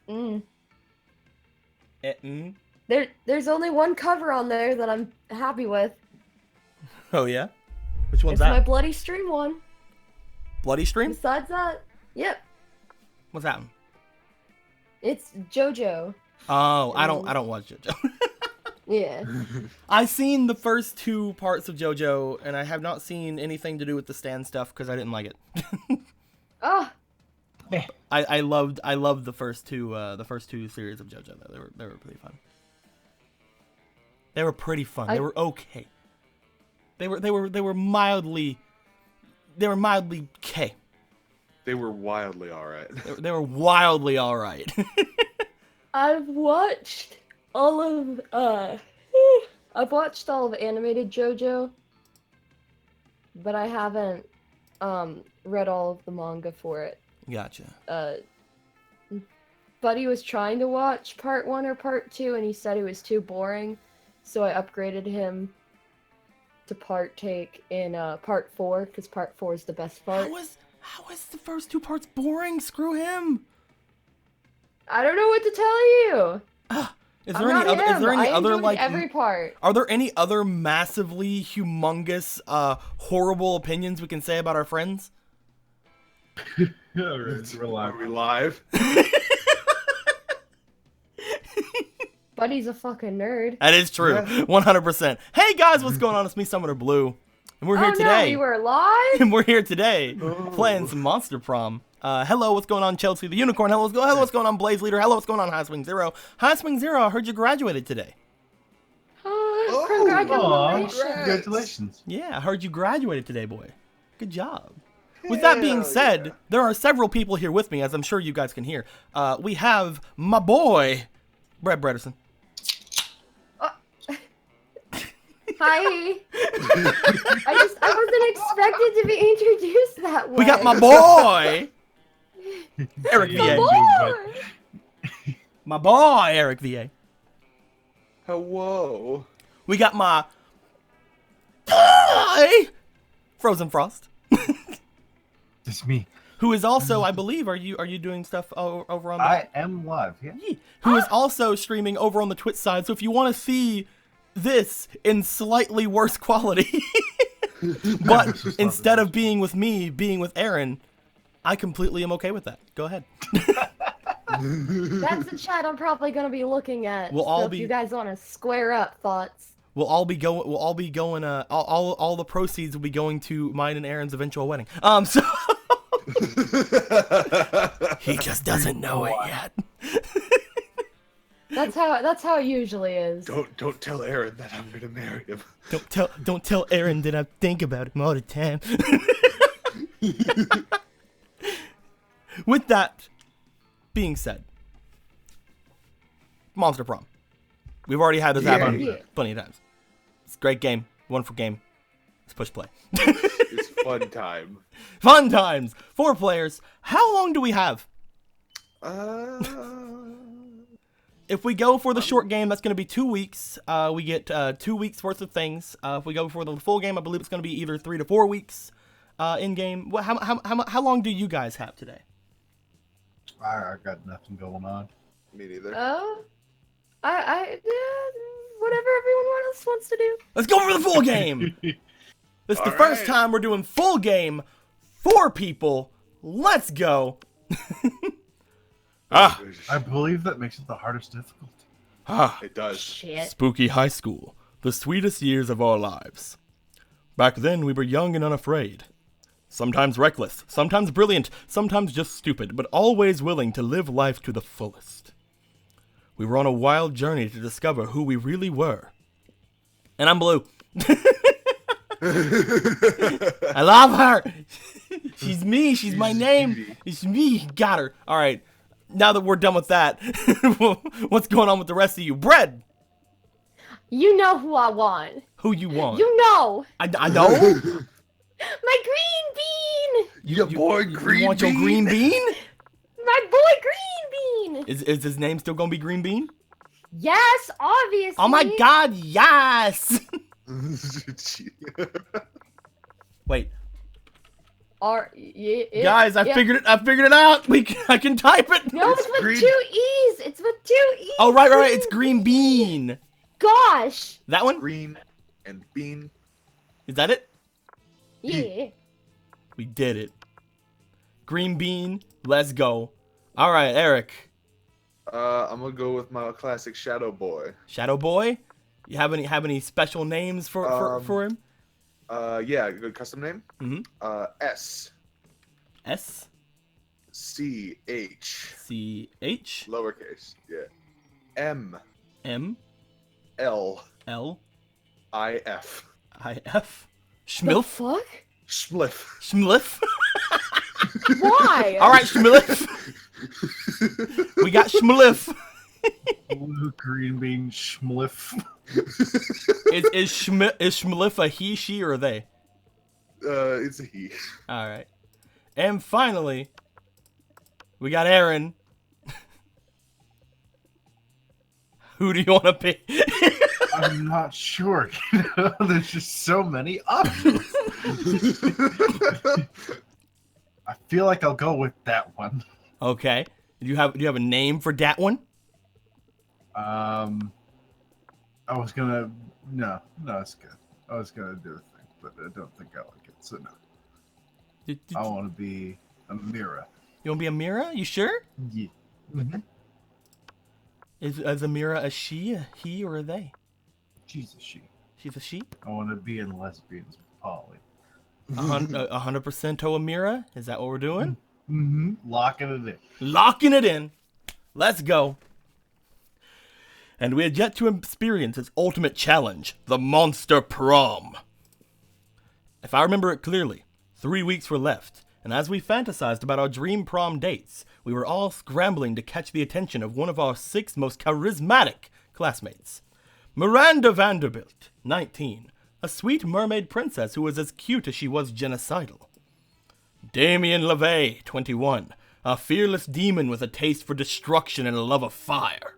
Mm. Mm? There's only one cover on there that I'm happy with. Oh yeah? Which one's It's that? my Bloody Stream one. Bloody Stream? Besides that, yep. What's that one? It's JoJo. Oh, I don't watch JoJo. Yeah. I've seen the first 2 parts of JoJo, and I have not seen anything to do with the Stan stuff because I didn't like it. Oh. I loved the first two series of JoJo though. They were pretty fun. They were pretty fun. They were okay. They were mildly K. They were wildly alright. They were wildly alright. I've watched all of animated JoJo, but I haven't read all of the manga for it. Gotcha. Buddy was trying to watch part 1 or part 2, and he said it was too boring, so I upgraded him to partake in part 4, because part 4 is the best part. How is the first 2 parts boring? Screw him. I don't know what to tell you. Is there any other like every part? Are there any other massively humongous horrible opinions we can say about our friends? Are we live? Buddy's a fucking nerd. That is true. 100%. Hey guys, what's going on? It's me, Summoner Blue. And we're here today. No, we were live? And we're here today playing some Monster Prom. Hello, what's going on, Chelsea the Unicorn? Hello, what's going on, Blaze Leader? Hello, what's going on, High Swing Zero? High Swing Zero, I heard you graduated today. Congratulations. Yeah, I heard you graduated today, boy. Good job. With that being said, there are several people here with me, as I'm sure you guys can hear. We have my boy, Brett Bredesen. Hi. I wasn't expected to be introduced that way. We got my boy, Eric VA. My boy, Eric VA. Hello. We got my boy, Frozen Frost. It's me. Who is also, I believe, are you doing stuff over on the... I am live, yeah. Who is also streaming over on the Twitch side, so if you want to see this in slightly worse quality, but instead of being with me, being with Aaron, I completely am okay with that. Go ahead. That's the chat I'm probably going to be looking at. If you guys want to square up thoughts. All the proceeds will be going to mine and Aaron's eventual wedding. So he just doesn't know it yet. That's how it usually is. Don't tell Aaron that I'm gonna marry him. Don't tell Aaron that I think about him all the time. With that being said, Monster Prom. We've already had this happen plenty of times. It's a great game. Wonderful game. Let's push play. It's fun time. Fun times. 4 players. How long do we have? If we go for the short game, that's going to be 2 weeks. We get 2 weeks worth of things. If we go for the full game, I believe it's going to be either 3 to 4 weeks in game. How long do you guys have today? I got nothing going on. Me neither. Whatever everyone else wants to do. Let's go for the full game. This is the first time we're doing full game. 4 people. Let's go. I believe that makes it the hardest difficulty. It does. Shit. Spooky high school. The sweetest years of our lives. Back then, we were young and unafraid. Sometimes reckless, sometimes brilliant, sometimes just stupid, but always willing to live life to the fullest. We were on a wild journey to discover who we really were. And I'm Blue. I love her. She's me. She's my name. It's me. Got her. All right. Now that we're done with that, what's going on with the rest of you? Bread. You know who I want. Who you want? You know. I know. My green bean. Your boy Green Bean. You want your green bean? My boy Green Bean. Is his name still gonna be Green Bean? Yes, obviously. Oh my God, yes. Wait. R. Guys, I figured it out. I can type it. No, It's it's with green. 2 E's. It's with 2 E's. Oh, right. It's green bean. Gosh. That one? Green and bean. Is that it? Yeah. We did it. Green bean. Let's go. All right, Eric. I'm gonna go with my classic Shadow Boy. Shadow Boy. You have any special names for him? Yeah, good custom name. Mm-hmm. S S C H C H lowercase. Yeah. M M L L I F. I F. The Schmilf. fuck? Spliff. Schmliff. Why? All right, Schmliff. We got Schmliff. Blue green bean schmliff. Is Schmliff a he, she, or a they? It's a he. All right. And finally, we got Aaron. Who do you want to pick? I'm not sure. There's just so many options. I feel like I'll go with that one. Okay. Do you have a name for that one? I was gonna no, it's good. I was gonna do a thing, but I don't think I like it. So no, I want to be a Mira. You want to be Amira? You sure? Yeah. Mm-hmm. Is Amira a she, a he, or a they? Jesus, she. She's a she. I want to be in lesbians with Polly. 100% Amira. Is that what we're doing? Mm-hmm. Locking it in. Locking it in. Let's go. And we had yet to experience its ultimate challenge, the Monster Prom. If I remember it clearly, 3 weeks were left, and as we fantasized about our dream prom dates, we were all scrambling to catch the attention of one of our 6 most charismatic classmates. Miranda Vanderbilt, 19, a sweet mermaid princess who was as cute as she was genocidal. Damien LaVey, 21, a fearless demon with a taste for destruction and a love of fire.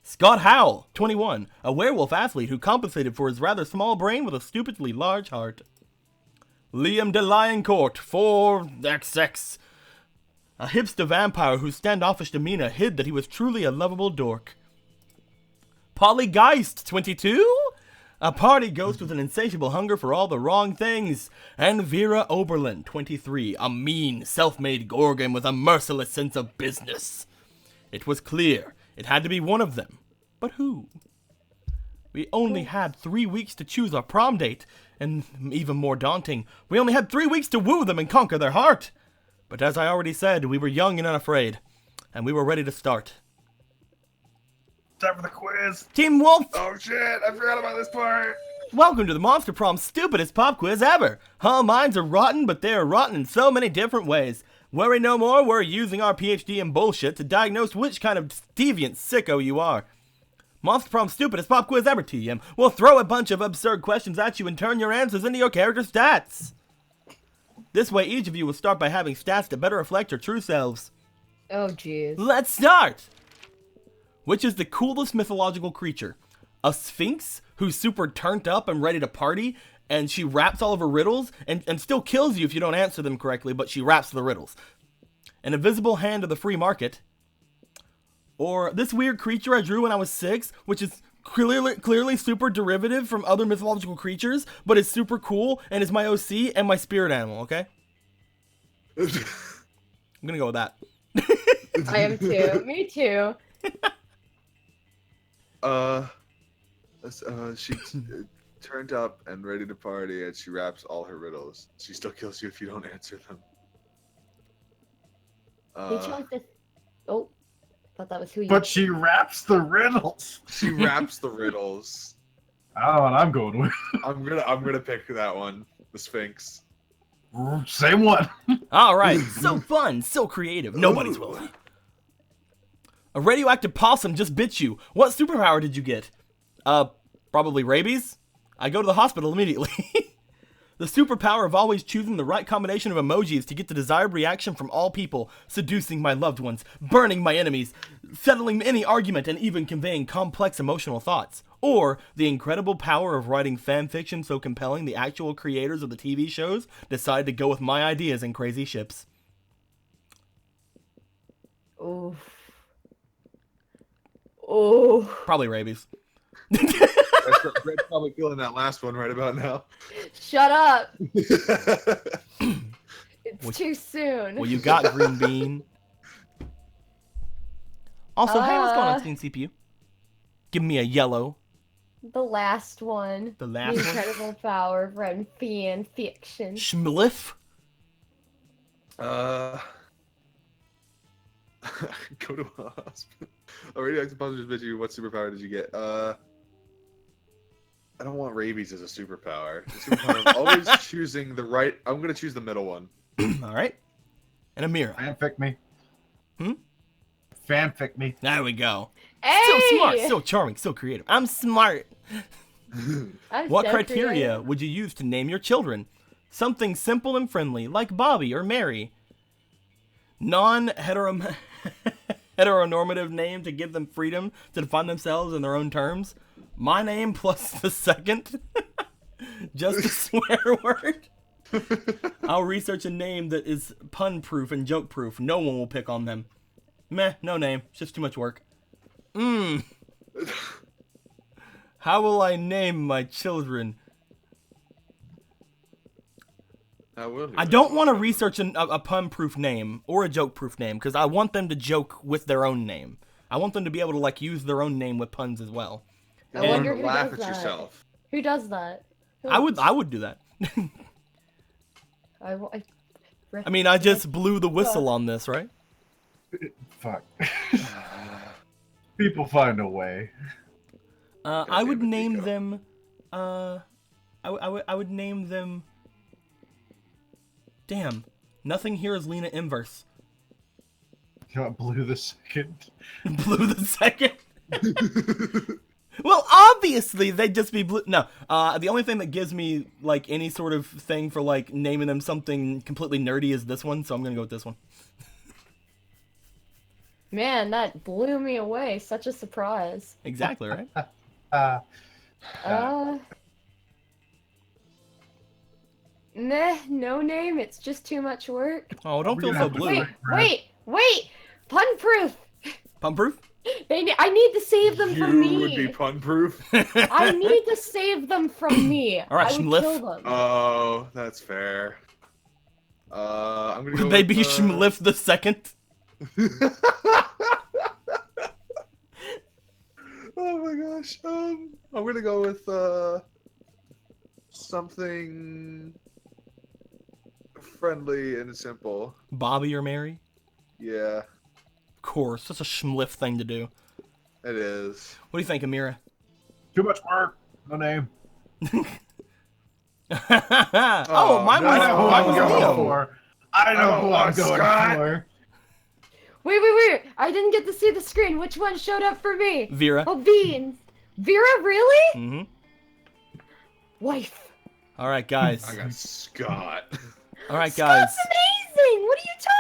Scott Howell, 21, a werewolf athlete who compensated for his rather small brain with a stupidly large heart. Liam de Lioncourt, 4XX, a hipster vampire whose standoffish demeanor hid that he was truly a lovable dork. Polly Geist, 22, a party ghost with an insatiable hunger for all the wrong things. And Vera Oberlin, 23, a mean, self-made gorgon with a merciless sense of business. It was clear it had to be one of them. But who? We only had 3 weeks to choose our prom date, and even more daunting, we only had 3 weeks to woo them and conquer their heart. But as I already said, we were young and unafraid, and we were ready to start. Time for the quiz. Team Wolf, Oh shit! I forgot about this part. welcome to the Monster Prom stupidest pop quiz ever. Our minds are rotten, but they are rotten in so many different ways. Worry no more, we're using our PhD in bullshit to diagnose which kind of deviant sicko you are. Monster Prom stupidest pop quiz ever, TM. We'll throw a bunch of absurd questions at you and turn your answers into your character stats. This way, each of you will start by having stats that better reflect your true selves. Oh, jeez. Let's start! Which is the coolest mythological creature? A sphinx who's super turned up and ready to party, and she raps all of her riddles, and still kills you if you don't answer them correctly, but she raps the riddles. An invisible hand of the free market. Or this weird creature I drew when I was 6, which is clearly super derivative from other mythological creatures, but it's super cool, and is my OC and my spirit animal, okay? I'm gonna go with that. I am too. Me too. She turned up and ready to party, and she raps all her riddles. She still kills you if you don't answer them. He chose this. Oh, thought that was who you. But she raps the riddles. She raps the riddles. I don't know what I'm going with. I'm gonna pick that one, the Sphinx. Same one. All right, so fun, so creative. Nobody's willing. A radioactive possum just bit you. What superpower did you get? Probably rabies. I go to the hospital immediately. The superpower of always choosing the right combination of emojis to get the desired reaction from all people, seducing my loved ones, burning my enemies, settling any argument, and even conveying complex emotional thoughts. Or the incredible power of writing fan fiction so compelling the actual creators of the TV shows decide to go with my ideas and crazy ships. Oof. Oh. Probably rabies. Red's probably feeling that last one right about now. Shut up. Oh, It's too soon. Well, you got green bean. Also, hey, what's going on, Steam CPU? Give me a yellow. The last one. The last The one? incredible power of writing fan fiction. Schmliff. Go to a hospital. A radioactive positive bit you. What superpower did you get? I don't want rabies as a superpower. The superpower of always choosing the right. I'm gonna choose the middle one. All right. And Amira. Fanfic me. Hmm? Fanfic me. There we go. Hey! So smart, so charming, so creative. I'm smart. I'm What so criteria creative. would you use to name your children? Something simple and friendly, like Bobby or Mary. Non-heteronormative name to give them freedom to define themselves in their own terms. My name plus the second. Just a swear word. I'll research a name that is pun-proof and joke-proof. No one will pick on them. Meh, no name. It's just too much work. How will I name my children? I don't want to research a pun-proof name or a joke-proof name because I want them to joke with their own name. I want them to be able to like use their own name with puns as well. I wonder who laugh does at that. yourself. Who does that? Who- I would do that. I I mean, I just blew the whistle on this, right? Fuck. People find a way. I would damn it, name Nico. them. I would name them. Damn, nothing here is Lena Inverse. You want Blue the Second? Blue the second. Well, obviously they'd just be blue. No, the only thing that gives me like any sort of thing for like naming them something completely nerdy is this one, so I'm gonna go with this one. Man, that blew me away. Such a surprise. Exactly right. Meh, no name. It's just too much work. Oh, don't We're feel gonna so have to blue. Wait! Pun proof. Pump proof. I need to save them from You would be me. pun proof. I need to save them from me. All right, I would Schmliff. kill them. Oh, that's fair. I'm gonna go. Would they with, be Schmliff the second? Oh my gosh. I'm gonna go with something friendly and simple. Bobby or Mary? Yeah, Of course, that's a Schmliff thing to do. it is. What do you think, Amira? Too much work. No name. Oh, mine no. was, I know who mine I'm was going Leo. for. I know who I'm going Scott. for. Wait! I didn't get to see the screen. Which one showed up for me? Vera. Oh, Beans. Vera, really? Mm-hmm. Wife. All right, guys. I got Scott. All right, guys. Scott's amazing. What are you talking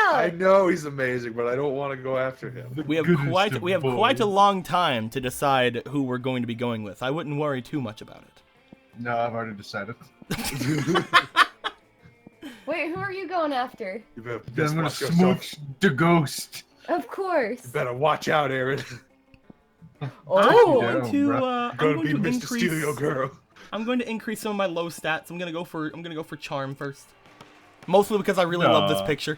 I about? know he's amazing, but I don't want to go after him. We have Goodness of quite a boys. long time to decide who we're going to be going with. I wouldn't worry too much about it. No, I've already decided. Wait, who are you going after? You better, I'm best gonna watch yourself. smooch the ghost. Of course. You better watch out, Aaron. Oh. Yeah. I'm going Gonna be to Mr. increase. Steal Your Girl. I'm going to increase some of my low stats. I'm gonna go for charm first. Mostly because I really love this Nah. picture.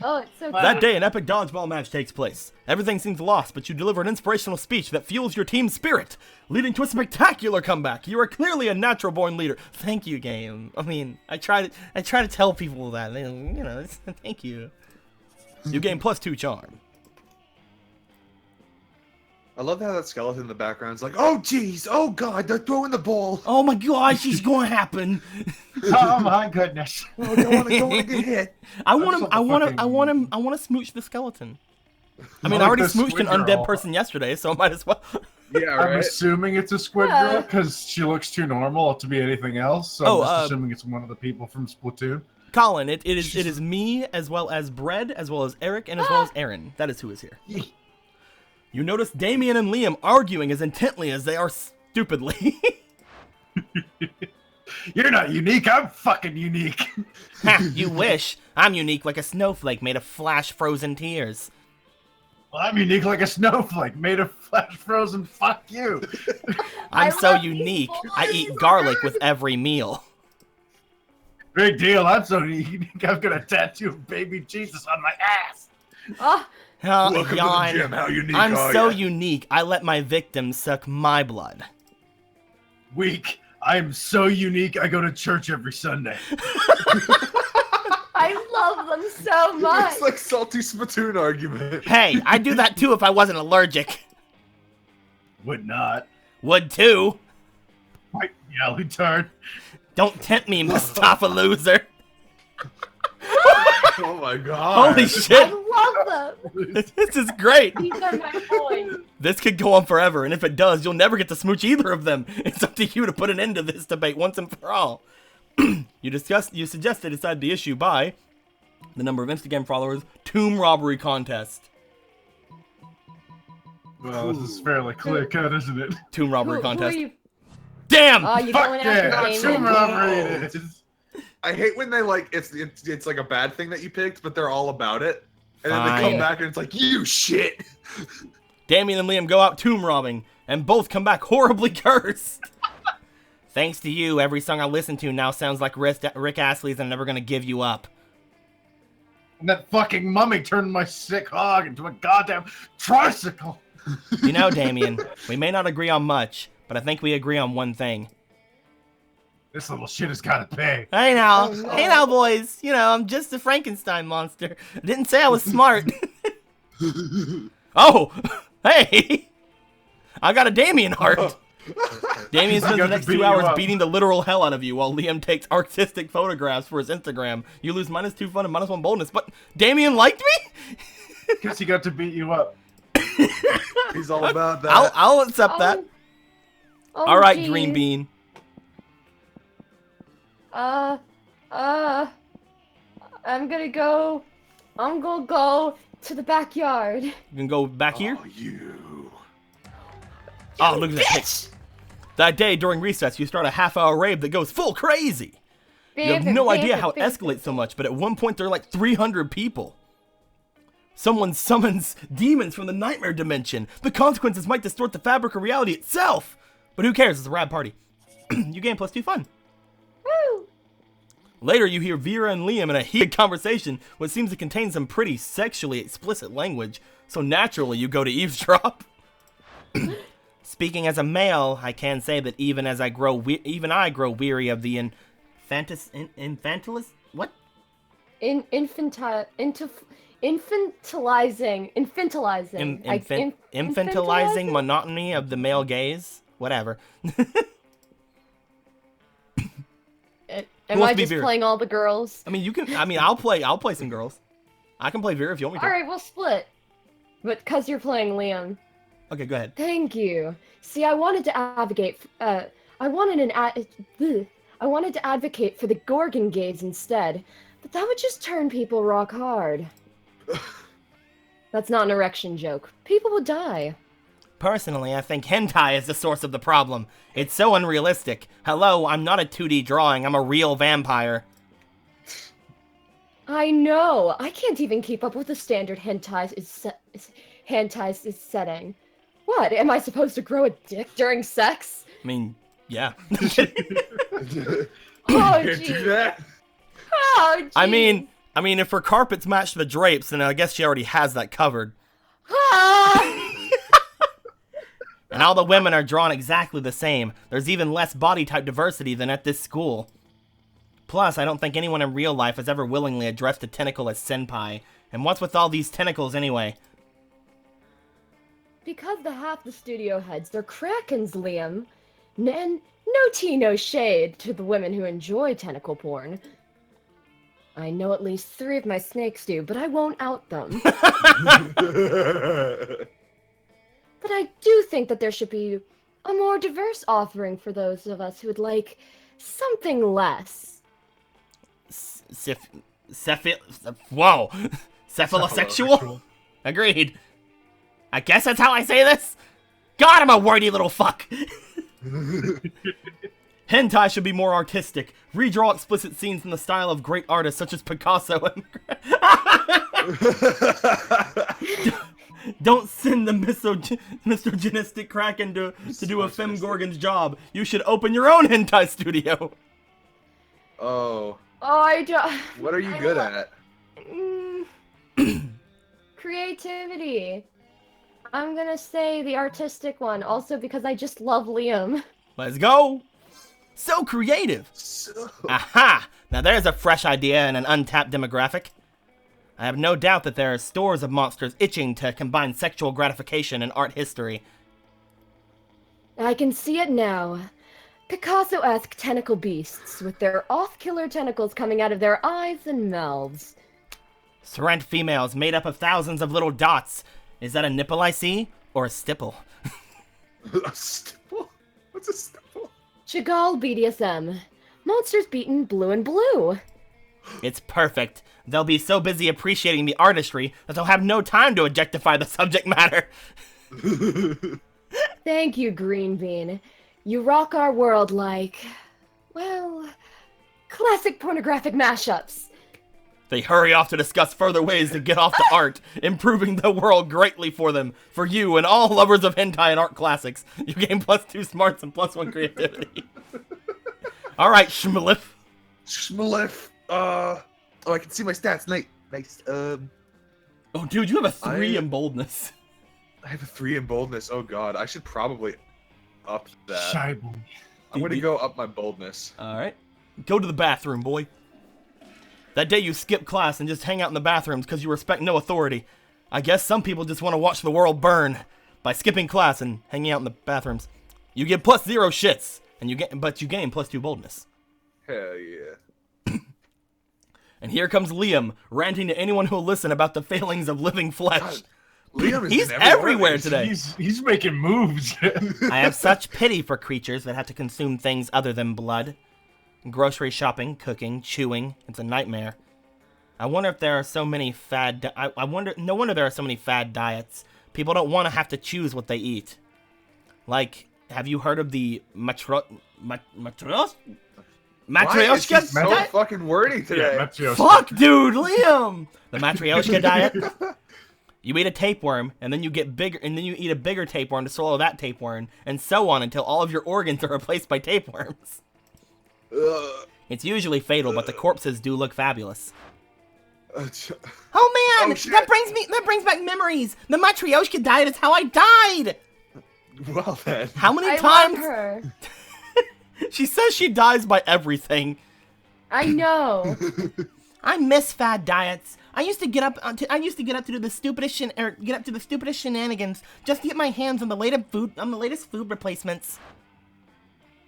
Oh, it's so That cute. day, an epic dodgeball match takes place. Everything seems lost, but you deliver an inspirational speech that fuels your team's spirit, leading to a spectacular comeback. You are clearly a natural-born leader. Thank you, game. I mean, I try to tell people that. You know, thank you. You gain +2 charm. I love how that skeleton in the background's like, oh jeez, oh god, they're throwing the ball. Oh my gosh, it's going to happen. Oh my goodness. Oh, don't want to get hit. I want him. saw the I want fucking- him. I want to smooch the skeleton. I mean, I I already like the smooched an swing undead girl. person yesterday, so I might as well. Yeah, I'm right. assuming it's a squid girl because she looks too normal to be anything else. So I'm just assuming it's one of the people from Splatoon. Colin, it is me, as well as Bread, as well as Eric, and as well as Aaron. That is who is here. You notice Damien and Liam arguing as intently as they are stupidly. You're not unique. I'm fucking unique. Ha, you wish. I'm unique like a snowflake made of flash-frozen tears. Well, I'm unique like a snowflake made of flash frozen. Fuck you. I'm so love these unique. boys. I eat garlic with every meal. Big deal. I'm so unique. I've got a tattoo of baby Jesus on my ass. Ah, Oh, Welcome to the yawn. gym. How unique I'm are so ya? unique. I let my victims suck my blood. Weak. I am so unique. I go to church every Sunday. I love them so much. It's like salty Splatoon argument. Hey, I'd do that too if I wasn't allergic. Would not. Would too. White yellow turd. Don't tempt me, Mustafa loser. Oh my god. Holy I shit. love them. This is great. These are my boys. This could go on forever, and if it does, you'll never get to smooch either of them. It's up to you to put an end to this debate once and for all. You suggest they decide the issue by the number of Instagram followers tomb robbery contest. Well, this is fairly clear cut, isn't it? Tomb robbery Who are contest. you? Damn! Oh, you Fuck going yeah! after That's Damien? tomb robbery it is. I hate when they like it's like a bad thing that you picked, but they're all about it, and then they Fine. come back and it's like you shit. Damien and Liam go out tomb robbing, and both come back horribly cursed. Thanks to you, every song I listen to now sounds like Rick Astley's I'm Never Gonna Give You Up. And that fucking mummy turned my sick hog into a goddamn tricycle. You know, Damien, we may not agree on much, but I think we agree on one thing. This little shit has got to pay. Hey now, Oh, no. hey now, boys. You know, I'm just a Frankenstein monster. I didn't say I was smart. Oh, hey, I got a Damien heart. Damien spends the got to next beat 2 you hours up. beating the literal hell out of you while Liam takes artistic photographs for his Instagram. You lose -2 fun and -1 boldness, but Damien liked me? Because he got to beat you up. He's all about that. I'll accept that. Oh, All right, geez. Green Bean. I'm gonna go to the backyard. You can go back here. Oh, you. Oh, look at that pic. That day during recess, you start a half-hour rave that goes full crazy. You have no idea how it escalates so much, but at one point there are like 300 people. Someone summons demons from the nightmare dimension. The consequences might distort the fabric of reality itself. But who cares? It's a rad party. You gain +2 fun. Woo! Later, you hear Vera and Liam in a heated conversation, which seems to contain some pretty sexually explicit language. So naturally, you go to eavesdrop. Speaking as a male, I can say that even I grow weary of the infantilist. What? Infantilizing monotony of the male gaze. Whatever. Am wants I to be just Vera? playing all the girls? I mean, you can. I mean, I'll play some girls. I can play Vera if you want me to. All right, we'll split. But because you're playing Liam. Okay, go ahead. Thank you. See, I wanted to advocate. I wanted to advocate for the Gorgon gaze instead, but that would just turn people rock hard. That's not an erection joke. People would die. Personally, I think hentai is the source of the problem. It's so unrealistic. Hello, I'm not a 2D drawing. I'm a real vampire. I know. I can't even keep up with the standard hentai setting. What? Am I supposed to grow a dick during sex? I mean, yeah. Oh, Can't gee. do that. Oh, gee. I mean, if her carpets match the drapes, then I guess she already has that covered. Ah! And all the women are drawn exactly the same. There's even less body type diversity than at this school. Plus, I don't think anyone in real life has ever willingly addressed a tentacle as senpai. And what's with all these tentacles anyway? Because the half the studio heads, they're krakens, Liam. And no tea, no shade to the women who enjoy tentacle porn. I know at least 3 of my snakes do, but I won't out them. But I do think that there should be a more diverse offering for those of us who would like something less. Whoa. Cephalosexual? Agreed. I guess that's how I say this? God, I'm a wordy little fuck. Hentai should be more artistic. Redraw explicit scenes in the style of great artists such as Picasso and... Don't send the misogynistic Kraken to do a Femgorgon's job. You should open your own hentai studio. Oh. Oh, I don't... What are you good at? Creativity. I'm gonna say the artistic one, also because I just love Liam. Let's go. So creative. So... Aha! Now there's a fresh idea and an untapped demographic. I have no doubt that there are stores of monsters itching to combine sexual gratification and art history. I can see it now. Picasso-esque tentacle beasts with their off-killer tentacles coming out of their eyes and mouths. Serent females made up of thousands of little dots. Is that a nipple I see? Or a stipple? A stipple? What's a stipple? Chagall BDSM. Monsters beaten blue and blue. It's perfect. They'll be so busy appreciating the artistry that they'll have no time to objectify the subject matter. Thank you, Green Bean. You rock our world like, well, classic pornographic mashups. They hurry off to discuss further ways to get off the art, improving the world greatly for them, for you and all lovers of hentai and art classics. You gain +2 smarts and +1 creativity. All right, Schmliff. Schmliff. Oh, I can see my stats. Nice. Oh, dude, you have a 3 I- in boldness. I have a 3 in boldness. Oh god, I should probably up that. Shy boy. I'm gonna go up my boldness. All right. Go to the bathroom, boy. That day you skip class and just hang out in the bathrooms because you respect no authority. I guess some people just want to watch the world burn by skipping class and hanging out in the bathrooms. You get +0 shits, and you gain +2 boldness. Hell yeah. And here comes Liam, ranting to anyone who'll listen about the failings of living flesh. God, Liam is He's in every one of everywhere these. today. He's making moves. I have such pity for creatures that have to consume things other than blood. Grocery shopping, cooking, chewing, it's a nightmare. I wonder if there are so many no wonder there are so many fad diets. People don't want to have to choose what they eat. Like, have you heard of the matryoshka Why is he so diet? fucking wordy today? Yeah, Matryoshka. Fuck, dude, Liam! The matryoshka diet. You eat a tapeworm, and then you get bigger, and then you eat a bigger tapeworm to swallow that tapeworm, and so on until all of your organs are replaced by tapeworms. Ugh. It's usually fatal, but the corpses do look fabulous. Uh, Oh man, Oh, shit. that brings back memories. The matryoshka diet is how I died. well then. How many I times? love her. She says she dies by everything. I know. I miss fad diets. I used to get up to do the stupidest shenanigans just to get my hands on the latest food replacements.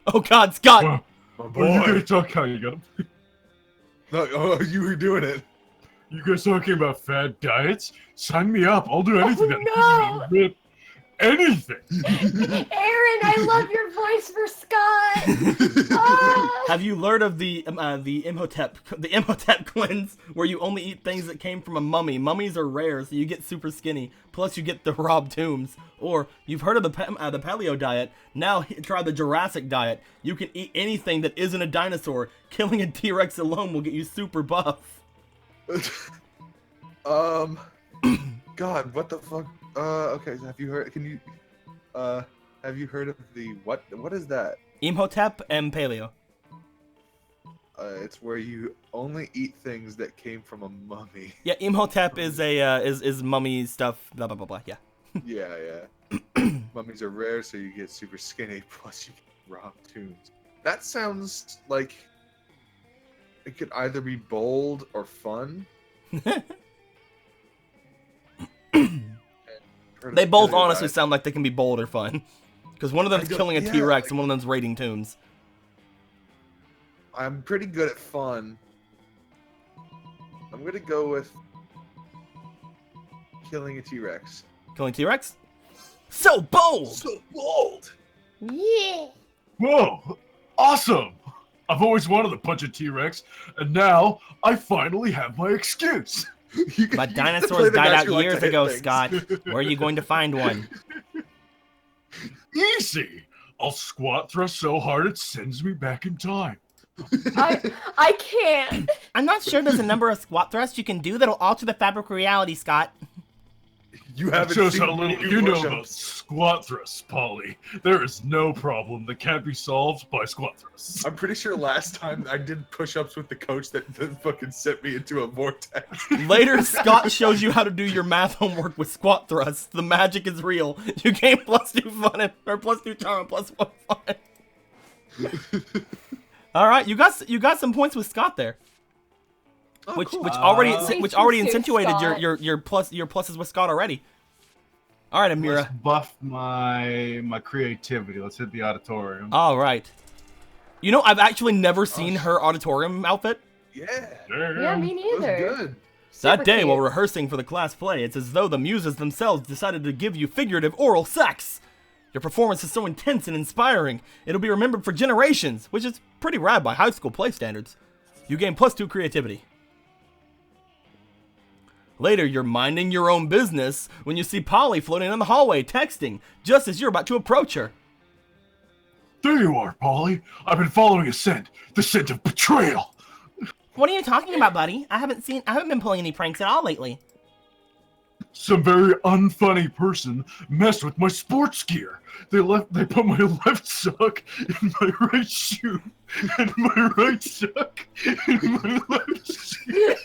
Oh God, Scott! Whoa. My Oh, you boy. guys talking? You got him. No, oh, you were doing it. You guys talking about fad diets? Sign me up. I'll do anything. Oh, that anything. Aaron, I love your voice for Scott. Ah! Have you learned of the Imhotep cleanse, where you only eat things that came from a mummy? Mummies are rare, so you get super skinny. Plus, you get the robbed tombs. Or you've heard of the paleo diet. Now try the Jurassic diet. You can eat anything that isn't a dinosaur. Killing a T-Rex alone will get you super buff. God, what the fuck? Okay, so have you heard? Have you heard of the what? What is that? Imhotep and paleo. It's where you only eat things that came from a mummy. Yeah, Imhotep is a is mummy stuff. Blah blah blah blah. Yeah. Yeah. Mummies are rare, so you get super skinny. Plus, you get robbed tombs. That sounds like it could either be bold or fun. They both honestly sound like they can be bold or fun. Because one of them's killing a yeah, T-Rex and one of them's raiding tombs. I'm pretty good at fun. I'm gonna go with killing a T-Rex. Killing T-Rex? So bold! So bold! Yeah. Whoa! Awesome! I've always wanted a punch a T-Rex, and now I finally have my excuse. But play dinosaurs the died guys out who like years to hit ago, things. Scott. Where are you going to find one? Easy! I'll squat thrust so hard it sends me back in time. I can't. I'm not sure there's a number of squat thrusts you can do that'll alter the fabric of reality, Scott. You It haven't shows seen how me little do you know push-ups. about squat thrusts, Polly. There is no problem that can't be solved by squat thrusts. I'm pretty sure last time I did push-ups with the coach that fucking sent me into a vortex. Later, Scott shows you how to do your math homework with squat thrusts. The magic is real. You gain +2 fun or +2 charm and +1 fun. All right, you got some points with Scott there. Oh, Which cool. already Thank you, accentuated Scott. your pluses with Scott already. All right, Let's Amira. buff my creativity. Let's hit the auditorium. All right. You know, I've actually never seen her auditorium outfit. Yeah, Yeah, me that was neither. good. That Super day, cute. while rehearsing for the class play, it's as though the muses themselves decided to give you figurative oral sex. Your performance is so intense and inspiring, it'll be remembered for generations, which is pretty rad by high school play standards. You gain +2 creativity. Later, you're minding your own business when you see Polly floating in the hallway texting, just as you're about to approach her. There you are, Polly. I've been following a scent. The scent of betrayal. What are you talking about, buddy? I haven't been pulling any pranks at all lately. Some very unfunny person messed with my sports gear. They put my left sock in my right shoe, and my right sock in my left shoe.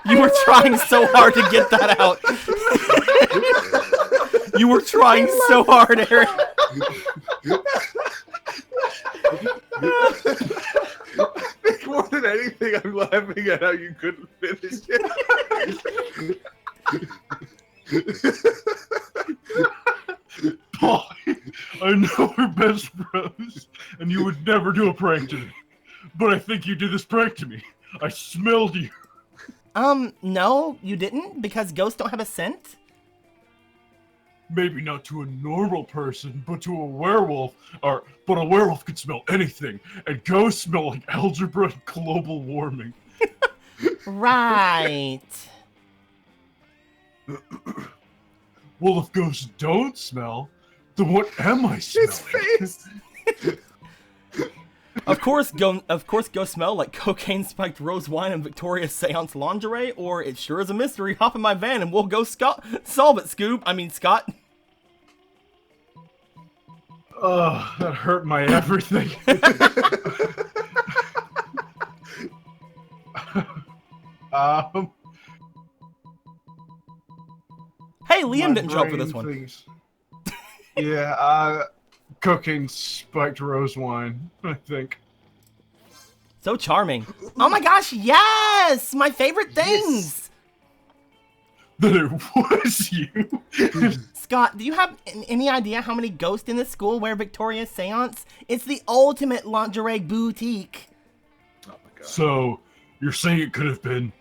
You were trying so hard to get that out. You were trying so hard, Eric. I think more than anything, I'm laughing at how you couldn't finish it. Polly, I know we're best bros, and you would never do a prank to me. But I think you did this prank to me. I smelled you. No, you didn't, because ghosts don't have a scent. Maybe not to a normal person, but to a werewolf. But a werewolf could smell anything, and ghosts smell like algebra and global warming. Right. Well, if ghosts don't smell, then what am I smelling? His face. Of course, ghosts smell like cocaine-spiked rose wine and Victoria's Seance lingerie, or it sure is a mystery. Hop in my van and we'll go solve it, Scott. Oh, that hurt my everything. Hey, Liam my didn't show up for this brain one. thinks- Yeah, cocaine spiked rose wine, I think. So charming. Oh my gosh, yes! My favorite things! That it was you. Scott, do you have any idea how many ghosts in this school wear Victoria's Seance? It's the ultimate lingerie boutique. Oh my god. So, you're saying it could have been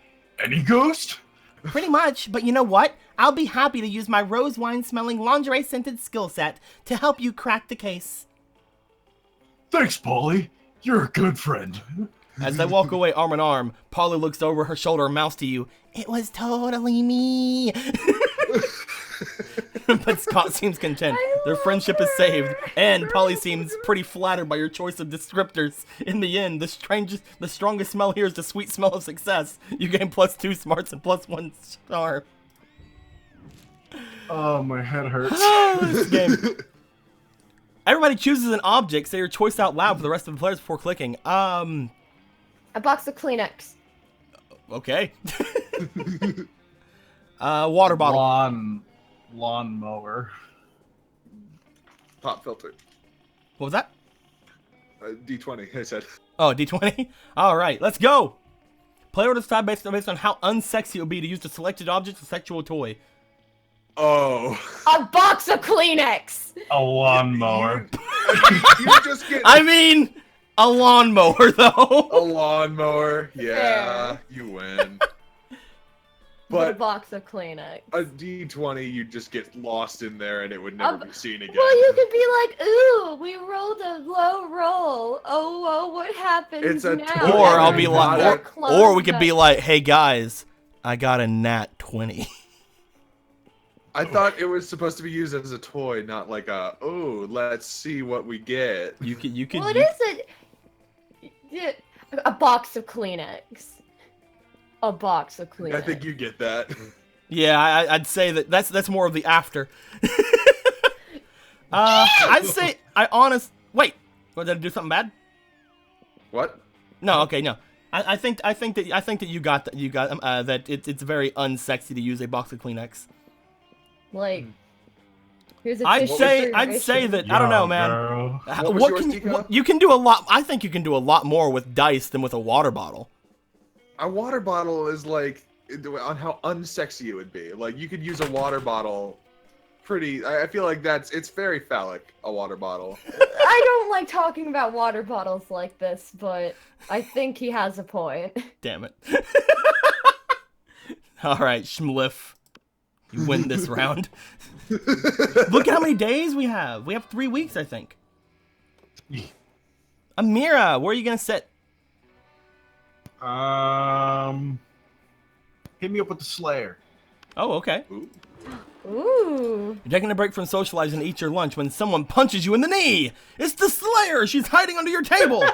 any ghost? Pretty much, but you know what? I'll be happy to use my rose wine smelling lingerie scented skill set to help you crack the case. Thanks, Polly. You're a good friend. As they walk away arm in arm, Polly looks over her shoulder and mouths to you, "It was totally me." But Scott seems content. Their friendship is saved, and Polly seems pretty flattered by your choice of descriptors. In the end, the strongest smell here is the sweet smell of success. You gain +2 smarts and +1 charm. Oh, my head hurts. This game. Everybody chooses an object. Say your choice out loud for the rest of the players before clicking. A box of Kleenex. Okay. Water bottle. Lawnmower. Pop filter. What was that? D20, I said. Oh, D20? Alright, let's go! Player will decide based on how unsexy it would be to use the selected object as a sexual toy. Oh. A box of Kleenex! A lawnmower. You just get I mean, a lawnmower, though. a lawnmower. Yeah, Fair. you win. But a But box of Kleenex. a D20, you just get lost in there and it would never be seen again. Well, you could be like, ooh, we rolled a low roll. Oh, well, what happens It's a now? toy. Or I'll And be then like, your or clothes we could be got- like, hey guys, I got a nat 20. I thought it was supposed to be used as a toy, not like a, oh, let's see what we get. You could. Well, it is a box of Kleenex. A box of Kleenex. I think you get that. Yeah, I'd say that's more of the after. I'd say Wait, what, did I do something bad? What? No, okay, no. I think that you got that it's very unsexy to use a box of Kleenex. Like, here's a I'd tissue say for your issue. that I don't know, man. Girl. What was yours, Tico? You can do a lot. I think you can do a lot more with dice than with a water bottle. A water bottle is like, on how unsexy it would be. Like, you could use a water bottle pretty, I feel like it's very phallic, a water bottle. I don't like talking about water bottles like this, but I think he has a point. Damn it. All right, Schmliff. You win this round. Look at how many days we have. We have 3 weeks, I think. Amira, where are you going to sit? Hit me up with the Slayer. Oh, okay. Ooh. You're taking a break from socializing to eat your lunch when someone punches you in the knee. It's the Slayer. She's hiding under your table.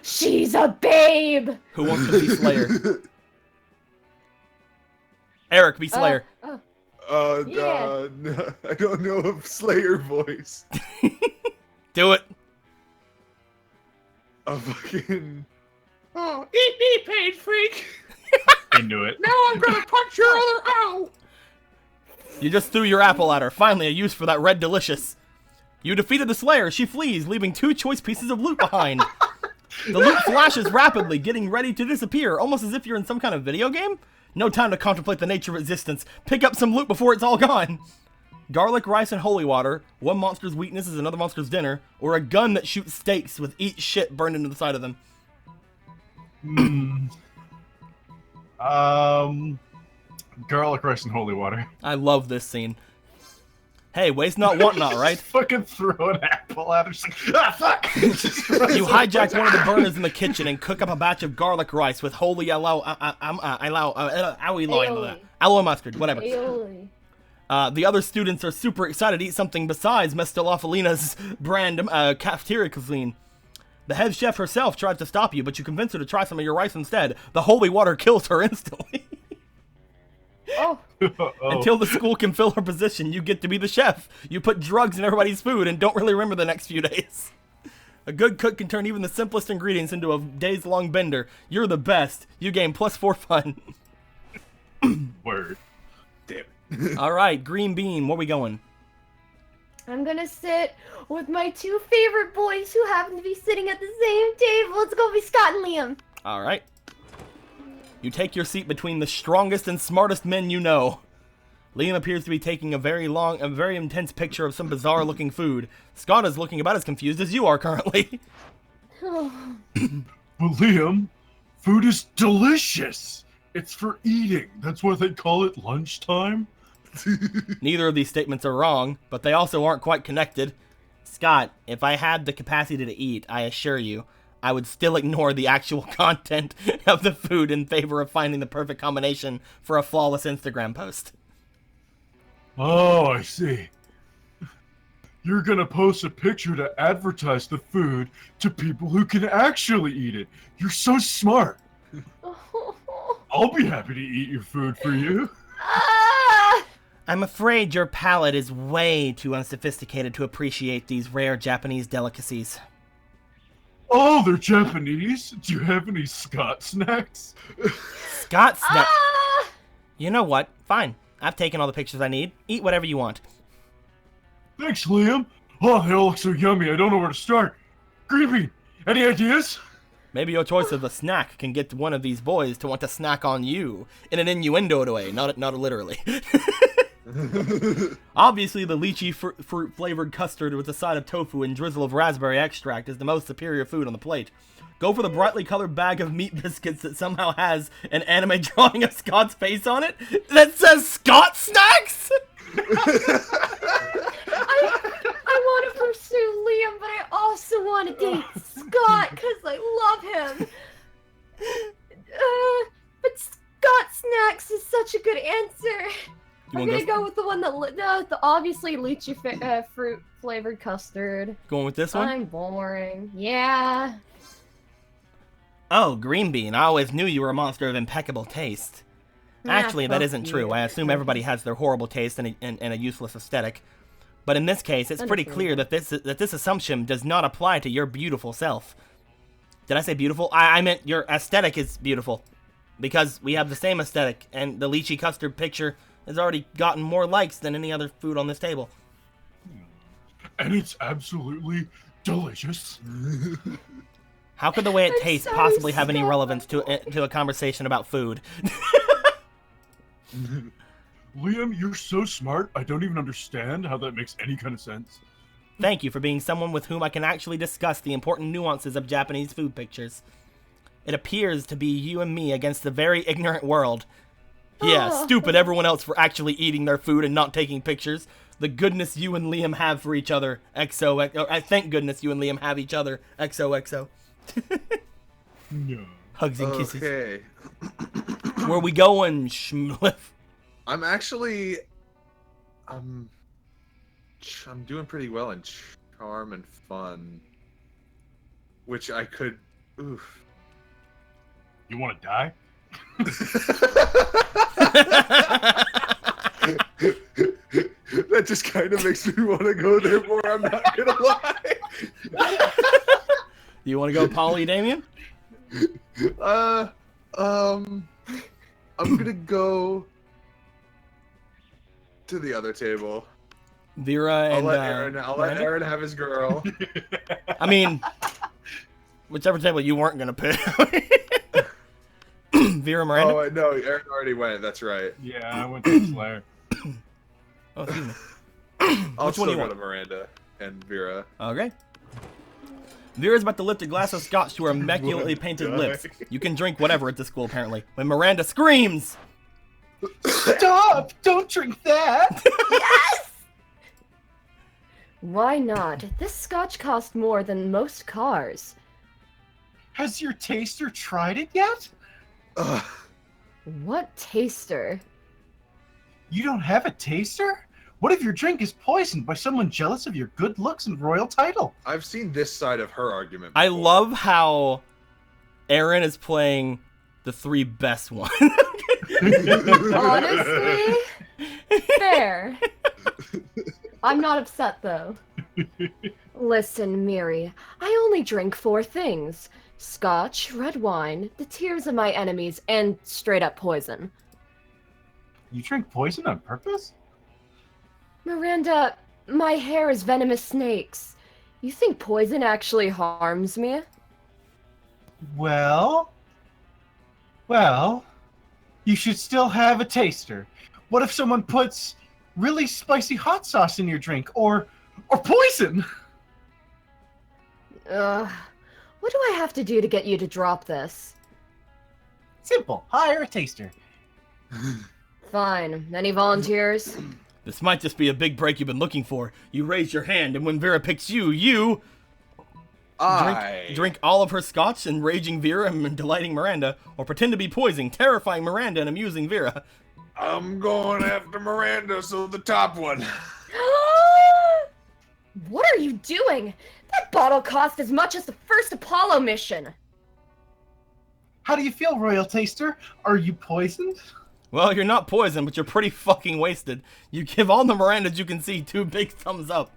She's a babe. Who wants to be Slayer? Eric, be Slayer. Yeah. No, I don't know a Slayer voice. Do it. A fucking... Oh, eat me, page freak! Into it. Now I'm gonna punch your other ow! You just threw your apple at her. Finally, a use for that red delicious. You defeated the Slayer. She flees, leaving 2 choice pieces of loot behind. The loot flashes rapidly, getting ready to disappear, almost as if you're in some kind of video game. No time to contemplate the nature of existence. Pick up some loot before it's all gone. Garlic, rice, and holy water. One monster's weakness is another monster's dinner. Or a gun that shoots steaks with eat shit burned into the side of them. Garlic, rice, and holy water. I love this scene. Hey, waste not, want not, right? Fucking throw an apple at her. She's like, ah, fuck! You hijack one of the burners in the kitchen and cook up a batch of garlic rice with holy aloe mustard, whatever. Aioli. The other students are super excited to eat something besides Mestalofalina's brand cafeteria cuisine. The head chef herself tries to stop you, but you convince her to try some of your rice instead. The holy water kills her instantly. Oh. Until the school can fill her position, you get to be the chef. You put drugs in everybody's food and don't really remember the next few days. A good cook can turn even the simplest ingredients into a days-long bender. You're the best. You gain +4 fun. Word. Damn it. All right, Green Bean, where we going? I'm gonna sit with my 2 favorite boys who happen to be sitting at the same table. It's gonna be Scott and Liam. All right. You take your seat between the strongest and smartest men you know. Liam appears to be taking a very intense picture of some bizarre-looking food. Scott is looking about as confused as you are currently. Well, Liam, food is delicious. It's for eating. That's why they call it lunchtime. Neither of these statements are wrong, but they also aren't quite connected. Scott, if I had the capacity to eat, I assure you, I would still ignore the actual content of the food in favor of finding the perfect combination for a flawless Instagram post. Oh, I see. You're gonna post a picture to advertise the food to people who can actually eat it. You're so smart. I'll be happy to eat your food for you. Ah! I'm afraid your palate is way too unsophisticated to appreciate these rare Japanese delicacies. Oh, they're Japanese? Do you have any Scott snacks? Scott snack. Ah! You know what? Fine. I've taken all the pictures I need. Eat whatever you want. Thanks, Liam. Oh, they all look so yummy. I don't know where to start. Green Bean, any ideas? Maybe your choice of a snack can get one of these boys to want to snack on you in an innuendo way, not literally. Obviously, the lychee fruit-flavored custard with a side of tofu and drizzle of raspberry extract is the most superior food on the plate. Go for the brightly colored bag of meat biscuits that somehow has an anime drawing of Scott's face on it that says Scott Snacks? I want to pursue Liam, but I also want to date Scott because I love him. But Scott Snacks is such a good answer. I'm gonna go with the one that the obviously lychee fruit flavored custard. Going with this one? I'm boring. Yeah. Oh, green bean. I always knew you were a monster of impeccable taste. Actually, that isn't true. I assume everybody has their horrible taste and a useless aesthetic. But in this case, it's pretty clear that this assumption does not apply to your beautiful self. Did I say beautiful? I meant your aesthetic is beautiful. Because we have the same aesthetic, and the lychee custard picture has already gotten more likes than any other food on this table. And it's absolutely delicious. How could the way it tastes possibly have any relevance to a conversation about food? Liam, you're so smart, I don't even understand how that makes any kind of sense. Thank you for being someone with whom I can actually discuss the important nuances of Japanese food pictures. It appears to be you and me against the very ignorant world. Yeah, stupid everyone else for actually eating their food and not taking pictures. The goodness you and Liam have for each other. Thank goodness you and Liam have each other. XOXO. No. Hugs and kisses. Okay. Where we going, Schmliff? I'm actually... I'm doing pretty well in charm and fun. Which I could... Oof. You want to die? That just kind of makes me want to go there more, I'm not gonna lie. You want to go Polly, Damien? I'm gonna go to the other table. Vera and I'll let Aaron have his girl. I mean, whichever table you weren't gonna pick. Vera Miranda? Oh no, Aaron already went. That's right. Yeah, I went to the Slayer. Oh, excuse me. I'll Which one do you go want? to Miranda and Vera. Okay. Vera's about to lift a glass of scotch to her immaculately painted lips. You can drink whatever at the school, apparently. When Miranda screams! Stop! Don't drink that! Yes! Why not? This scotch costs more than most cars. Has your taster tried it yet? Ugh. What taster? You don't have a taster? What if your drink is poisoned by someone jealous of your good looks and royal title? I've seen this side of her argument I before. love how Aaron is playing the three best ones. Honestly, fair. I'm not upset though. Listen, Miri, I only drink 4 things. Scotch, red wine, the tears of my enemies, and straight up poison. You drink poison on purpose? Miranda, my hair is venomous snakes. You think poison actually harms me? Well, you should still have a taster. What if someone puts really spicy hot sauce in your drink, or poison? What do I have to do to get you to drop this? Simple. Hire a taster. Fine. Any volunteers? This might just be a big break you've been looking for. You raise your hand, and when Vera picks you drink all of her scotch, enraging Vera and delighting Miranda, or pretend to be poison, terrifying Miranda and amusing Vera. I'm going after Miranda, so the top one. What are you doing? That bottle cost as much as the first Apollo mission. How do you feel, Royal Taster? Are you poisoned? Well, you're not poisoned, but you're pretty fucking wasted. You give all the Mirandas you can see 2 big thumbs up.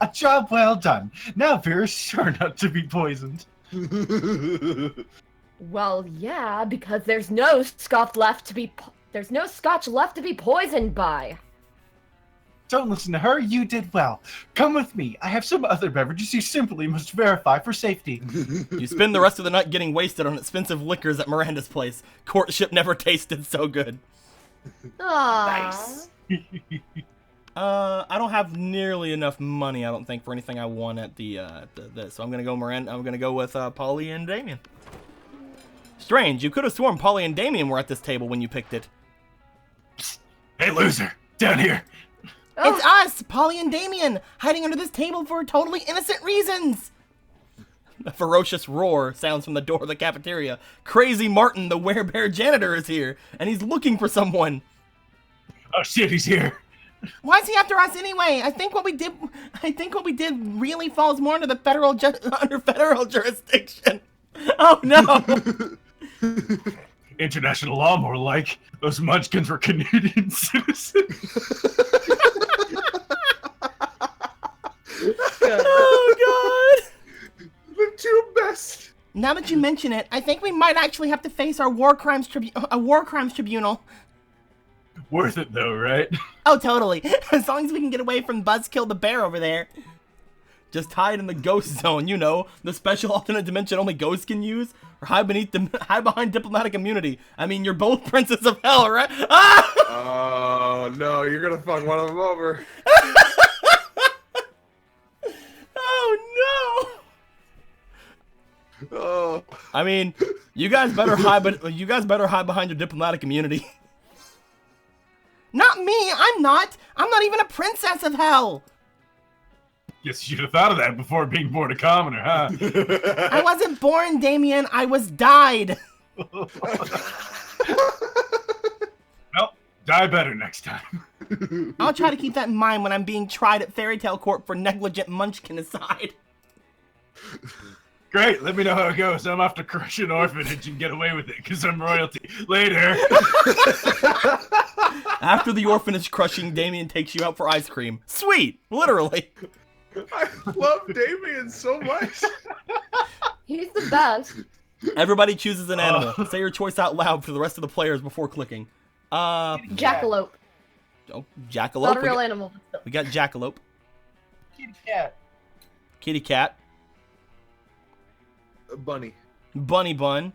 A job well done. Now Vera's sure not to be poisoned. Well, yeah, because there's no scotch left to be poisoned by. Don't listen to her, you did well. Come with me. I have some other beverages you simply must verify for safety. You spend the rest of the night getting wasted on expensive liquors at Miranda's place. Courtship never tasted so good. Aww. I don't have nearly enough money, I don't think, for anything I want at this. So I'm gonna go Miranda. I'm gonna go with Polly and Damien. Strange, you could have sworn Polly and Damien were at this table when you picked it. Hey, loser, down here. Oh. It's us, Polly and Damien, hiding under this table for totally innocent reasons. A ferocious roar sounds from the door of the cafeteria. Crazy Martin, the werebear janitor, is here, and he's looking for someone. Oh shit, he's here. Why is he after us anyway? I think what we did really falls more under the federal jurisdiction. Oh no! International law, more like. Those munchkins were Canadian citizens. Oh god! The two best. Now that you mention it, I think we might actually have to face our war crimes tribunal. Worth it though, right? Oh, totally. As long as we can get away from Buzzkill the bear over there. Just hide in the ghost zone, you know, the special alternate dimension only ghosts can use, or hide behind diplomatic immunity. I mean, you're both princes of hell, right? Ah! Oh no, you're gonna fuck one of them over. Oh no! Oh. I mean, you guys better hide behind your diplomatic immunity. Not me. I'm not even a princess of hell. Guess you should have thought of that before being born a commoner, huh? I wasn't born, Damien. I was died. Well, die better next time. I'll try to keep that in mind when I'm being tried at Fairy Tale Court for negligent munchkinicide. Great, let me know how it goes. I'm off to crush an orphanage and get away with it, because I'm royalty. Later. After the orphanage crushing, Damien takes you out for ice cream. Sweet, literally. I love Damien so much. He's the best. Everybody chooses an animal. Say your choice out loud for the rest of the players before clicking. Jackalope. Oh, jackalope. Not a real animal. We got jackalope. Kitty cat. Kitty cat. Bunny. Bunny bun.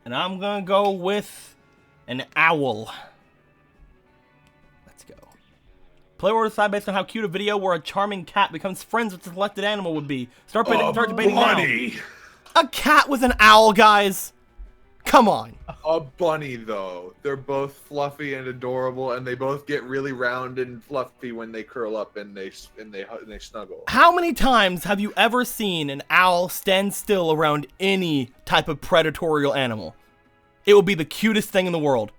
And I'm gonna go with an owl. Let's go. Player will decide based on how cute a video where a charming cat becomes friends with the selected animal would be. Start debating Bunny. now. A cat with an owl, guys. Come on. A bunny, though. They're both fluffy and adorable, and they both get really round and fluffy when they curl up and they snuggle. How many times have you ever seen an owl stand still around any type of predatorial animal? It will be the cutest thing in the world.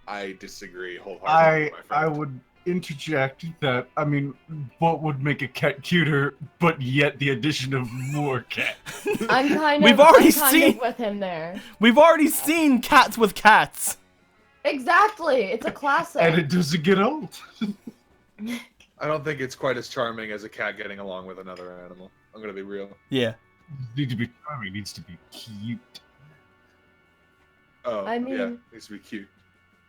I disagree wholeheartedly. my I friend. would interject that, I mean, what would make a cat cuter, but yet the addition of more cat? I'm kind We've of, already I'm kind seen- of with him there. We've already seen cats with cats. Exactly. It's a classic. And it doesn't get old. I don't think it's quite as charming as a cat getting along with another animal. I'm gonna be real. Yeah. Need to be charming, needs to be cute. Oh, I yeah, mean- needs to be cute.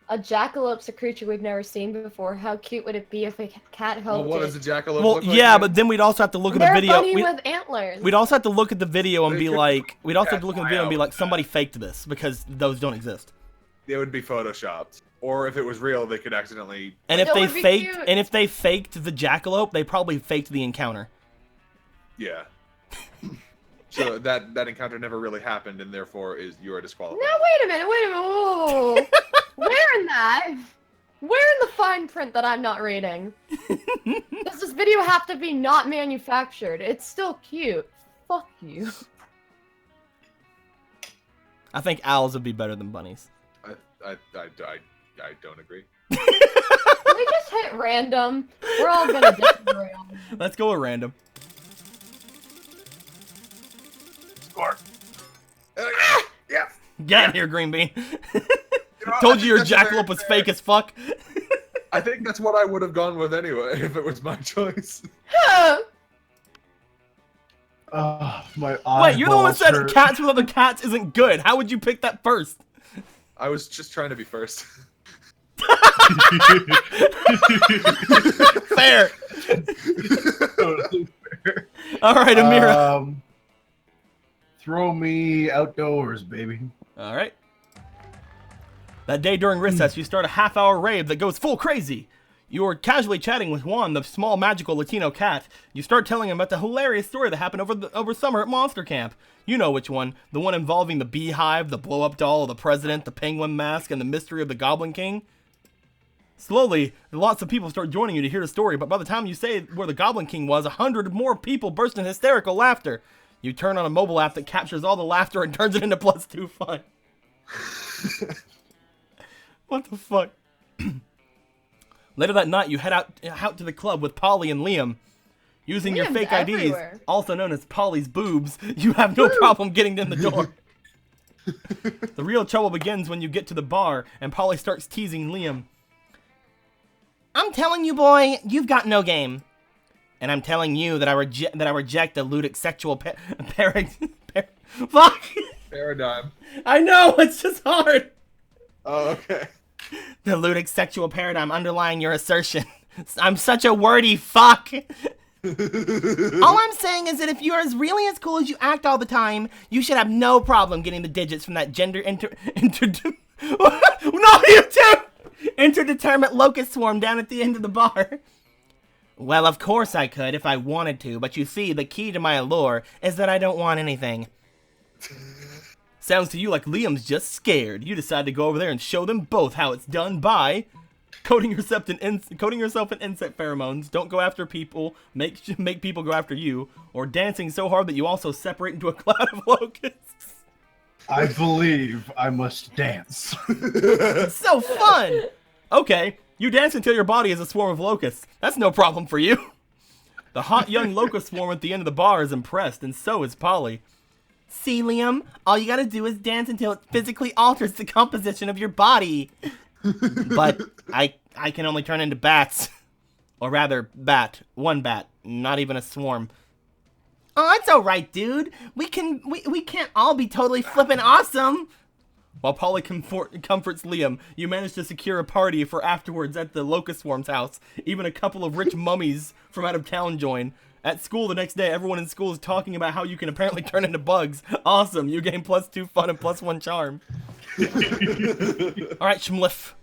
A jackalope's a creature we've never seen before. How cute would it be if a cat Well, helped what it? does a jackalope Well, look like? yeah, again? but then we'd also have to look at They're the a video. bunny with antlers. We'd also have to look at the video and They be could- like, we'd also have to look at the Cat video and be fly like, somebody faked this because those don't exist. It would be photoshopped. Or if it was real, they could accidentally. And if That they would be faked, cute. and if they faked the jackalope, they probably faked the encounter. Yeah. So that encounter never really happened, and therefore you are disqualified. No, wait a minute. Whoa. Where in that? Where in the fine print that I'm not reading? Does this video have to be not manufactured? It's still cute. Fuck you. I think owls would be better than bunnies. I don't agree. Can we just hit random? We're all gonna disagree on this. Let's go with random. Score. Yeah. Get out of here, Green Bean. You know, I Told think you your that's a very jackalope was fair- fake as fuck. I think that's what I would have gone with anyway if it was my choice. Huh. My Wait, you're the one that eyeballs said hurt. cats with other cats isn't good. How would you pick that first? I was just trying to be first. Fair. All right, Amira. Throw me outdoors, baby. All right. That day during recess, you start a half-hour rave that goes full crazy. You're casually chatting with Juan, the small magical Latino cat. You start telling him about the hilarious story that happened over summer at Monster Camp. You know which one. The one involving the beehive, the blow-up doll of the president, the penguin mask, and the mystery of the Goblin King. Slowly, lots of people start joining you to hear the story, but by the time you say where the Goblin King was, 100 more people burst in hysterical laughter. You turn on a mobile app that captures all the laughter and turns it into +2 fun. What the fuck? Later that night, you head out to the club with Polly and Liam. Using your Liam's fake everywhere. IDs, also known as Polly's boobs, you have no problem getting in the door. The real trouble begins when you get to the bar and Polly starts teasing Liam. I'm telling you, boy, you've got no game. And I'm telling you that I reject the ludic sexual fuck. Paradigm. I know, it's just hard. Oh, okay. The ludic sexual paradigm underlying your assertion. I'm such a wordy fuck. All I'm saying is that if you're as really as cool as you act all the time, you should have no problem getting the digits from that gender interdeterminate locust swarm down at the end of the bar. Well, of course I could if I wanted to, but you see, the key to my allure is that I don't want anything. Sounds to you like Liam's just scared. You decide to go over there and show them both how it's done by coating yourself in insect pheromones. Don't go after people. Make people go after you. Or dancing so hard that you also separate into a cloud of locusts. I believe I must dance. It's so fun! Okay, you dance until your body is a swarm of locusts. That's no problem for you. The hot young locust swarm at the end of the bar is impressed, and so is Polly. See, Liam, all you gotta do is dance until it physically alters the composition of your body. But I can only turn into bats. Or rather, one bat, not even a swarm. Oh, it's alright, dude. We can't all be totally flippin' awesome. While Polly comforts Liam, you manage to secure a party for afterwards at the locust swarm's house. Even a couple of rich mummies from out of town join. At school the next day, everyone in school is talking about how you can apparently turn into bugs. Awesome, you gain +2 fun and +1 charm. Alright, Schmliff.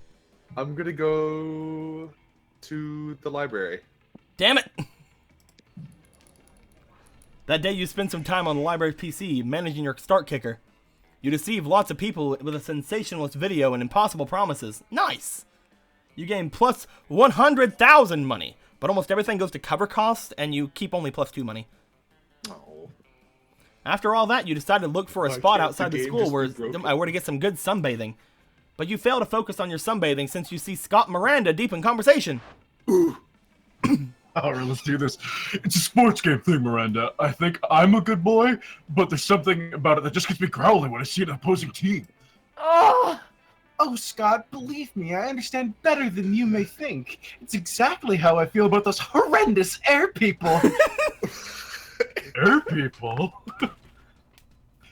I'm gonna go to the library. Damn it! That day you spend some time on the library's PC, managing your start kicker. You deceive lots of people with a sensationalist video and impossible promises. Nice! You gain +100,000 money, but almost everything goes to cover costs, and you keep only +2 money. Oh. After all that, you decide to look for a spot outside the game school just where to get some good sunbathing. But you fail to focus on your sunbathing since you see Scott and Miranda deep in conversation. Alright, let's do this. It's a sports game thing, Miranda. I think I'm a good boy, but there's something about it that just gets me growling when I see an opposing team. Oh, Oh, Scott, believe me, I understand better than you may think. It's exactly how I feel about those horrendous air people. Air people?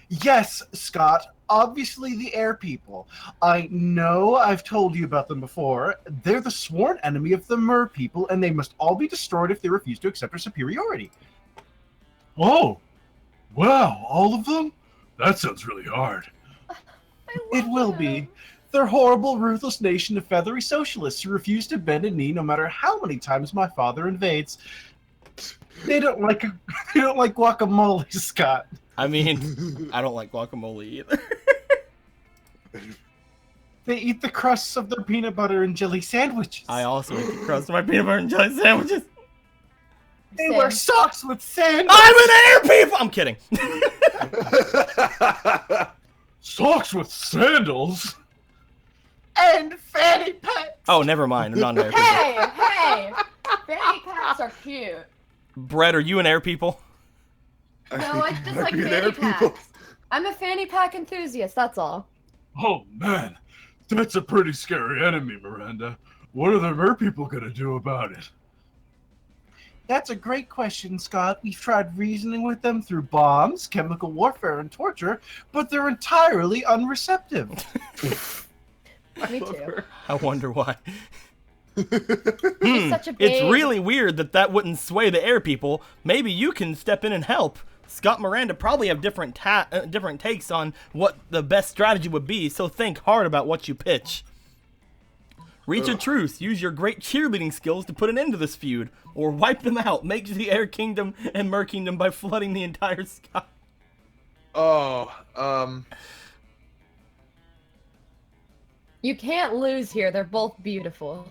Yes, Scott, obviously the air people. I know I've told you about them before. They're the sworn enemy of the mer people, and they must all be destroyed if they refuse to accept our superiority. Oh, wow, all of them? That sounds really hard. It will be. They're horrible, ruthless nation of feathery socialists who refuse to bend a knee no matter how many times my father invades. They don't like guacamole, Scott. I mean, I don't like guacamole either. They eat the crusts of their peanut butter and jelly sandwiches. I also eat the crust of my peanut butter and jelly sandwiches. They Same. wear socks with sandals. I'm an air people! I'm kidding. Socks with sandals? And fanny packs. Oh, never mind. I'm not an air people. hey! Fanny packs are cute. Brett, are you an air people? No, I just like You're an fanny air people. packs. I'm a fanny pack enthusiast, that's all. Oh, man. That's a pretty scary enemy, Miranda. What are the mer people gonna do about it? That's a great question, Scott. We've tried reasoning with them through bombs, chemical warfare, and torture, but they're entirely unreceptive. Me too. I wonder why. He's such a It's babe. really weird that wouldn't sway the air people. Maybe you can step in and help. Scott and Miranda probably have different takes on what the best strategy would be, so think hard about what you pitch. Reach a truce. Use your great cheerleading skills to put an end to this feud, or wipe them out. Make the Air Kingdom and Mer Kingdom by flooding the entire sky. You can't lose here. They're both beautiful.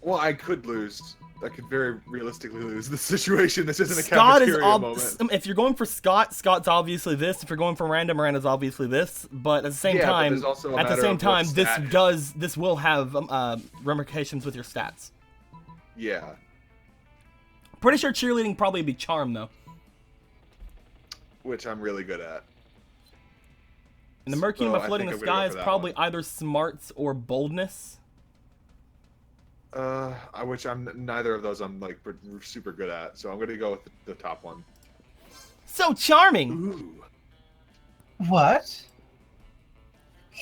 Well, I could lose. I could very realistically lose this situation. This isn't a Scott is cafeteria moment. if you're going for Scott, Scott's obviously this. If you're going for Miranda, Miranda's obviously this. But at the same time, this will have ramifications with your stats. Yeah. Pretty sure cheerleading probably be charm though. Which I'm really good at. And the Mer Kingdom by flooding the sky is probably one. either smarts or boldness. Which I'm neither of those I'm like super good at, so I'm gonna go with the top one. So charming. Ooh. What?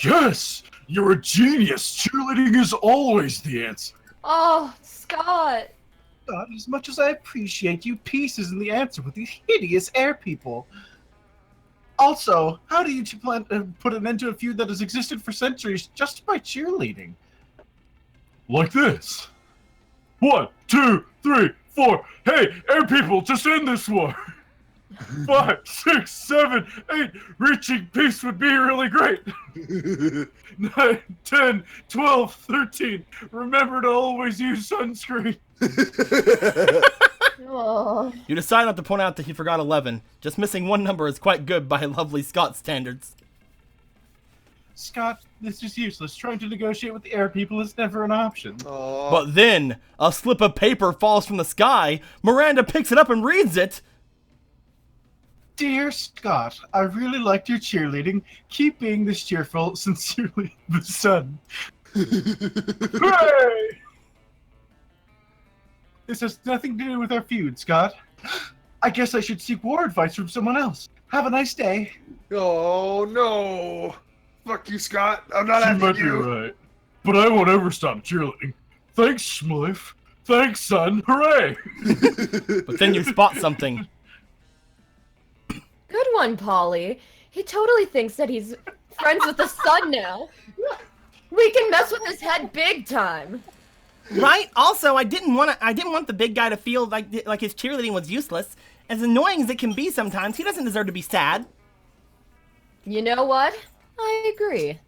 Yes! You're a genius! Cheerleading is always the answer. Oh, Scott. God, as much as I appreciate you, peace isn't the answer with these hideous air people. Also, how do you two plan to put an end to a feud that has existed for centuries just by cheerleading? Like this. 1, 2, 3, 4. Hey, air people, just end this war. 5, 6, 7, 8. Reaching peace would be really great. 9, 10, 12, 13. Remember to always use sunscreen. Oh. You decide not to point out that he forgot 11. Just missing one number is quite good by lovely Scott standards. Scott, this is useless. Trying to negotiate with the air people is never an option. Aww. But then, a slip of paper falls from the sky. Miranda picks it up and reads it. Dear Scott, I really liked your cheerleading. Keep being this cheerful. Sincerely, the sun. Hooray! This has nothing to do with our feud, Scott. I guess I should seek war advice from someone else. Have a nice day. Oh no! Fuck you, Scott. I'm not You having might be you. right. But I won't ever stop cheerleading. Thanks, Smith. Thanks, son. Hooray! But then you spot something. Good one, Polly. He totally thinks that he's friends with the sun now. We can mess with his head big time. Right? Also, I didn't want the big guy to feel like his cheerleading was useless. As annoying as it can be sometimes, he doesn't deserve to be sad. You know what? I agree.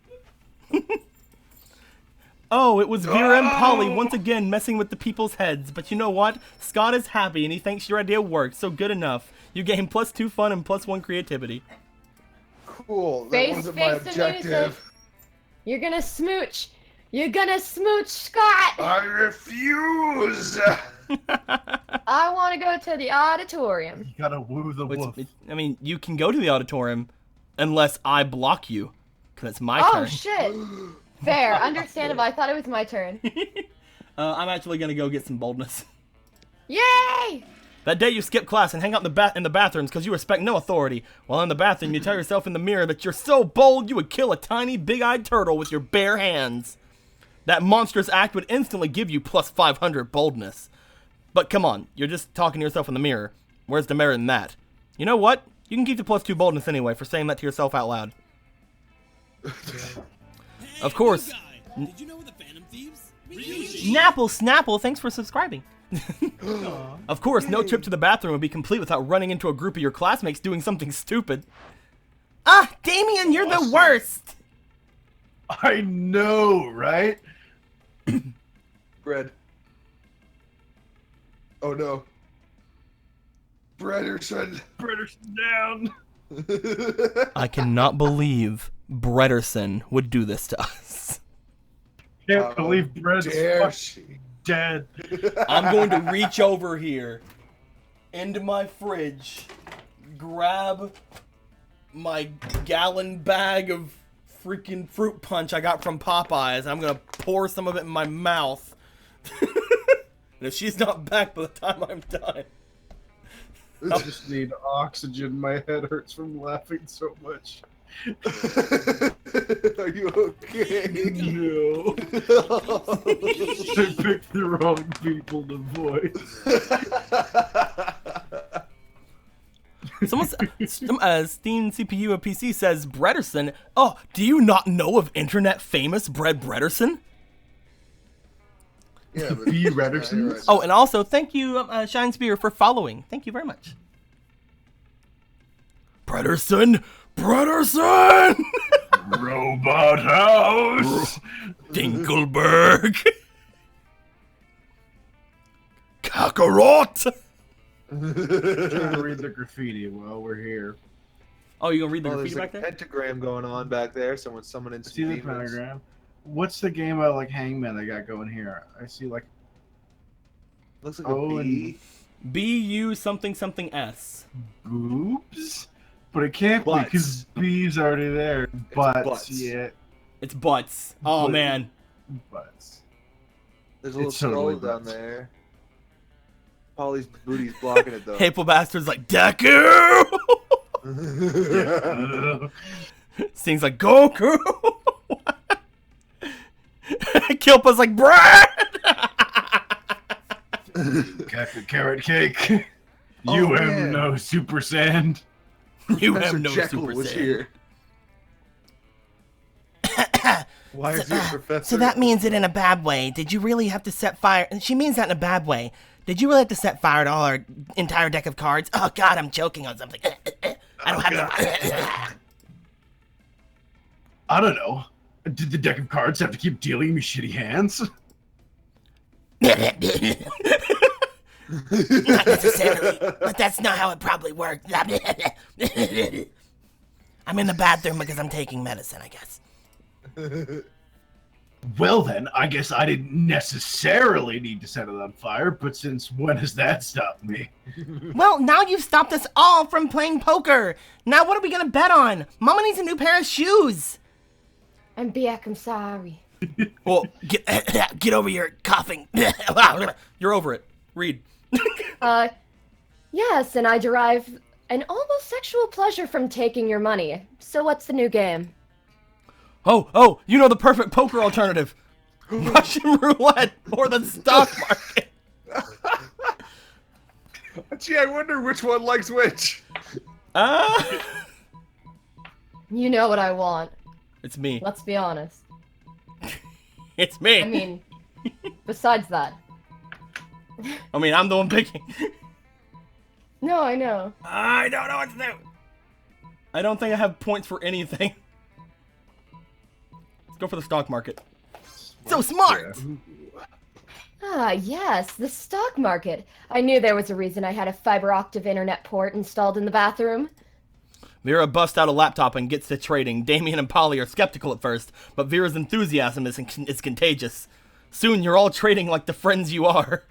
Oh, it was Vera and Polly once again messing with the people's heads. But you know what? Scott is happy and he thinks your idea worked, so good enough. You gain +2 fun and +1 creativity. Cool. That Face wasn't my the music. objective. You're gonna smooch. You're gonna smooch, Scott. I refuse. I want to go to the auditorium. You gotta woo the wolf. I mean, you can go to the auditorium unless I block you, because it's my Oh, turn. shit. Fair. Understandable. I thought it was my turn. I'm actually going to go get some boldness. Yay! That day you skip class and hang out in the bathrooms because you respect no authority. While in the bathroom, you tell yourself in the mirror that you're so bold you would kill a tiny, big-eyed turtle with your bare hands. That monstrous act would instantly give you +500 boldness. But come on, you're just talking to yourself in the mirror. Where's the merit in that? You know what? You can keep the +2 boldness anyway for saying that to yourself out loud. Of course. Did you know we're the Phantom Thieves? Snapple, thanks for subscribing. Of course, no trip to the bathroom would be complete without running into a group of your classmates doing something stupid. Ah, Damien, you're the worst! I know, right? Bread. Oh no. Brederson. British down. I cannot believe Brederson would do this to us. Can't believe Brett's Dare she? dead. I'm going to reach over here into my fridge, grab my gallon bag of freaking fruit punch I got from Popeyes, and I'm going to pour some of it in my mouth. And if she's not back by the time I'm done... I just need oxygen. My head hurts from laughing so much. Are you okay? No. I picked the wrong people to voice. Steam CPU of PC says Brederson. Oh, do you not know of internet famous Brett Brederson? Yeah, but B. Reddersons? Oh, and also thank you, Shine Spear, for following. Thank you very much. Brederson! Robot House. Dinkelberg! Kakarot! Trying to read the graffiti while we're here. Oh, you gonna read the there's graffiti a back there? pentagram going on back there. Someone's summoning some See the demons. pentagram? What's the game of like Hangman I got going here? I see like Looks like Oh, a bee. BU something something S. boobs, but it can't be because Butts. B's already there. Butts, butts. yeah, It's butts. Oh, But- man. butts. There's a little It's totally scroll down butts. there. Polly's booty's blocking it though. Hateful Bastard's like, Deku! Sings like, Goku! Kilpa's like, Brad! Carrot cake. Oh, You have man. no super sand. You Professor have no Jekyll Super was Saiyan. here. Why is he a professor? So that means it in a bad way. Did you really have to set fire? She means that in a bad way. Did you really have to set fire to all our entire deck of cards? Oh God, I'm choking on something. I don't have no. I don't know. Did the deck of cards have to keep dealing me shitty hands? Not necessarily, but that's not how it probably worked. I'm in the bathroom because I'm taking medicine, I guess. Well then, I guess I didn't necessarily need to set it on fire, but since when has that stopped me? Well, now you've stopped us all from playing poker. Now what are we gonna bet on? Mama needs a new pair of shoes. I'm back, I'm sorry. Well, Get over your coughing. you're over it. Read. Yes, and I derive an almost sexual pleasure from taking your money. So what's the new game? Oh, you know the perfect poker alternative. Russian roulette or the stock market. Gee, I wonder which one likes which. You know what I want. It's me. Let's be honest. It's me. I mean, besides that. I'm the one picking. No, I know. I don't know what to do. I don't think I have points for anything. Let's go for the stock market. So smart. Ah, yes, the stock market. I knew there was a reason I had a fiber optic internet port installed in the bathroom. Vera busts out a laptop and gets to trading. Damien and Polly are skeptical at first, but Vera's enthusiasm is contagious. Soon you're all trading like the friends you are.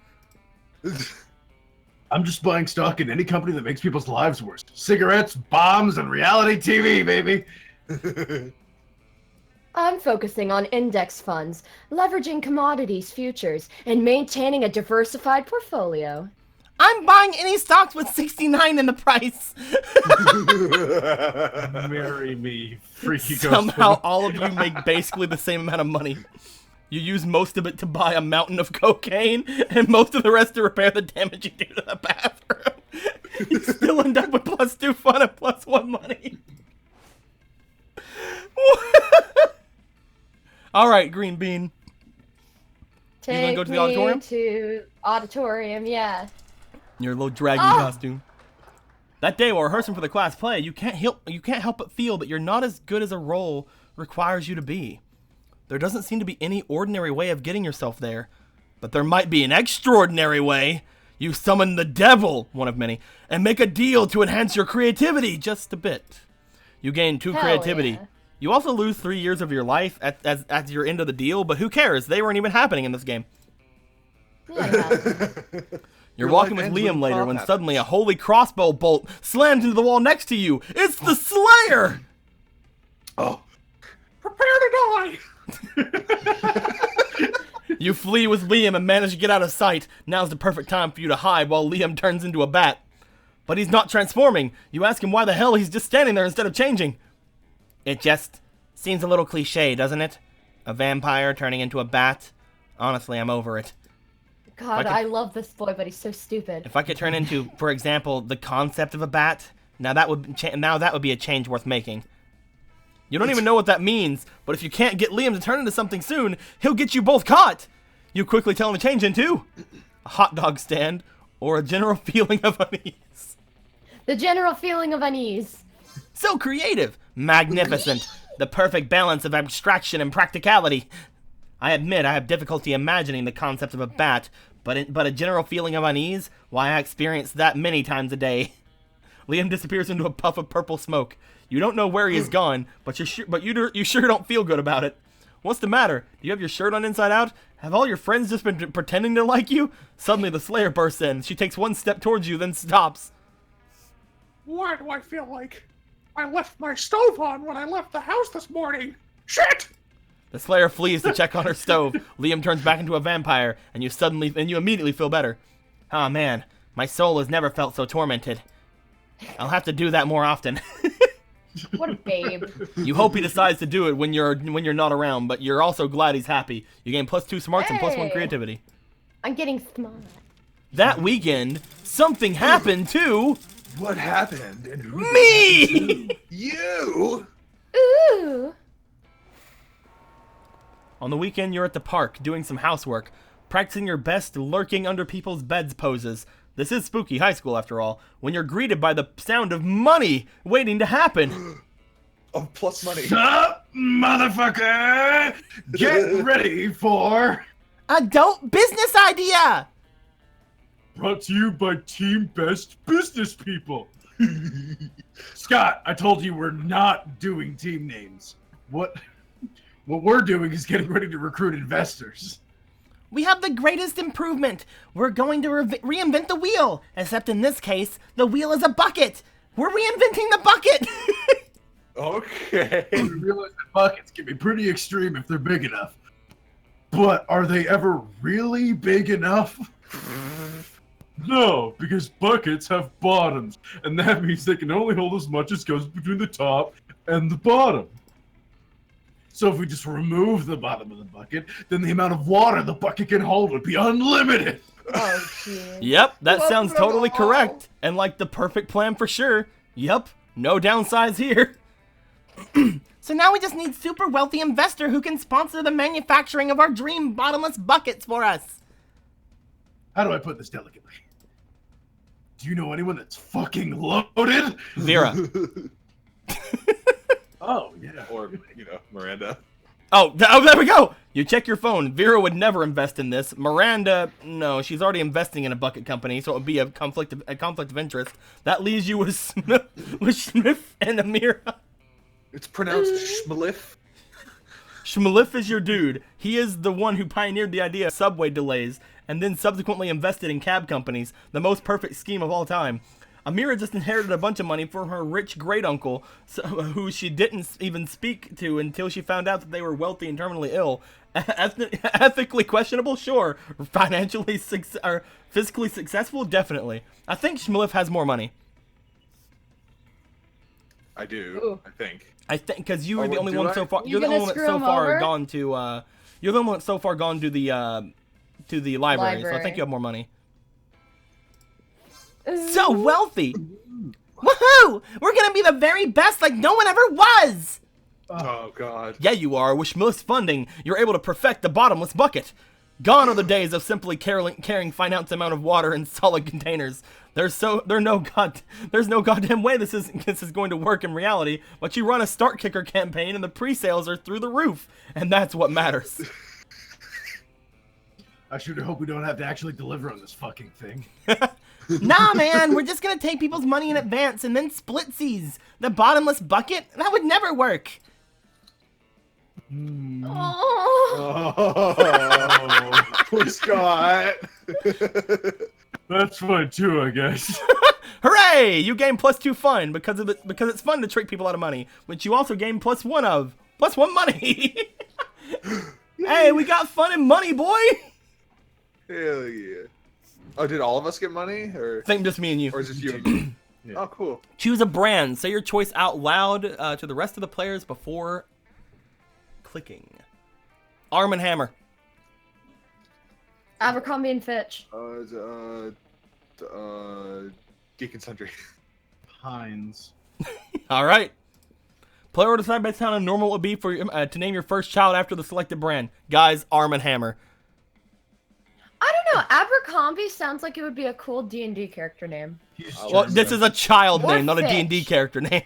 I'm just buying stock in any company that makes people's lives worse. Cigarettes, bombs, and reality TV, baby. I'm focusing on index funds, leveraging commodities futures, and maintaining a diversified portfolio. I'm buying any stocks with 69 in the price. Marry me, freaky ghost. Somehow all of you make basically the same amount of money. You use most of it to buy a mountain of cocaine, and most of the rest to repair the damage you do to the bathroom. You still end up with +2 fun and +1 money. Alright, Green Bean. Take go to the auditorium? to auditorium, yeah. Your little dragon costume. That day while rehearsing for the class play, you can't help but feel that you're not as good as a role requires you to be. There doesn't seem to be any ordinary way of getting yourself there, but there might be an extraordinary way. You summon the devil, one of many, and make a deal to enhance your creativity just a bit. You gain 2 Hell creativity. yeah. You also lose 3 years of your life at your end of the deal, but who cares? They weren't even happening in this game. Yeah, You're Your walking life with ends when Liam later Prom when happens. suddenly a holy crossbow bolt slams into the wall next to you. It's the Slayer! Oh, prepare to die. You flee with Liam and manage to get out of sight. Now's the perfect time for you to hide while Liam turns into a bat. But he's not transforming. You ask him why the hell he's just standing there instead of changing. It just seems a little cliche, doesn't it? A vampire turning into a bat. Honestly, I'm over it. God, could- I love this boy, but he's so stupid. If I could turn into, for example, the concept of a bat, Now that would be a change worth making. You don't even know what that means, but if you can't get Liam to turn into something soon, he'll get you both caught. You quickly tell him to change into a hot dog stand or a general feeling of unease. The general feeling of unease. So creative, magnificent, the perfect balance of abstraction and practicality. I admit I have difficulty imagining the concept of a bat, but a general feeling of unease? Why, I experience that many times a day. Liam disappears into a puff of purple smoke. You don't know where he has gone, but you sure don't feel good about it. What's the matter? Do you have your shirt on inside out? Have all your friends just been pretending to like you? Suddenly the Slayer bursts in. She takes one step towards you, then stops. Why do I feel like I left my stove on when I left the house this morning? Shit! The Slayer flees to check on her stove. Liam turns back into a vampire, and you immediately feel better. Ah, man, my soul has never felt so tormented. I'll have to do that more often. What a babe. You hope he decides to do it when you're not around, but you're also glad he's happy. You gain +2 smarts and +1 creativity. I'm getting smart. That weekend, something happened to What happened? And who me! You? Ooh. On the weekend, you're at the park doing some housework, practicing your best lurking under people's beds poses. This is spooky high school, after all, when you're greeted by the sound of money waiting to happen. Oh, plus money. Sup, motherfucker? Get ready for... Adult business idea! Brought to you by Team Best Business People. Scott, I told you we're not doing team names. What we're doing is getting ready to recruit investors. We have the greatest improvement. We're going to reinvent the wheel. Except in this case, the wheel is a bucket. We're reinventing the bucket. Okay. We realize that buckets can be pretty extreme if they're big enough. But are they ever really big enough? No, because buckets have bottoms, and that means they can only hold as much as goes between the top and the bottom. So if we just remove the bottom of the bucket, then the amount of water the bucket can hold would be unlimited. Oh, shit. Yep, that Well, sounds no, totally no. correct. And like the perfect plan for sure. Yep, no downsides here. So now we just need super wealthy investor who can sponsor the manufacturing of our dream bottomless buckets for us. How do I put this delicately? Do you know anyone that's fucking loaded? Vera. Oh, yeah. Or, Miranda. Oh, there we go. You check your phone. Vera would never invest in this. Miranda, no, she's already investing in a bucket company, so it would be a conflict of interest. That leaves you with Smith and Amira. It's pronounced Schmaliff. Schmaliff is your dude. He is the one who pioneered the idea of subway delays and then subsequently invested in cab companies, the most perfect scheme of all time. Amira just inherited a bunch of money from her rich great-uncle, who she didn't even speak to until she found out that they were wealthy and terminally ill. Ethically questionable? Sure. Financially or physically successful? Definitely. I think Schmaliff has more money. I do, Ooh. I think. I think because you were Oh, the only do one I? so far. You You're the gonna only one that's screw so him far over? gone to. You're the only one that's so far gone to the library. So I think you have more money. So wealthy. Woohoo! We're gonna be the very best, like no one ever was. Oh, God. Yeah, you are. With Schmilliff's funding, you're able to perfect the bottomless bucket. Gone are the days of simply carrying finite amount of water in solid containers. There's no goddamn way this is going to work in reality. But you run a start kicker campaign and the pre-sales are through the roof, and that's what matters. I sure hope we don't have to actually deliver on this fucking thing. Nah, man, we're just gonna take people's money in advance and then splitsies. The bottomless bucket? That would never work. Oh. Oh, poor Scott. That's fine too, I guess. Hooray! You gain +2 fun because it's fun to trick people out of money, which you also gain +1 of. +1 money. Hey, we got fun and money, boy. Hell yeah. Oh, did all of us get money? Or Think just me and you. or is it you and me? Yeah. Oh, cool. Choose a brand. Say your choice out loud to the rest of the players before clicking. Arm and Hammer. Abercrombie and Fitch. Geek and Sundry. Heinz. All right. Player will decide based on how normal it would be for to name your first child after the selected brand. Guys, Arm & Hammer. I don't know. Abercrombie sounds like it would be a cool D&D character name. Well, this is a child Or name, not a fish. D&D character name. Yeah,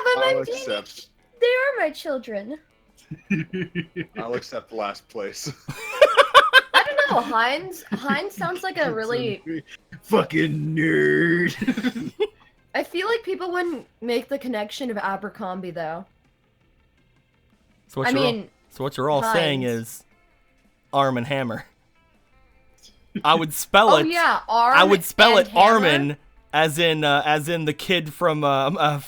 but I'll my accept. they are my children. I'll accept last place. I don't know. Heinz sounds like a really. Fucking nerd. I feel like people wouldn't make the connection of Abercrombie though. So what I you're all, mean, so what you're all saying Heinz. is Arm & Hammer. I would spell Oh it. yeah, Arm. I would spell and it Hammer. Armin as in the kid from Attack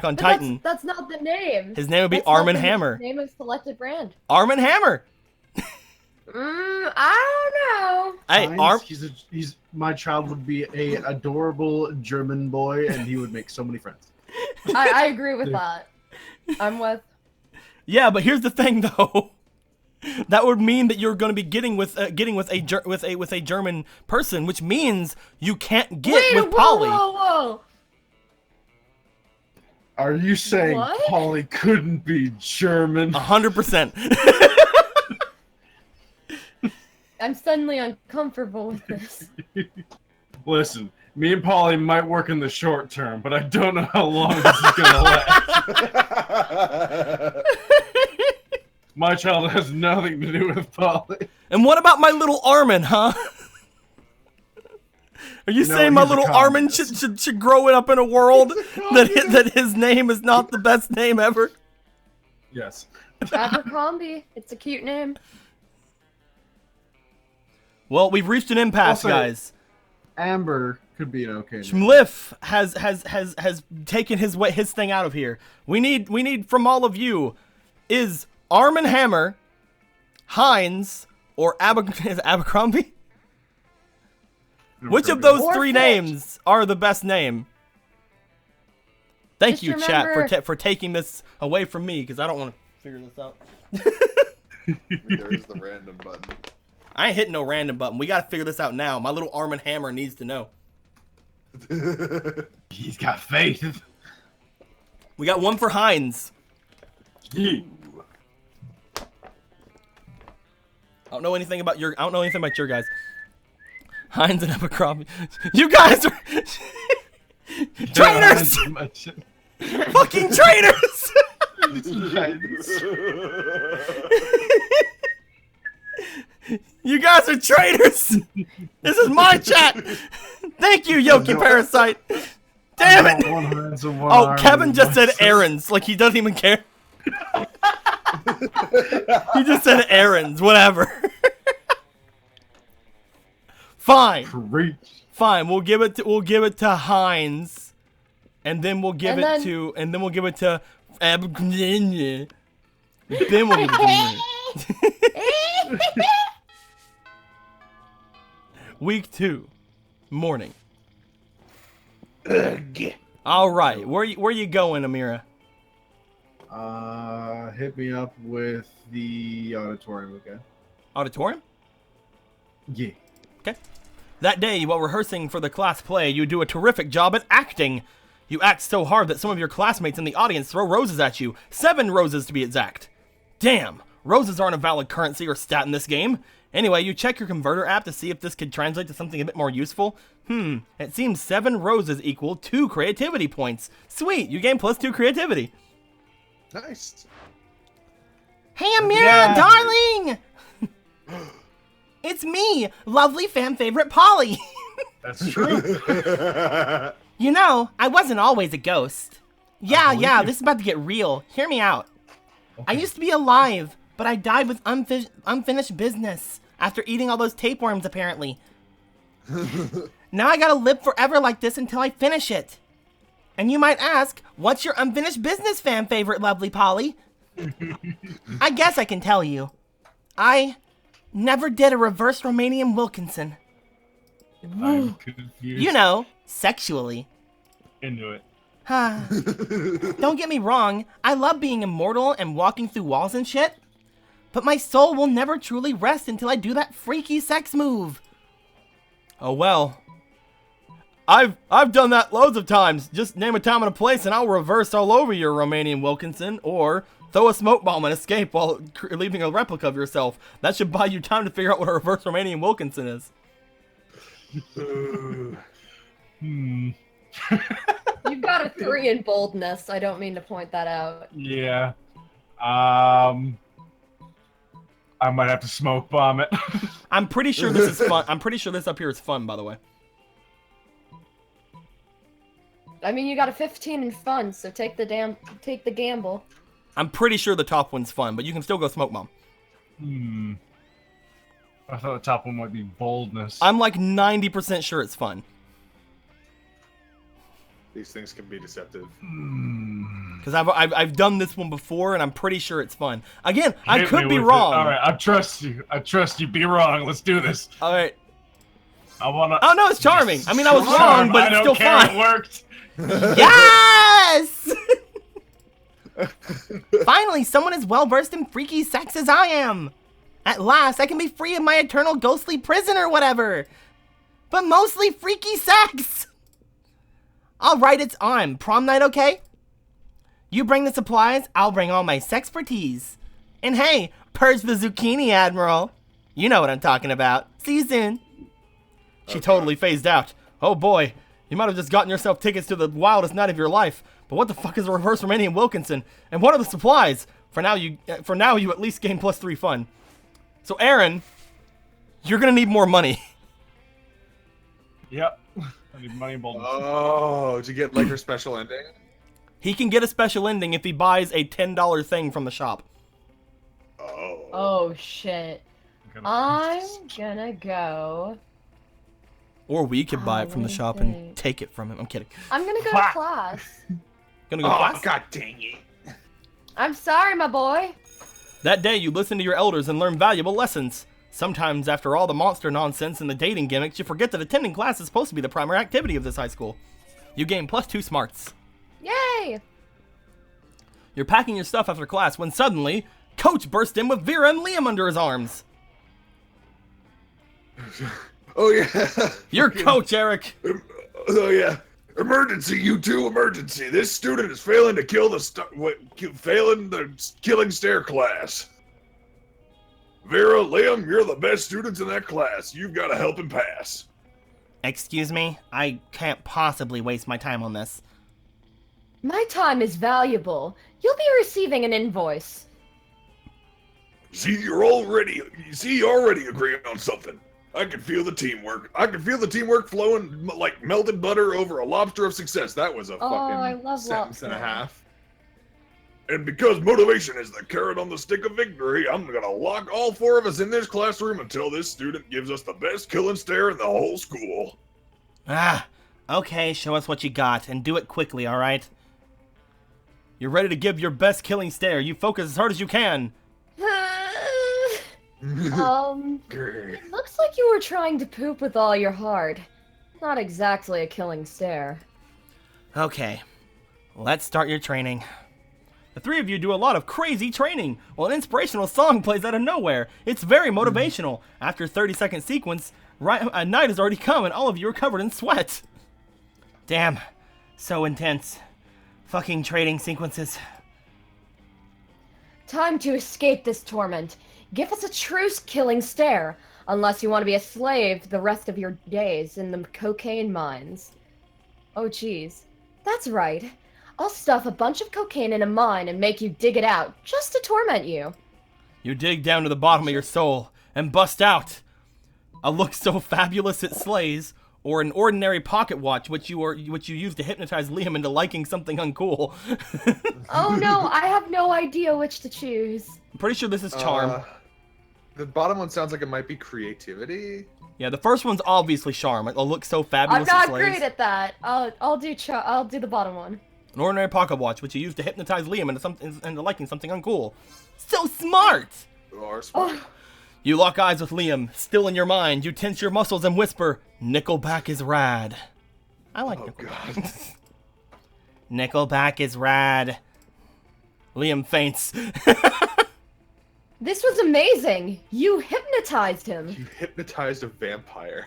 on But Titan. That's not the name. His name would be That's not Arm & the Hammer. Name of selected brand. Arm & Hammer. I don't know. Hey, Heinz, he's my child would be a adorable German boy, and he would make so many friends. I agree with that. I'm with. Yeah, but here's the thing though. That would mean that you're going to be getting with a German person, which means you can't get Wait, with Polly. Whoa. Are you saying What? Polly couldn't be German? 100%. I'm suddenly uncomfortable with this. Listen, me and Polly might work in the short term, but I don't know how long this is gonna last. My child has nothing to do with Polly. And what about my little Armin, huh? Are you No, saying my he's a little Armin communist. should grow it up in a world that his name is not the best name ever? Yes. Abercrombie. It's a cute name. Well, we've reached an impasse, Also- guys. Amber could be an okay name. Schmliff has taken his thing out of here. We need from all of you is Arm & Hammer, Heinz, or Abercrombie? Which of those Or three Fish. names are the best name? Thank Just you, chat, remember- for taking this away from me, because I don't want to figure this out. There is the random button. I ain't hitting no random button. We gotta figure this out now. My little Arm & Hammer needs to know. He's got faith. We got one for Heinz. Yeah. I don't know anything about your guys. Heinz and Abercrombie. You guys are traitors! Fucking traitors! You guys are traitors! This is my chat! Thank you, Yoki Parasite! Damn it! One Heinz and one Oh, Armin Kevin and just one said Fish. errands, like he doesn't even care. He just said errands, whatever. Fine. Preach. Fine, we'll give it to Heinz, and then we'll give And it then- to Abercrombie. Then we'll give it to me. Week 2, morning. All right, where you going, Amira? Hit me up with the auditorium again. Auditorium? Yeah. That day, while rehearsing for the class play, you do a terrific job at acting. You act so hard that some of your classmates in the audience throw roses at you. 7 roses to be exact. Damn, roses aren't a valid currency or stat in this game. Anyway, you check your converter app to see if this could translate to something a bit more useful. It seems 7 roses equal 2 creativity points. Sweet, you gain +2 creativity. Nice. Hey, Amira, Yeah. darling! It's me, lovely fan favorite Polly. That's true. You know, I wasn't always a ghost. Yeah, this is about to get real. Hear me out. I used to be alive, but I died with unfinished business after eating all those tapeworms, apparently. Now I gotta live forever like this until I finish it. And you might ask, what's your unfinished business, fan favorite, lovely Polly? I guess I can tell you. I never did a reverse Romanian Wilkinson. I'm confused. You know, sexually. Into it. Don't get me wrong, I love being immortal and walking through walls and shit. But my soul will never truly rest until I do that freaky sex move. Oh well. I've done that loads of times. Just name a time and a place, and I'll reverse all over your Romanian Wilkinson, or throw a smoke bomb and escape while leaving a replica of yourself. That should buy you time to figure out what a reverse Romanian Wilkinson is. You've got a 3 in boldness. I don't mean to point that out. Yeah. I might have to smoke bomb it. I'm pretty sure this is fun. I'm pretty sure this up here is fun, by the way. I mean, you got a 15 in fun, so take the gamble. I'm pretty sure the top one's fun, but you can still go smoke bomb. I thought the top one might be boldness. I'm like 90% sure it's fun. These things can be deceptive. Because I've done this one before, and I'm pretty sure it's fun. Again, I Hit could me be with it. wrong. All right, I trust you. I trust you. Be wrong. Let's do this. All right. I wanna. Oh no, it's charming. I mean, I was wrong, but I it's don't still care. fun. It worked. Yes! Finally, someone as well versed in freaky sex as I am. At last, I can be free of my eternal ghostly prison or whatever. But mostly freaky sex. All right, it's on. Prom night, okay? You bring the supplies, I'll bring all my sexpertise. And hey, purge the zucchini, Admiral. You know what I'm talking about. See you soon. She totally phased out. Oh boy, you might have just gotten yourself tickets to the wildest night of your life. But what the fuck is a reverse Romanian Wilkinson? And what are the supplies? For now, you at least gain +3 fun. So Aaron, you're gonna need more money. Yep. I need money and boldness. Oh, to get like her special ending? He can get a special ending if he buys a $10 thing from the shop. Oh. Oh shit. I'm gonna go. Or we could buy it from the shop and take it from him. I'm kidding. I'm gonna go to class. Gonna go to class? God dang it. I'm sorry, my boy. That day, you listen to your elders and learn valuable lessons. Sometimes, after all the monster nonsense and the dating gimmicks, you forget that attending class is supposed to be the primary activity of this high school. You gain +2 smarts. Yay! You're packing your stuff after class when suddenly, Coach burst in with Vera and Liam under his arms. Oh yeah. You're Coach, Eric. Oh yeah. Emergency, you two! Emergency! This student is failing to kill the failing the killing stare class. Vera, Liam, you're the best students in that class. You've got to help him pass. Excuse me? I can't possibly waste my time on this. My time is valuable. You'll be receiving an invoice. You already agreeing on something. I can feel the teamwork. I can feel the teamwork flowing like melted butter over a lobster of success. That was a I fucking love sentence and a lobster. half. And because motivation is the carrot on the stick of victory, I'm gonna lock all 4 of us in this classroom until this student gives us the best killing stare in the whole school. Ah, okay, show us what you got, and do it quickly, alright? You're ready to give your best killing stare. You focus as hard as you can. It looks like you were trying to poop with all your heart. Not exactly a killing stare. Okay, let's start your training. The 3 of you do a lot of crazy training, while an inspirational song plays out of nowhere. It's very motivational. After a 30-second sequence, a night has already come and all of you are covered in sweat. Damn, so intense. Fucking training sequences. Time to escape this torment. Give us a truce killing stare, unless you want to be a slave the rest of your days in the cocaine mines. Oh geez. That's right. I'll stuff a bunch of cocaine in a mine and make you dig it out, just to torment you. You dig down to the bottom of your soul and bust out a look so fabulous it slays, or an ordinary pocket watch which you use to hypnotize Liam into liking something uncool. Oh no, I have no idea which to choose. I'm pretty sure this is charm. The bottom one sounds like it might be creativity. Yeah, the first one's obviously charm. It'll look so I'm fabulous not it slays. great at that. I'll do the bottom one. An ordinary pocket watch which you use to hypnotize Liam into liking something uncool. So smart! You are smart. Oh, You lock eyes with Liam. Still in your mind, you tense your muscles and whisper, "Nickelback is rad." I like Nickelback. God. Nickelback is rad. Liam faints. this was amazing. You hypnotized him. You hypnotized a vampire.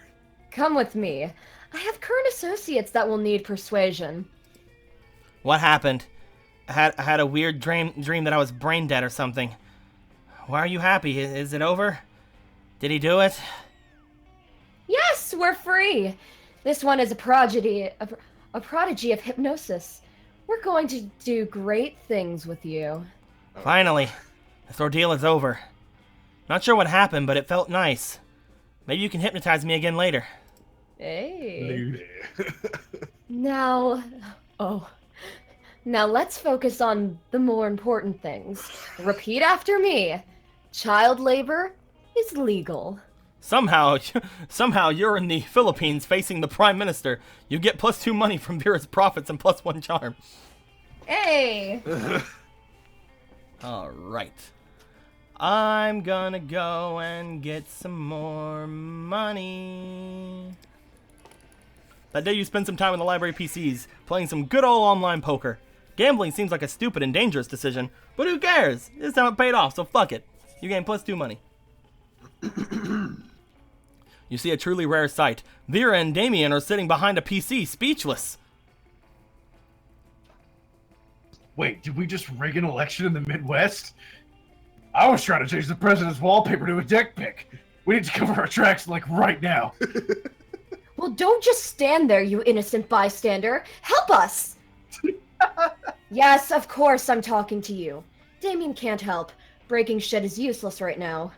Come with me. I have current associates that will need persuasion. What happened? I had a weird dream that I was brain dead or something. Why are you happy? Is it over? Did he do it? Yes, we're free. This one is a prodigy of hypnosis. We're going to do great things with you. Finally, this ordeal is over. Not sure what happened, but it felt nice. Maybe you can hypnotize me again later. Hey. Now let's focus on the more important things. Repeat after me. Child labor is legal. Somehow you're in the Philippines facing the Prime Minister. You get +2 money from Vera's profits and +1 charm. Hey! Alright. I'm gonna go and get some more money. That day you spend some time in the library PCs, playing some good old online poker. Gambling seems like a stupid and dangerous decision, but who cares? This time it paid off, so fuck it. You gain +2 money. You see a truly rare sight. Vera and Damien are sitting behind a PC, speechless. Wait, did we just rig an election in the Midwest? I was trying to change the president's wallpaper to a deck pic. We need to cover our tracks, like, right now. Well, don't just stand there, you innocent bystander. Help us! Yes, of course I'm talking to you. Damien can't help. Breaking shit is useless right now.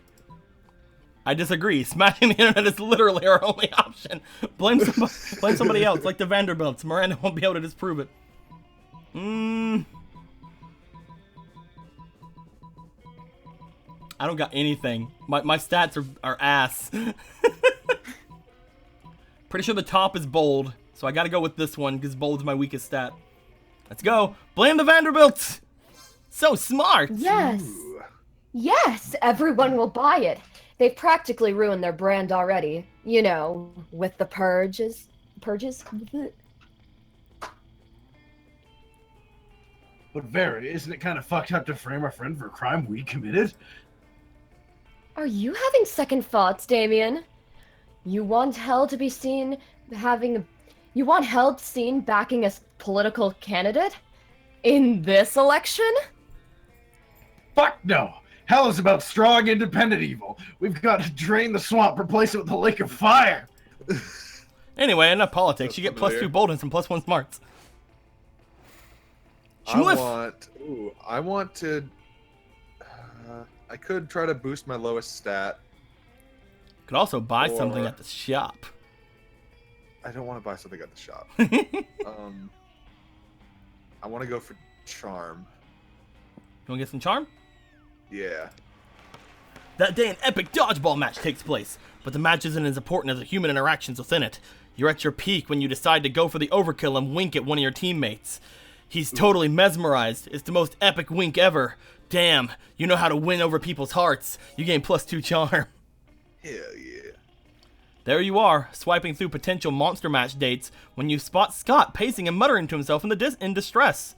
I disagree. Smashing the internet is literally our only option. Blame somebody else, like the Vanderbilts. Miranda won't be able to disprove it. I don't got anything. My stats are ass. Pretty sure the top is bold, so I gotta go with this one, because bold's my weakest stat. Let's go. Blame the Vanderbilts! So smart! Yes! Ooh. Yes, everyone will buy it. They've practically ruined their brand already. You know, with the purges? But Vera, isn't it kind of fucked up to frame our friend for a crime we committed? Are you having second thoughts, Damien? You want hell to be seen You want hell seen backing a political candidate? In this election? Fuck no! Hell is about strong, independent evil. We've got to drain the swamp, replace it with a lake of fire. Anyway, enough politics. You get +2 boldness and +1 smarts. I want to. I could try to boost my lowest stat. Could also buy something at the shop. I don't want to buy something at the shop. I want to go for charm. You want to get some charm? Yeah. That day, an epic dodgeball match takes place, but the match isn't as important as the human interactions within it. You're at your peak when you decide to go for the overkill and wink at one of your teammates. He's totally mesmerized. It's the most epic wink ever. Damn, you know how to win over people's hearts. You gain +2 charm. Hell yeah. There you are, swiping through potential monster match dates when you spot Scott pacing and muttering to himself in distress.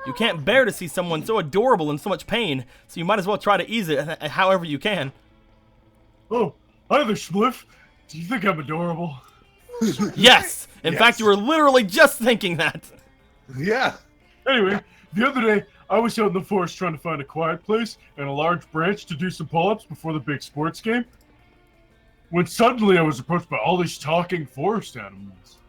You can't bear to see someone so adorable in so much pain, so you might as well try to ease it however you can. Oh, hi there, Spliff. Do you think I'm adorable? Yes! In fact, you were literally just thinking that. Yeah. Anyway, the other day, I was out in the forest trying to find a quiet place and a large branch to do some pull-ups before the big sports game, when suddenly I was approached by all these talking forest animals.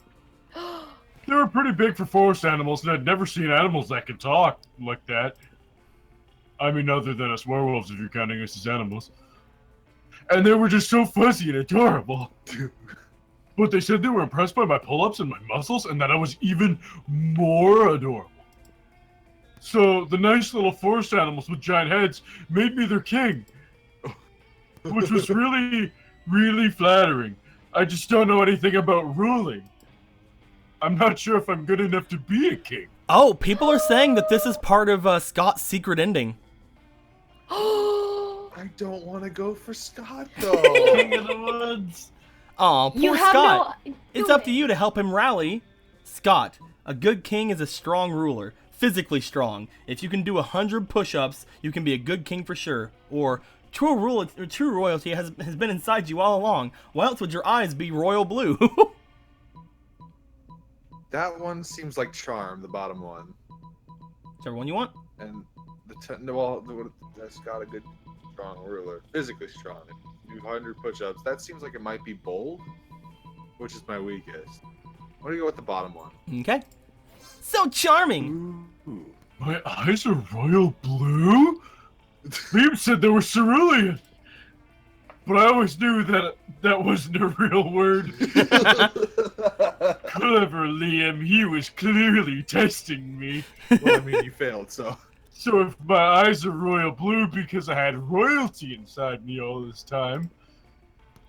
They were pretty big for forest animals, and I'd never seen animals that could talk like that. I mean, other than us werewolves, if you're counting us as animals. And they were just so fuzzy and adorable. But they said they were impressed by my pull-ups and my muscles, and that I was even more adorable. So the nice little forest animals with giant heads made me their king. Which was really, really flattering. I just don't know anything about ruling. I'm not sure if I'm good enough to be a king. Oh, people are saying that this is part of Scott's secret ending. I don't want to go for Scott, though. King of the woods. Aw, poor You have Scott. no- It's up to you to help him rally. Scott, a good king is a strong ruler. Physically strong. If you can do 100 push-ups, you can be a good king for sure. Or true royalty has been inside you all along. Why else would your eyes be royal blue? That one seems like charm, the bottom one. Whichever one you want. And that's got a good, strong ruler. Physically strong. 200 push-ups. That seems like it might be bold, which is my weakest. What do you go with the bottom one? Okay. So charming. Ooh. My eyes are royal blue? Beam said they were cerulean. But I always knew that that wasn't a real word. Clever Liam, he was clearly testing me. Well, I mean, you failed, so. So if my eyes are royal blue because I had royalty inside me all this time,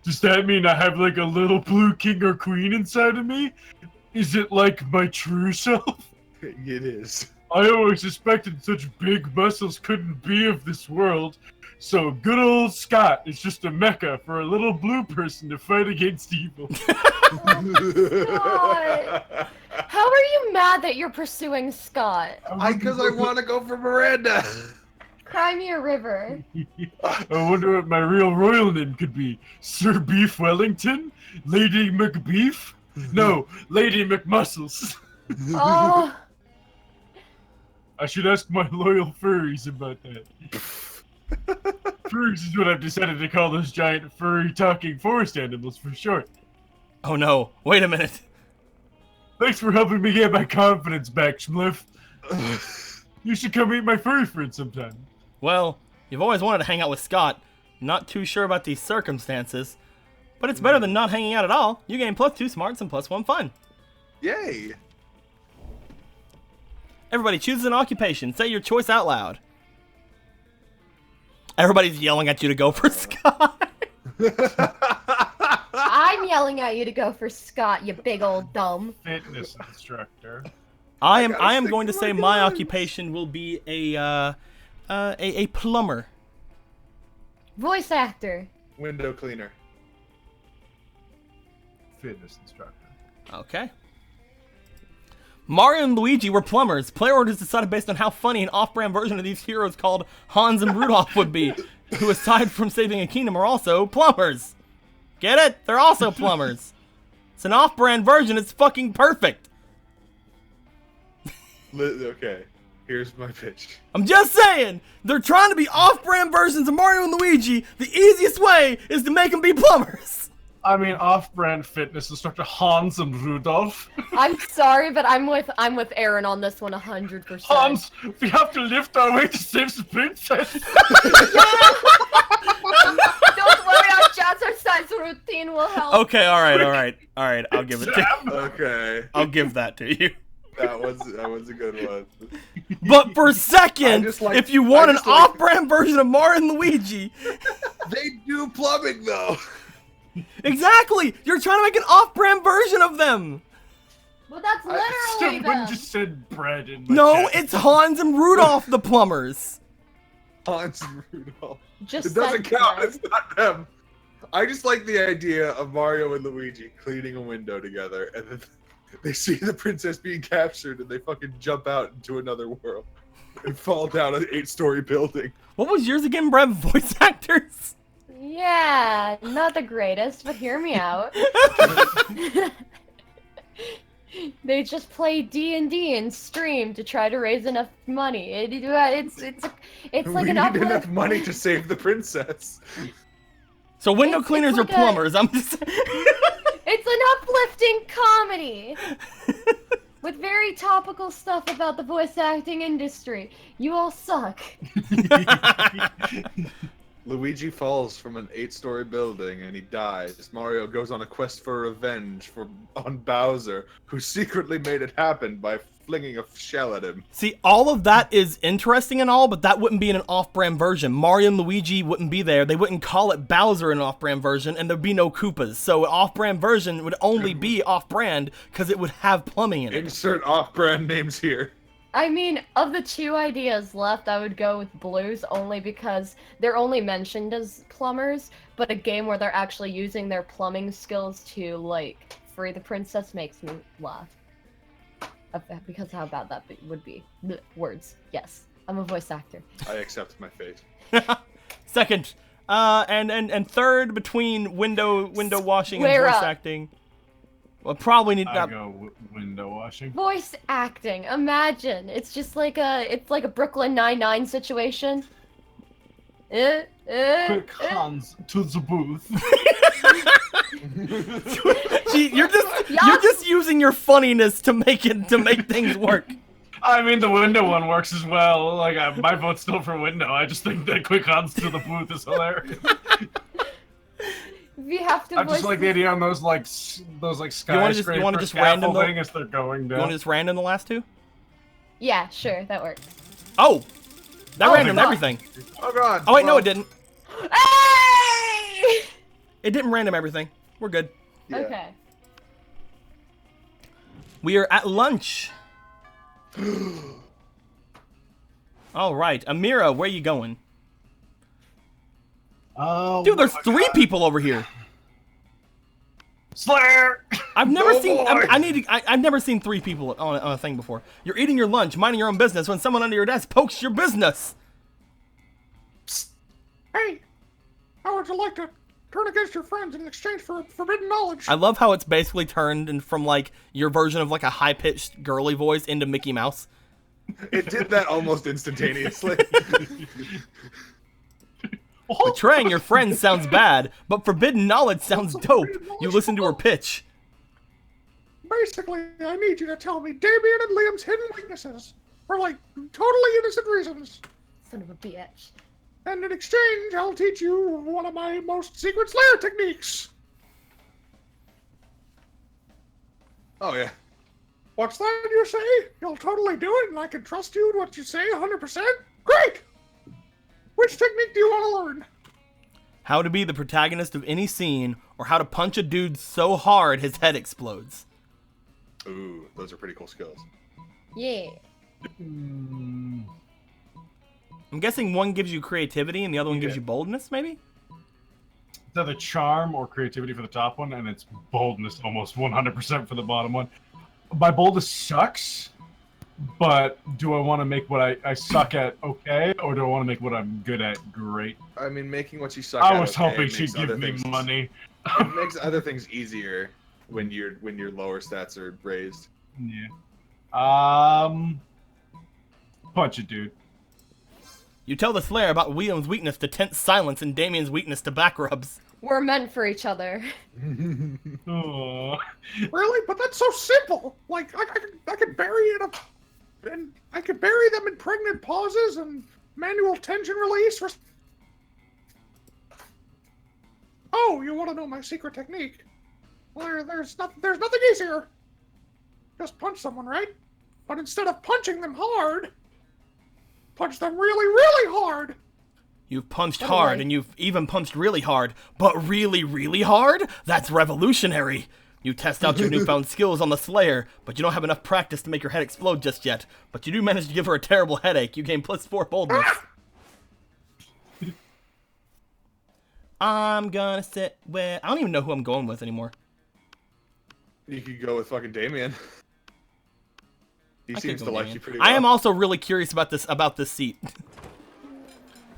does that mean I have like a little blue king or queen inside of me? Is it like my true self? It is. I always suspected such big muscles couldn't be of this world. So good old Scott is just a mecca for a little blue person to fight against evil. God. How are you mad that you're pursuing Scott? Because I want to go for Miranda. Cry me a river. I wonder what my real royal name could be. Sir Beef Wellington? Lady McBeef? No, Lady McMuscles. Oh, I should ask my loyal furries about that. Furries is what I've decided to call those giant furry talking forest animals for short. Oh no, wait a minute. Thanks for helping me get my confidence back, Schmliff. You should come meet my furry friend sometime. Well, you've always wanted to hang out with Scott. Not too sure about these circumstances. But it's better than not hanging out at all. You gain +2 smarts and +1 fun. Yay. Everybody chooses an occupation. Say your choice out loud. Everybody's yelling at you to go for Scott. I'm yelling at you to go for Scott, you big old dumb. Fitness instructor. I am stick going to to say my my guns. occupation will be a plumber. Voice actor. Window cleaner. Fitness instructor. Okay. Mario and Luigi were plumbers. Player orders decided based on how funny an off-brand version of these heroes called Hans and Rudolph would be, who aside from saving a kingdom are also plumbers. Get it? They're also plumbers. It's an off-brand version. It's fucking perfect. Okay, here's my pitch. I'm just saying, they're trying to be off-brand versions of Mario and Luigi. The easiest way is to make them be plumbers. I mean, off-brand fitness instructor Hans and Rudolph. I'm sorry, but I'm with Aaron on this one 100%. Hans, we have to lift our way to save the princess. Don't worry, our jazzercise routine will help. Okay, all right. I'll give it to you. Okay, I'll give that to you. that was a good one. But for second, if you want an I just like- off-brand version of Mario and Luigi, They do plumbing though. exactly, you're trying to make an off-brand version of them. Well, that's literally Someone them. just said bread in my No, chat. it's Hans and Rudolph, the plumbers. Hans and Rudolph. Just It doesn't said count. bread. It's not them. I just like the idea of Mario and Luigi cleaning a window together, and then they see the princess being captured, and they fucking jump out into another world and fall down an 8-story building. What was yours again, Brett? Voice actors? Yeah, not the greatest, but hear me out. They just play D&D and stream to try to raise enough money. It's like we an need uplift. enough money to save the princess. So window It's cleaners like are plumbers. I'm just It's an uplifting comedy with very topical stuff about the voice acting industry. You all suck. Luigi falls from an 8-story building and he dies. Mario goes on a quest for revenge on Bowser, who secretly made it happen by flinging a shell at him. See, all of that is interesting and all, but that wouldn't be in an off-brand version. Mario and Luigi wouldn't be there. They wouldn't call it Bowser in an off-brand version, and there'd be no Koopas. So an off-brand version would only be off-brand because it would have plumbing in it. Insert off-brand names here. I mean, of the two ideas left, I would go with Blues only because they're only mentioned as plumbers, but a game where they're actually using their plumbing skills to, like, free the princess makes me laugh. Because how bad that would be. Blech, words. Yes. I'm a voice actor. I accept my fate. Second, and third between window washing and Square voice up. acting. Well, probably need I that. go window washing. Voice acting. Imagine. It's just like a Brooklyn Nine-Nine situation. Quick Hans to the booth. Gee, you're just using your funniness to make things work. I mean, the window one works as well. Like, my vote's still for window. I just think that quick Hans to the booth is hilarious. We have to. I just like the idea on those skyscraper you wanna just random scaffolding as they're going You down. want to just random the last two? Yeah, sure, that works. Oh, that Oh, random God. everything. Oh god. Oh wait, no, well, it didn't. Hey! It didn't random everything. We're good. yeah. Okay. We are at lunch. All right, Amira, where you going? Oh, Dude, there's 3 people over here. Slayer! I've never Oh, seen. boy. I've never seen 3 people on a thing before. You're eating your lunch, minding your own business, when someone under your desk pokes your business. Hey, how would you like to turn against your friends in exchange for forbidden knowledge? I love how it's basically turned from like your version of like a high-pitched girly voice into Mickey Mouse. It did that almost instantaneously. Betraying your friends sounds bad, but forbidden knowledge sounds dope. You listen to her pitch. Basically, I need you to tell me Damien and Liam's hidden weaknesses for like totally innocent reasons. Son of a bitch. And in exchange, I'll teach you one of my most secret Slayer techniques. Oh yeah. What's that you say? You'll totally do it, and I can trust you with what you say 100%? Great! Which technique do you want to learn? How to be the protagonist of any scene, or how to punch a dude so hard his head explodes. Ooh, those are pretty cool skills. Yeah. I'm guessing one gives you creativity and the other one gives Yeah. you boldness, maybe? It's either charm or creativity for the top one, and it's boldness almost 100% for the bottom one. My boldness sucks, but do I want to make what I suck at okay, or do I want to make what I'm good at great? I mean, making what you suck I at was okay hoping she'd makes give other me things- money. It makes other things easier when your lower stats are raised. Yeah. Punch it, dude. You tell the Slayer about William's weakness to tense silence and Damien's weakness to back rubs. We're meant for each other. Aw. Really? But that's so simple. Like, I could bury it up, and I could bury them in pregnant pauses and manual tension release. Oh, you want to know my secret technique? Well, there's nothing easier. Just punch someone, right? But instead of punching them hard, punch them really, really hard. You've punched Oh, hard, boy. and you've even punched really hard, but really, really hard? That's revolutionary! You test out your newfound skills on the Slayer, but you don't have enough practice to make your head explode just yet. But you do manage to give her a terrible headache. You gain +4 boldness. I'm gonna sit with... I don't even know who I'm going with anymore. You could go with fucking Damien. He I could seems go to like Damien. you pretty well. I am also really curious about this seat.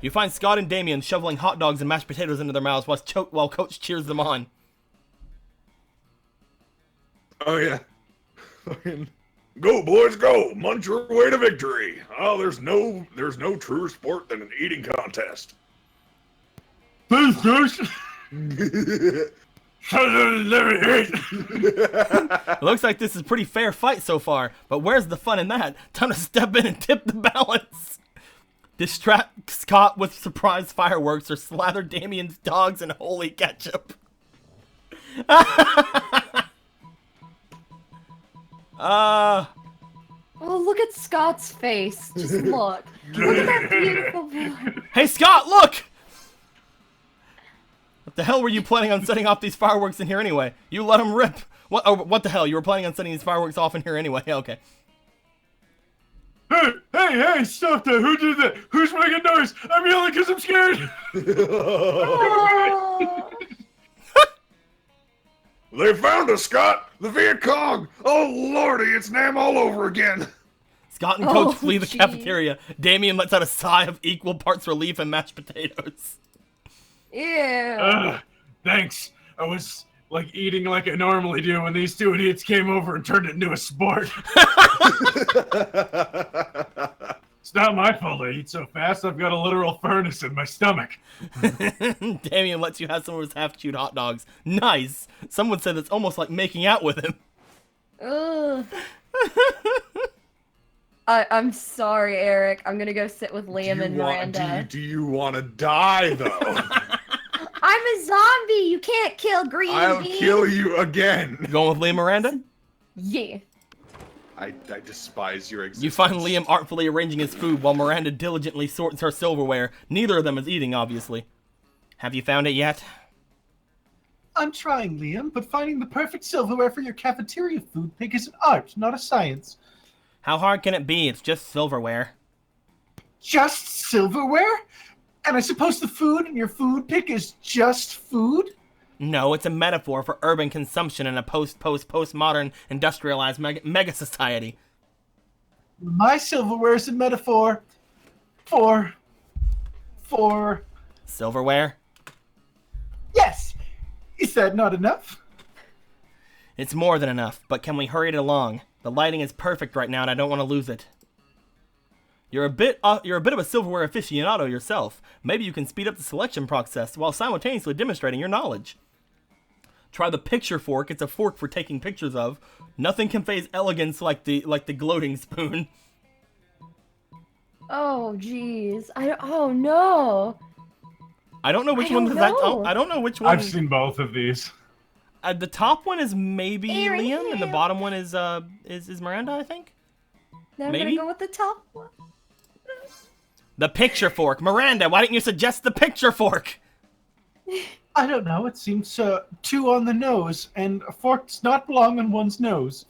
You find Scott and Damien shoveling hot dogs and mashed potatoes into their mouths while Coach cheers them on. Oh yeah. Fucking go boys, go! Munch your way to victory. Oh, there's no truer sport than an eating contest. Please, coach. It looks like this is a pretty fair fight so far, but where's the fun in that? Time to step in and tip the balance. Distract Scott with surprise fireworks or slather Damien's dogs in holy ketchup. Oh, look at Scott's face. Just look. Look at that beautiful boy. Hey Scott, look! What the hell were you planning on setting off these fireworks in here anyway? You let them rip. What? Oh, what the hell? You were planning on setting these fireworks off in here anyway? Okay. Hey, stop that. Who did that? Who's making noise? I'm yelling because I'm scared. Oh. They found us, Scott! The Viet Cong! Oh lordy, it's Nam all over again! Scott and Coach Oh, flee the gee. cafeteria. Damien lets out a sigh of equal parts relief and mashed potatoes. Yeah. Thanks. I was like eating like I normally do when these two idiots came over and turned it into a sport. It's not my fault I eat so fast. I've got a literal furnace in my stomach. Damien lets you have some of his half-chewed hot dogs. Nice. Someone said it's almost like making out with him. Ugh. I'm sorry, Eric. I'm gonna go sit with Liam and Miranda. Do you want to die, though? I'm a zombie! You can't kill green I'll beans! kill you again! You going with Liam Miranda? Yeah. I despise your existence. You find Liam artfully arranging his food while Miranda diligently sorts her silverware. Neither of them is eating, obviously. Have you found it yet? I'm trying, Liam, but finding the perfect silverware for your cafeteria food pick is an art, not a science. How hard can it be? It's just silverware. Just silverware? And I suppose the food in your food pick is just food? No, it's a metaphor for urban consumption in a postmodern industrialized mega society. My silverware is a metaphor for... Silverware? Yes! Is that not enough? It's more than enough, but can we hurry it along? The lighting is perfect right now and I don't want to lose it. You're a bit of a silverware aficionado yourself. Maybe you can speed up the selection process while simultaneously demonstrating your knowledge. Try the picture fork. It's a fork for taking pictures of. Nothing conveys elegance like the gloating spoon. Oh, jeez. Oh, no. I don't know which I one don't is that. know. Oh, I don't know which one. I've seen both of these. The top one is maybe Aaron, Liam, and the Liam. bottom one is Miranda, I think. Now I'm Maybe? gonna go with the top one. The picture fork. Miranda, why didn't you suggest the picture fork? I don't know, it seems too on the nose, and a fork does not belong on one's nose.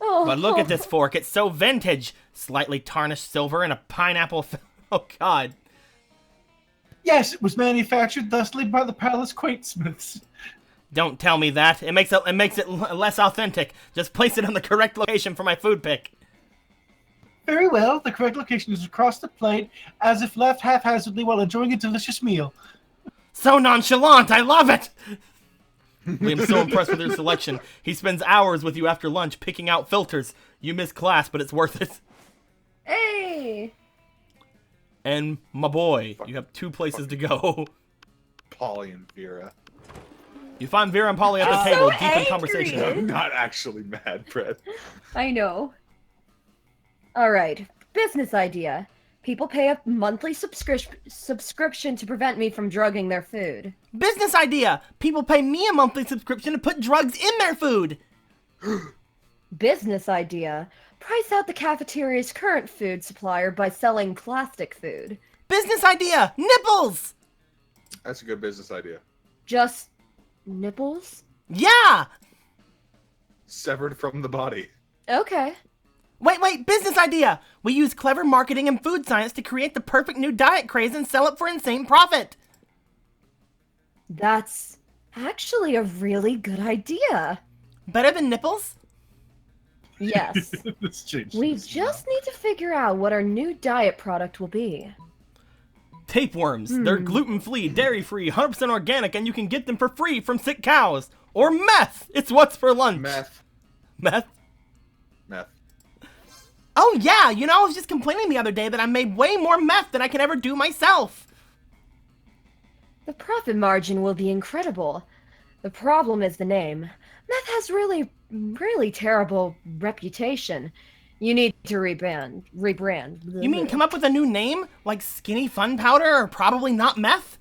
Oh, But look at this fork. It's so vintage. Slightly tarnished silver and a pineapple. Oh, God. Yes, it was manufactured thusly by the palace quaintsmiths. Don't tell me that. It makes it less authentic. Just place it on the correct location for my food pick. Very well, the correct location is across the plate, as if left haphazardly while enjoying a delicious meal. So nonchalant. I love it. Liam's so impressed with your selection. He spends hours with you after lunch picking out filters. You miss class, but it's worth it. Hey! And my boy, you have 2 places to go. Polly and Vera. You find Vera and Polly at the I'm table, so deep in angry. conversation. I'm not actually mad, Brett. I know. Alright, business idea. People pay a monthly subscription to prevent me from drugging their food. Business idea! People pay me a monthly subscription to put drugs in their food! Business idea. Price out the cafeteria's current food supplier by selling plastic food. Business idea! Nipples! That's a good business idea. Just nipples? Yeah! Severed from the body. Okay. Wait, business idea! We use clever marketing and food science to create the perfect new diet craze and sell it for insane profit! That's actually a really good idea. Better than nipples? Yes. This changed We this just need to figure out what our new diet product will be. Tapeworms. They're gluten-free, dairy-free, 100% organic, and you can get them for free from sick cows. Or meth! It's what's for lunch. Meth. Meth? Meth. Oh yeah, you know, I was just complaining the other day that I made way more meth than I can ever do myself. The profit margin will be incredible. The problem is the name. Meth has really terrible reputation. You need to rebrand. You mean come up with a new name? Like Skinny Fun Powder or probably not meth?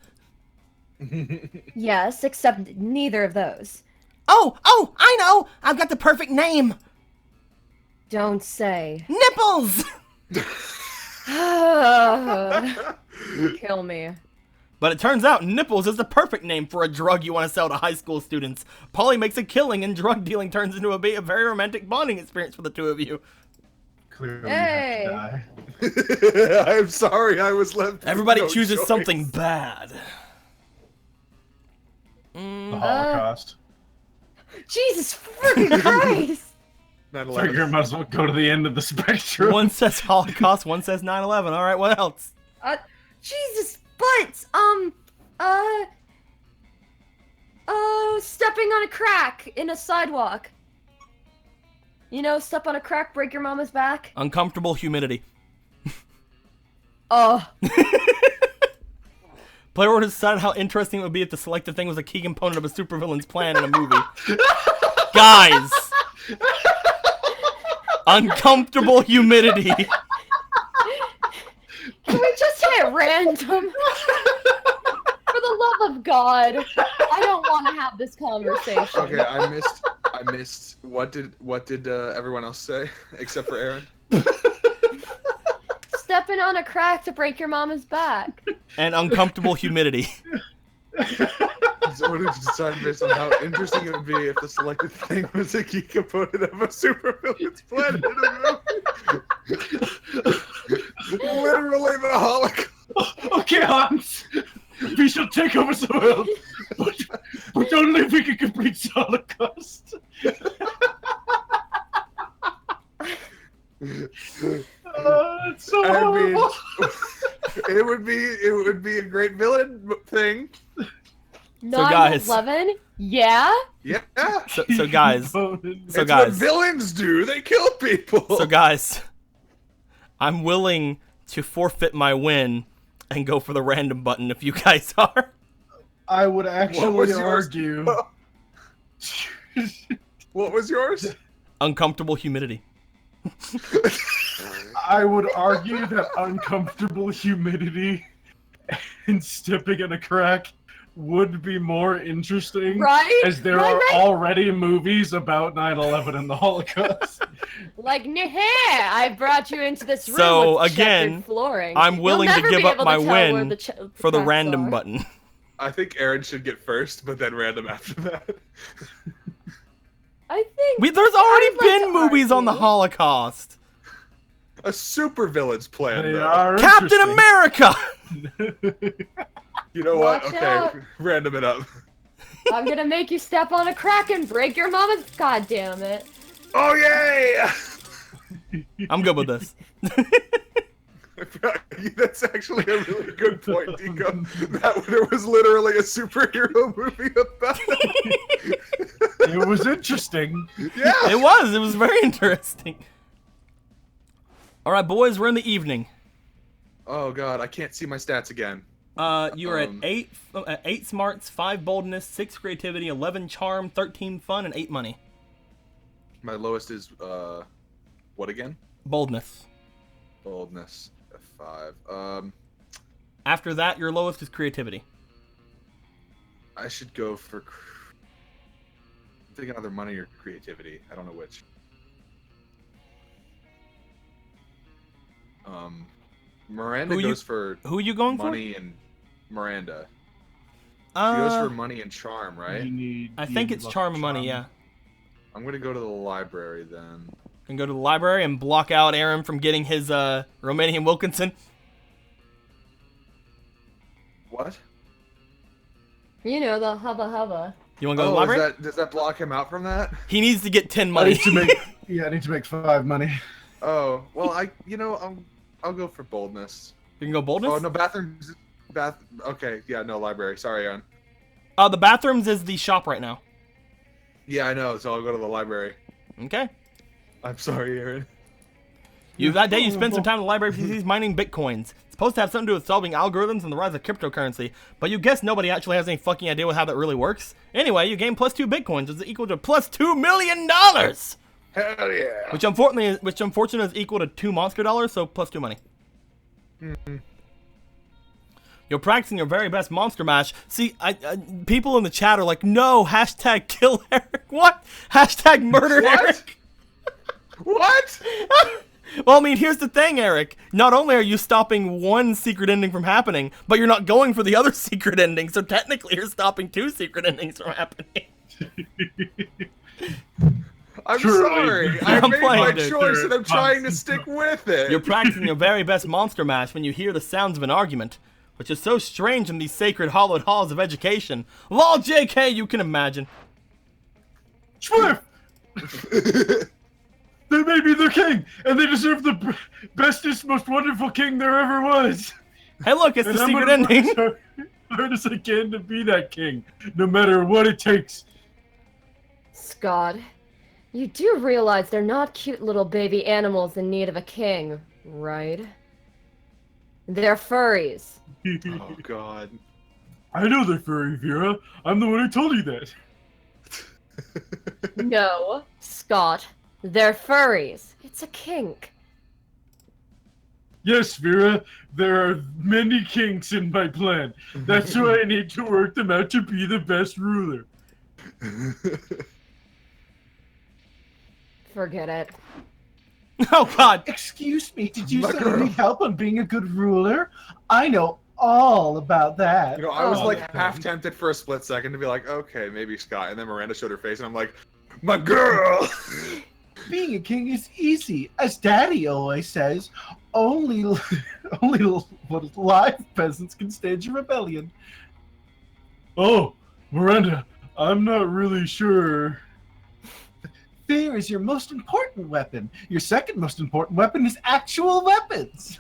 Yes, except neither of those. Oh, I know! I've got the perfect name! Don't say. Nipples! Kill me. But it turns out Nipples is the perfect name for a drug you want to sell to high school students. Polly makes a killing and drug dealing turns into a very romantic bonding experience for the two of you. Clearly Hey. you have to die. I'm sorry I was left with Everybody no chooses choice. something bad. The Holocaust. Jesus freaking Christ! 9/11. Figure I might as well go to the end of the spectrum. One says Holocaust, one says 9/11. All right, what else? Jesus, but stepping on a crack in a sidewalk. You know, step on a crack, break your mama's back. Uncomfortable humidity. Oh. Player would have decided how interesting it would be if the selected thing was a key component of a supervillain's plan in a movie. Guys! Uncomfortable humidity. Can we just hit random? For the love of God, I don't want to have this conversation. Okay, I missed. What did everyone else say except for Aaron? Stepping on a crack to break your mama's back. And uncomfortable humidity. So what did you decide based on how interesting it would be if the selected thing was a key component of a supervillain's plan in a movie? Literally the Holocaust. Okay, Hans. We shall take over some help, but only if we can complete the Holocaust. It's so horrible. it would be a great villain thing. 9/11? Yeah? Yeah. So guys, It's what villains do. They kill people. So guys, I'm willing to forfeit my win and go for the random button if you guys are. I would actually argue. What was yours? Uncomfortable humidity. I would argue that uncomfortable humidity and stepping in a crack would be more interesting, Right? as there are already movies about 9/11 and the Holocaust. Like, nah, I brought you into this room So, with again, checkered flooring. I'm willing to You'll never give be up able to my tell where win the for the cracks random are. button. I think Aaron should get first, but then random after that. I think There's I already would like been to movies on the argue. Holocaust. A supervillain's plan, They though. are Captain America! You know what? Watch Okay, out. random it up. I'm gonna make you step on a crack and break your mama's. God damn it! Oh yay! I'm good with this. That's actually a really good point, Deco. There was literally a superhero movie about it. It was interesting. Yeah. It was very interesting. Alright, boys, we're in the evening. Oh god, I can't see my stats again. You are at 8 smarts, 5 boldness, 6 creativity, 11 charm, 13 fun, and 8 money. My lowest is what again? Boldness. Boldness. F5. After that, your lowest is creativity. I should go for. I'm thinking either money or creativity. I don't know which. Miranda goes for who are you going money and Miranda. for? She goes for money and charm, right? I think it's charm and money, yeah. I'm gonna go to the library then. And go to the library and block out Aaron from getting his Romanian Wilkinson. What? You know, the hubba hubba. You want to go to the library? Does that block him out from that? He needs to get 10 I money. need to make. Yeah, I need to make 5 money. Oh well, I'll go for boldness. You can go boldness? Oh no, bathrooms. Okay, yeah, no library. Sorry, Aaron. The bathrooms is the shop right now. Yeah, I know. So I'll go to the library. Okay. I'm sorry, Aaron. That day you spent some time in the library PCs mining bitcoins. It's supposed to have something to do with solving algorithms and the rise of cryptocurrency, but you guess nobody actually has any fucking idea how that really works. Anyway, you gain +2 bitcoins, which is equal to +$2 million! Hell yeah. Which unfortunately is equal to 2 monster dollars, so +2 money. You're practicing your very best monster mash. See, people in the chat are like, no, hashtag kill Eric. What? Hashtag murder Eric. What? Well, I mean, here's the thing, Eric. Not only are you stopping one secret ending from happening, but you're not going for the other secret ending, so technically you're stopping 2 secret endings from happening. I'm Truly. sorry. I I'm made playing, my dude. choice and I'm trying to stick with it. You're practicing your very best monster mash when you hear the sounds of an argument, which is so strange in these sacred hollowed halls of education. Lol, JK, you can imagine. Swift! They may be their king, and they deserve the bestest, most wonderful king there ever was. Hey, look, it's And the I'm secret gonna ending. work as hard as I can to be that king, no matter what it takes. Scott, you do realize they're not cute little baby animals in need of a king, right? They're furries. Oh God. I know they're furry, Vera. I'm the one who told you that. No, Scott, they're furries. It's a kink. Yes, Vera, there are many kinks in my plan. That's why I need to work them out to be the best ruler. Forget it. Oh God! Excuse me, did you My say girl. you need help on being a good ruler? I know all about that. You know, I was Oh, like yeah. half tempted for a split second to be like, okay, maybe Scott, and then Miranda showed her face, and I'm like, my girl. Being a king is easy, as Daddy always says. Only live peasants can stage a rebellion. Oh, Miranda, I'm not really sure. Fear is your most important weapon. Your second most important weapon is actual weapons.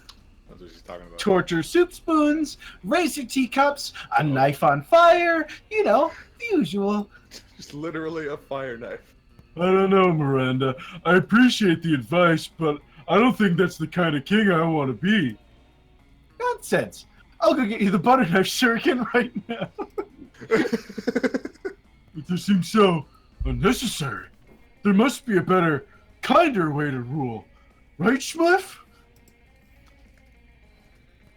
That's what she's talking about. Torture soup spoons, razor teacups, a knife on fire, you know, the usual. Just literally a fire knife. I don't know, Miranda. I appreciate the advice, but I don't think that's the kind of king I want to be. Nonsense. I'll go get you the butter knife shuriken right now. But this seems so unnecessary. There must be a better, kinder way to rule. Right, Schliff?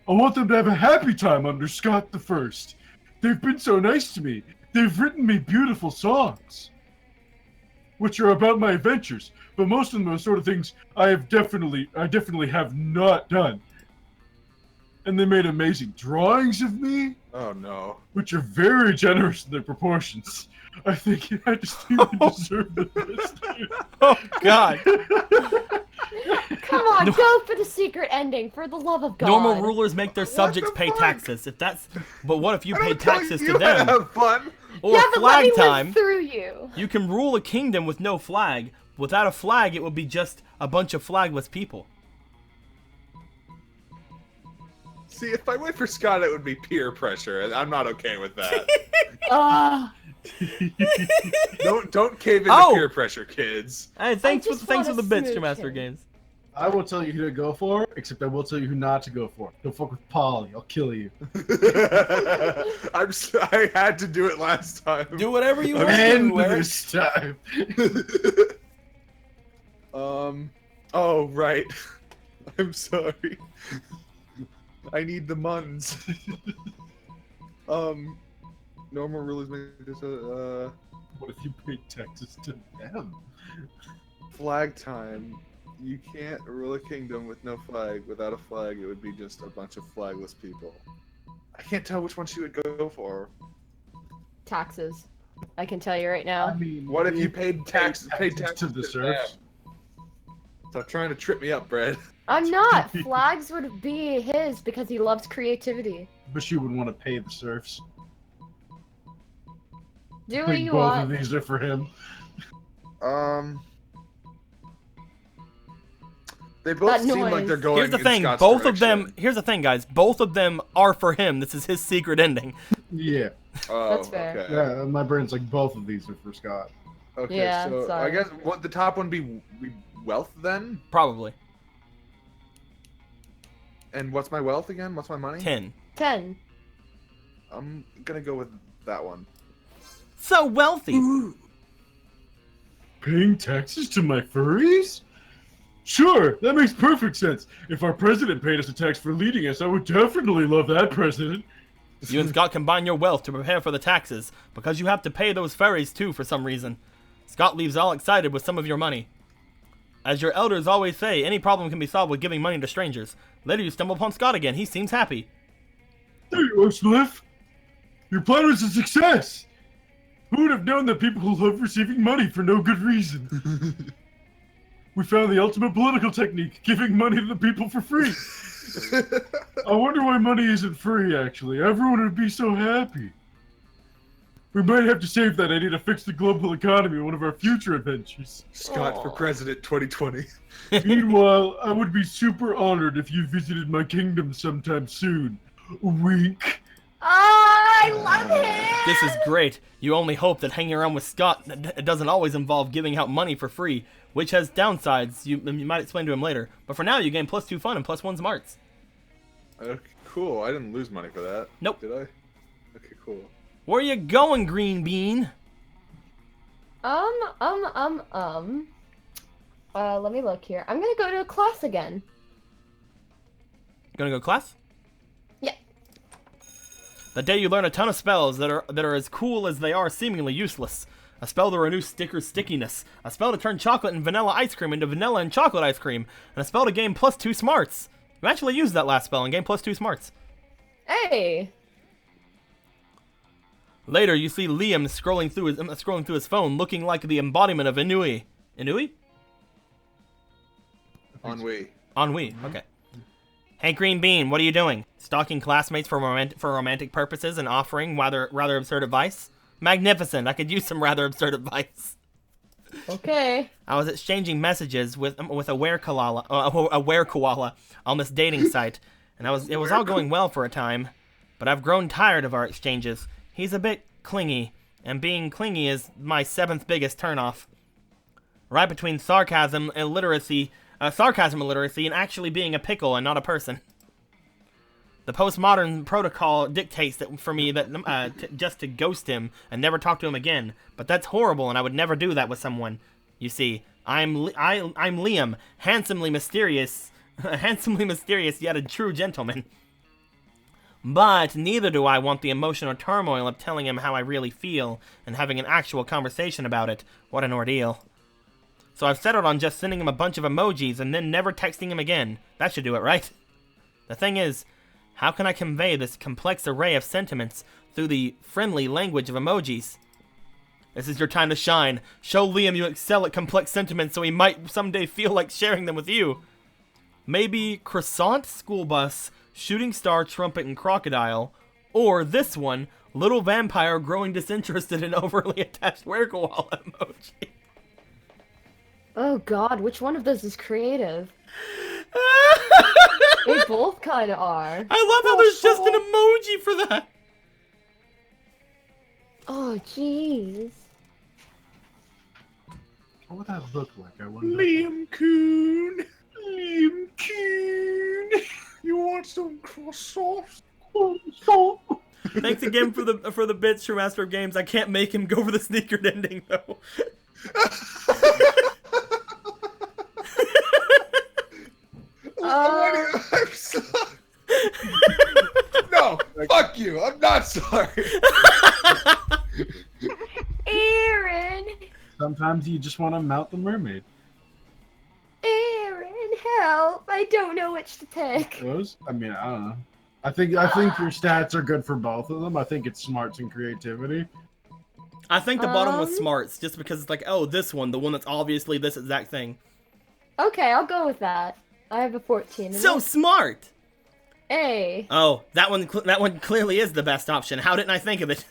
I want them to have a happy time under Scott the First. They've been so nice to me. They've written me beautiful songs, which are about my adventures. But most of them are sort of things I definitely have not done. And they made amazing drawings of me, Oh no. which are very generous in their proportions. I think I just think I deserve the best. Oh God! Come on, go for the secret ending, for the love of God. Normal rulers make their subjects the pay fuck? taxes. If that's, but what if you I paid don't tell taxes you to them? to have fun. Or Yeah, but let me flag live time? through you. You can rule a kingdom with no flag. Without a flag, it would be just a bunch of flagless people. See, if I went for Scott, it would be peer pressure, and I'm not okay with that. Ah, Don't cave into Oh! peer pressure, kids. Hey, thanks just for the wanna bits, smooch Master him. Games. I will tell you who to go for, except I will tell you who not to go for. Don't fuck with Polly. I'll kill you. I had to do it last time. Do whatever you want to And do, Eric. this time. Oh, right. I'm sorry. I need the muns. Normal rulers make this What if you paid taxes to them? flag time. You can't rule a kingdom with no flag. Without a flag, it would be just a bunch of flagless people. I can't tell which one she would go for. taxes. I can tell you right I now. mean, What if you paid taxes to the serfs? Stop trying to trip me up, Brad. I'm not. Flags would be his because he loves creativity. But you would want to pay the serfs. Do I what think you both want. of these are for him. They both That seem like noise. they're going. Here's the in thing. Scott's Both of them. direction. Here's the thing, guys. Both of them are for him. This is his secret ending. Yeah. Oh, That's fair. Okay. Yeah, my brain's like both of these are for Scott. Okay. Yeah, so sorry. I guess what the top one be wealth then? Probably And what's my wealth again? What's my money? 10. 10. I'm gonna go with that one. So wealthy. Paying taxes to my furries? Sure, that makes perfect sense. If our president paid us a tax for leading us, I would definitely love that president. You and Scott combine your wealth to prepare for the taxes, because you have to pay those ferries too for some reason. Scott leaves all excited with some of your money. As your elders always say, any problem can be solved with giving money to strangers. Later you stumble upon Scott again. He seems happy. There you are, Spliff. Your plan was a success. Who would have known that people who love receiving money for no good reason? We found the ultimate political technique, giving money to the people for free. I wonder why money isn't free, actually. Everyone would be so happy. We might have to save that idea to fix the global economy in one of our future adventures. Scott for Aw. president 2020. Meanwhile, I would be super honored if you visited my kingdom sometime soon. Wink. Ah! I love him! This is great. You only hope that hanging around with Scott doesn't always involve giving out money for free, which has downsides you might explain to him later. But for now, you gain +2 fun and +1 smarts. Okay, cool. I didn't lose money for that. Nope. Did I? Okay, cool. Where you going, Green Bean? Let me look here. I'm gonna go to a class again. Gonna go class? Yeah. The day you learn a ton of spells that are as cool as they are seemingly useless. A spell to renew sticker stickiness. A spell to turn chocolate and vanilla ice cream into vanilla and chocolate ice cream. And a spell to gain +2 smarts. You actually used that last spell and gained +2 smarts. Hey. Later, you see Liam scrolling through his phone, looking like the embodiment of Ennui. Ennui? Ennui. Ennui. Okay. Hey, Green Bean, what are you doing? Stalking classmates for romantic purposes and offering rather absurd advice? Magnificent. I could use some rather absurd advice. Okay. I was exchanging messages with a were-koala on this dating site, and it was all going well for a time, but I've grown tired of our exchanges. He's a bit clingy, and being clingy is my 7th biggest turnoff. Right between sarcasm illiteracy, and actually being a pickle and not a person. The postmodern protocol dictates that for me that just to ghost him and never talk to him again. But that's horrible, and I would never do that with someone. You see, I'm Liam, handsomely mysterious yet a true gentleman. But neither do I want the emotional turmoil of telling him how I really feel and having an actual conversation about it. What an ordeal. So I've settled on just sending him a bunch of emojis and then never texting him again. That should do it, right? The thing is, how can I convey this complex array of sentiments through the friendly language of emojis? This is your time to shine. Show Liam you excel at complex sentiments so he might someday feel like sharing them with you. Maybe croissant, school bus, shooting star, trumpet, and crocodile. Or this one, little vampire growing disinterested and overly attached were-koala emoji. Oh god, which one of those is creative? They both kind of are. I love how there's just an emoji for that. Oh, jeez. What would that look like? I wonder. Liam Coon. Liam Coon. You want some croissants? Thanks again for the bits from Master of Games. I can't make him go for the sneakered ending though. I'm sorry. No, fuck you. I'm not sorry. Aaron! Sometimes you just want to mount the mermaid. Aaron, help! I don't know which to pick. Those? I mean, I don't know. I think your stats are good for both of them. I think it's smarts and creativity. I think the bottom was smarts, just because it's like, oh, this one, the one that's obviously this exact thing. Okay, I'll go with that. I have a 14. So smart! Hey. Oh, that one clearly is the best option. How didn't I think of it?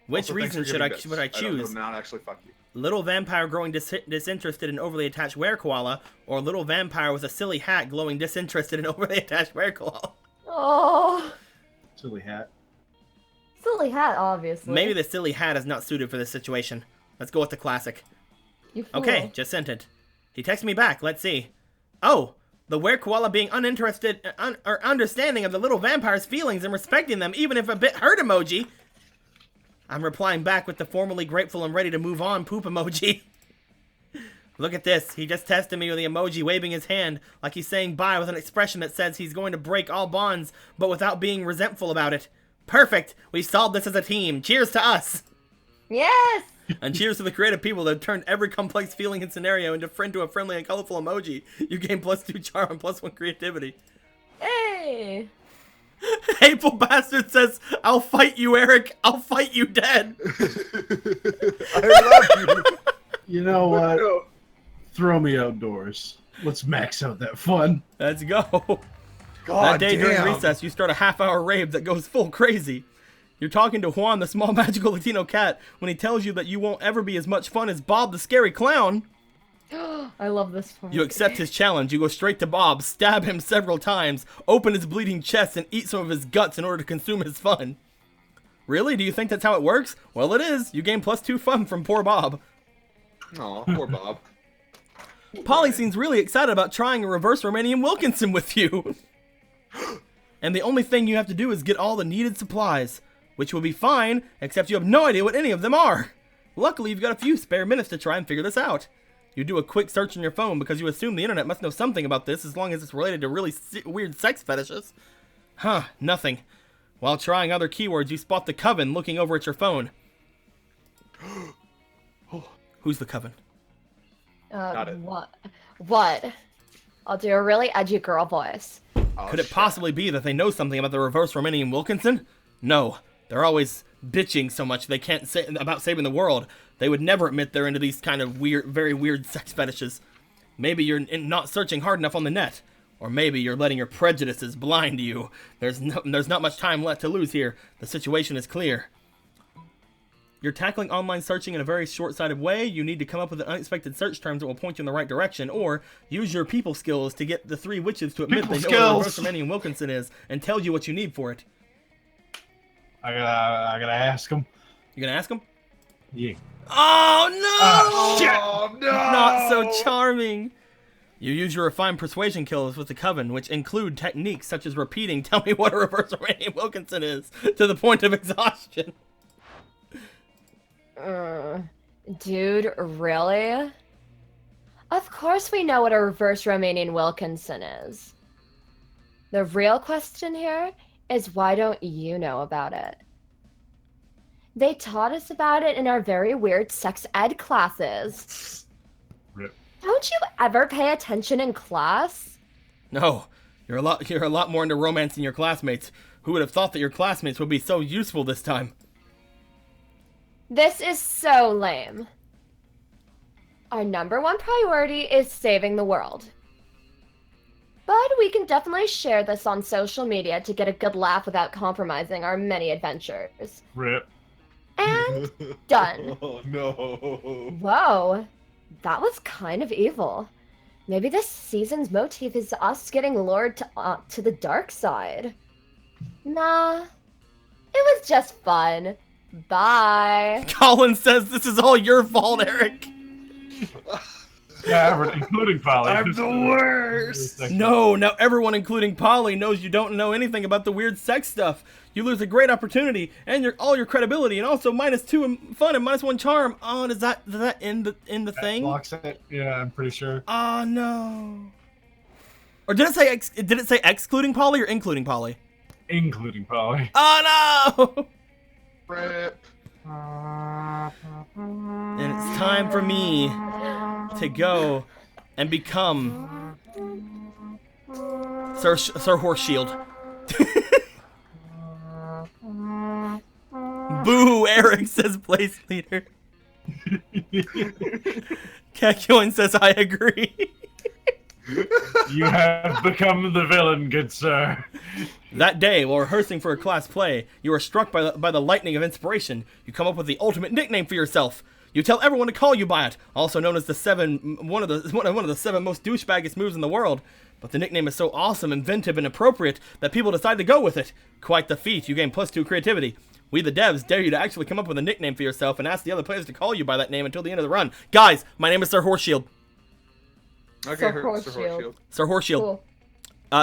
Which Also, thanks reason for should giving I bits. choose? I not actually fuck you. Little vampire growing disinterested and overly attached were-koala, or little vampire with a silly hat glowing disinterested and overly attached were-koala? Oh. Silly hat. Silly hat, obviously. Maybe the silly hat is not suited for this situation. Let's go with the classic. You fool. Okay, just sent it. He texted me back. Let's see. Oh, the were-koala being uninterested or understanding of the little vampire's feelings and respecting them, even if a bit hurt emoji. I'm replying back with the formally grateful and ready to move on poop emoji. Look at this. He just tested me with the emoji waving his hand like he's saying bye with an expression that says he's going to break all bonds, but without being resentful about it. Perfect. We solved this as a team. Cheers to us. Yes! And cheers to the creative people that have turned every complex feeling and scenario into a friendly and colorful emoji. You gain +2 charm and +1 creativity. Hey! Hateful Bastard says, I'll fight you, Eric. I'll fight you dead. I love you. You know what? Throw me outdoors. Let's max out that fun. Let's go. God That day damn. during recess, you start a half-hour rave that goes full crazy. You're talking to Juan, the small magical Latino cat, when he tells you that you won't ever be as much fun as Bob, the scary clown. I love this part. You accept his challenge. You go straight to Bob, stab him several times, open his bleeding chest, and eat some of his guts in order to consume his fun. Really? Do you think that's how it works? Well, it is. You gain +2 fun from poor Bob. Aw, poor Bob. Polly seems really excited about trying a reverse Romanian Wilkinson with you. And the only thing you have to do is get all the needed supplies, which will be fine, except you have no idea what any of them are. Luckily, you've got a few spare minutes to try and figure this out. You do a quick search on your phone because you assume the internet must know something about this as long as it's related to really weird sex fetishes. Huh, nothing. While trying other keywords, you spot the Coven looking over at your phone. Who's the Coven? Got it. What? I'll do a really edgy girl voice. Oh, Could it possibly be that they know something about the reverse Romanian Wilkinson? No. They're always bitching so much they can't say about saving the world. They would never admit they're into these kind of weird, very weird sex fetishes. Maybe you're not searching hard enough on the net. Or maybe you're letting your prejudices blind you. There's not much time left to lose here. The situation is clear. You're tackling online searching in a very short-sighted way. You need to come up with unexpected search terms that will point you in the right direction, or use your people skills to get the 3 witches to admit they know what reverse Romanian Wilkinson is and tell you what you need for it. I gotta ask him. You gonna ask him? Yeah. Oh no! Shit! Oh, no! Not so charming. You use your refined persuasion skills with the Coven, which include techniques such as repeating "Tell me what a reverse Romanian Wilkinson is" to the point of exhaustion. Dude, really? Of course we know what a reverse Romanian Wilkinson is. The real question here is why don't you know about it? They taught us about it in our very weird sex ed classes. Rip. Don't you ever pay attention in class? No, you're a lot more into romance than your classmates. Who would have thought that your classmates would be so useful this time? This is so lame. Our #1 priority is saving the world. But we can definitely share this on social media to get a good laugh without compromising our many adventures. Rip. And done. Oh, no. Whoa, that was kind of evil. Maybe this season's motif is us getting lured to the dark side. Nah, it was just fun. Bye. Colin says this is all your fault, Eric. Yeah, everyone, including Polly. I'm the worst. No, now everyone, including Polly, knows you don't know anything about the weird sex stuff. You lose a great opportunity and all your credibility, and also -2 in fun and -1 charm. Oh, does that end the thing? Blocks it. Yeah, I'm pretty sure. Oh no. Or did it say excluding Polly or including Polly? Including Polly. Oh no. Rip. And it's time for me to go and become Sir Horseshield. Boo, Eric says place leader. Kakyoin says I agree. You have become the villain, good sir. That day, while rehearsing for a class play, you are struck by the lightning of inspiration. You come up with the ultimate nickname for yourself. You tell everyone to call you by it, also known as one of the 7 most douchebaggest moves in the world. But the nickname is so awesome, inventive, and appropriate that people decide to go with it. Quite the feat. You gain +2 creativity. We, the devs, dare you to actually come up with a nickname for yourself and ask the other players to call you by that name until the end of the run. Guys, my name is Sir Horseshield. Okay, Sir Sir Horseshield. Horseshield. Sir Horseshield. Cool.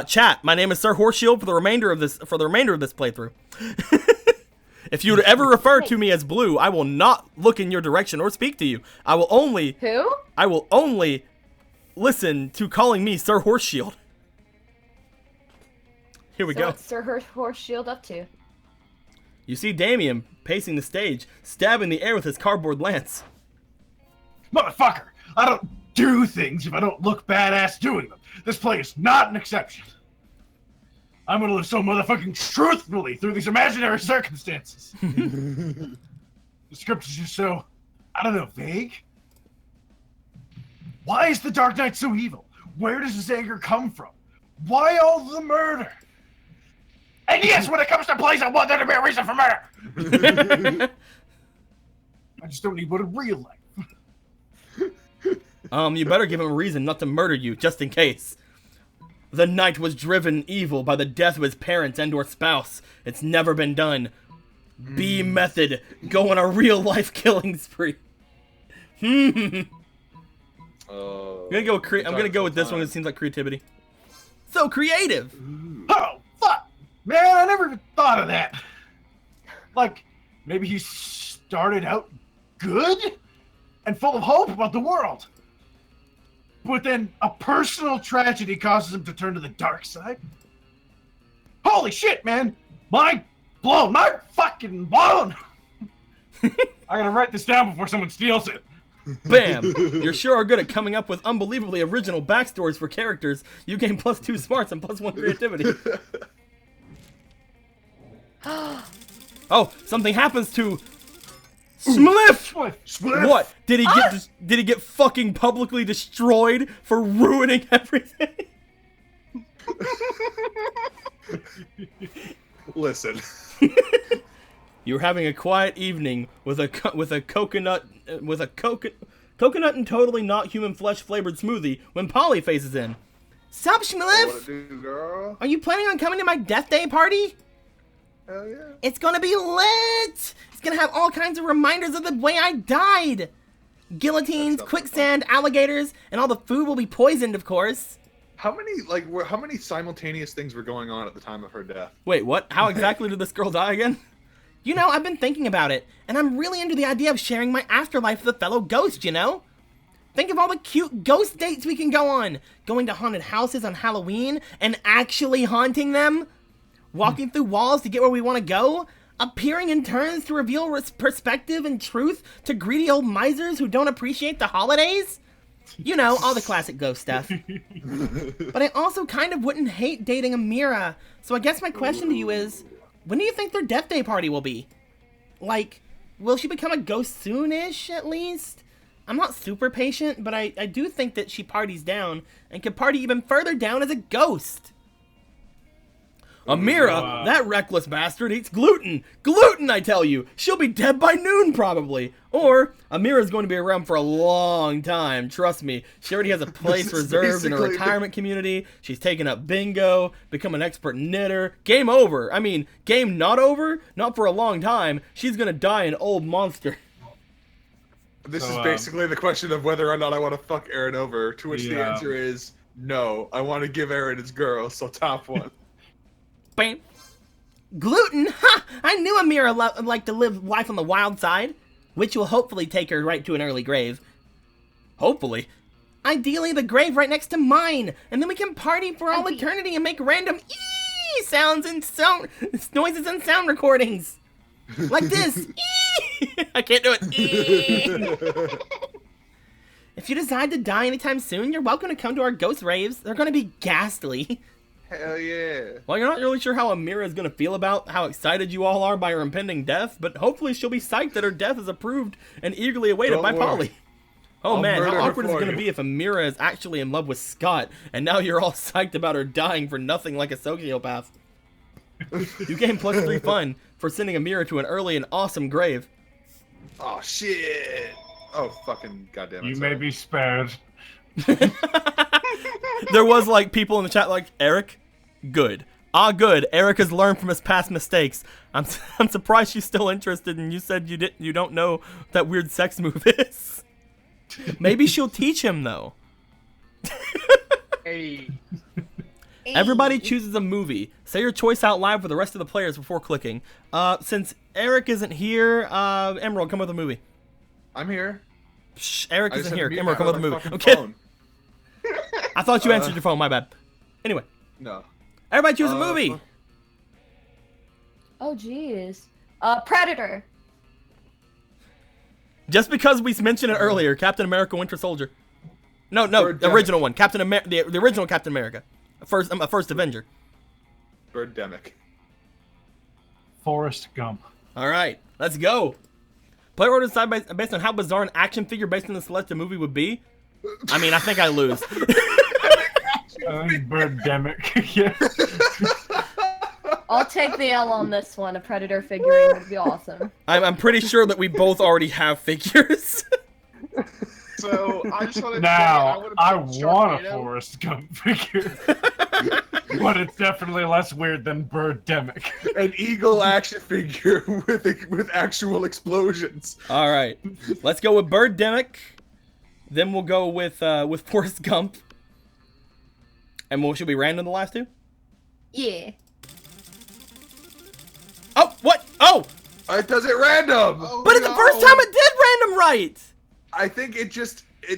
Chat, my name is Sir Horseshield for the remainder of this playthrough. If you would ever refer to me as Blue, I will not look in your direction or speak to you. I will only listen to calling me Sir Horseshield. Here we So go. what's Sir Horseshield up to? You see Damien pacing the stage, stabbing the air with his cardboard lance. Motherfucker! I don't do things if I don't look badass doing them. This play is not an exception. I'm gonna live so motherfucking truthfully through these imaginary circumstances. The script is just so, I don't know, vague. Why is the Dark Knight so evil? Where does his anger come from? Why all the murder? And yes, when it comes to plays, I want there to be a reason for murder. I just don't need one in real life. You better give him a reason not to murder you, just in case. The knight was driven evil by the death of his parents and or spouse. It's never been done. B method. Go on a real life killing spree. I'm gonna go. I'm gonna go with this one. It seems like creativity. So creative. Oh, fuck! Man, I never even thought of that. Like, maybe he started out good and full of hope about the world. But then a personal tragedy causes him to turn to the dark side. Holy shit, man! Mind blown! Mind fucking blown! I gotta write this down before someone steals it. Bam! You sure are good at coming up with unbelievably original backstories for characters. You gain +2 smarts and +1 creativity. Oh, something happens to Smliff! Split. What? Did he get fucking publicly destroyed for ruining everything? Listen. You were having a quiet evening with a coconut and totally not human flesh flavored smoothie when Polly faces in. Sup, Schmliff? What it do, girl? Are you planning on coming to my death day party? Hell yeah. It's gonna be lit! It's gonna have all kinds of reminders of the way I died! Guillotines, quicksand, alligators, and all the food will be poisoned, of course. How many simultaneous things were going on at the time of her death? Wait, what? How exactly did this girl die again? You know, I've been thinking about it, and I'm really into the idea of sharing my afterlife with a fellow ghost, you know? Think of all the cute ghost dates we can go on. Going to haunted houses on Halloween and actually haunting them. Walking through walls to get where we want to go. Appearing in turns to reveal perspective and truth to greedy old misers who don't appreciate the holidays. You know, all the classic ghost stuff. But I also kind of wouldn't hate dating Amira. So I guess my question to you is, when do you think their death day party will be? Like, will she become a ghost soon-ish, at least? I'm not super patient, but I do think that she parties down and could party even further down as a ghost. Amira, that reckless bastard eats gluten. Gluten, I tell you. She'll be dead by noon, probably. Or, Amira's going to be around for a long time. Trust me. She already has a place reserved in a retirement community. She's taken up bingo, become an expert knitter. Game over. I mean, game not over? Not for a long time. She's going to die an old monster. This is basically the question of whether or not I want to fuck Aaron over, to which the answer is no. I want to give Aaron his girl, so top one. Bam. Gluten? Ha! I knew Amira liked to live life on the wild side, which will hopefully take her right to an early grave. Hopefully. Ideally, the grave right next to mine, and then we can party for all eternity and make random ee sounds and noises and sound recordings. Like this. Ee! I can't do it. Ee! If you decide to die anytime soon, you're welcome to come to our ghost raves. They're going to be ghastly. Hell yeah. Well, you're not really sure how Amira is going to feel about how excited you all are by her impending death, but hopefully she'll be psyched that her death is approved and eagerly awaited by Polly. Oh man, how awkward is it going to be if Amira is actually in love with Scott, and now you're all psyched about her dying for nothing like a sociopath. You gain +3 fun for sending Amira to an early and awesome grave. Oh shit. Oh fucking goddamn it. You may be spared. There was like people in the chat like, Eric, good. Ah, good. Eric has learned from his past mistakes. I'm surprised she's still interested, and you said you don't know what that weird sex move is. Maybe she'll teach him though. Hey. Everybody chooses a movie. Say your choice out loud for the rest of the players before clicking. Since Eric isn't here, Emerald, come with a movie. I'm here. Shh, Eric isn't here. Emerald, Emerald, come with a movie. I'm kidding. I thought you answered your phone. My bad. Anyway. No. Everybody choose a movie. Oh, jeez. Predator. Just because we mentioned it earlier, Captain America: Winter Soldier. No, the original one, the original Captain America, first Avenger. Birdemic. Forrest Gump. All right, let's go. Player order decide based on how bizarre an action figure based on the selected movie would be. I mean, I think I lose. Birdemic. Yeah. I'll take the L on this one. A Predator figurine would be awesome. I'm pretty sure that we both already have figures. So I just wanted to Now, say I want a Sharknado. Forrest Gump figure. But it's definitely less weird than Birdemic. An eagle action figure with actual explosions. All right, let's go with Birdemic. Then we'll go with Forrest Gump. And should we random the last two? Yeah. Oh, what? Oh! It does it random. But the first time it did random right! I think it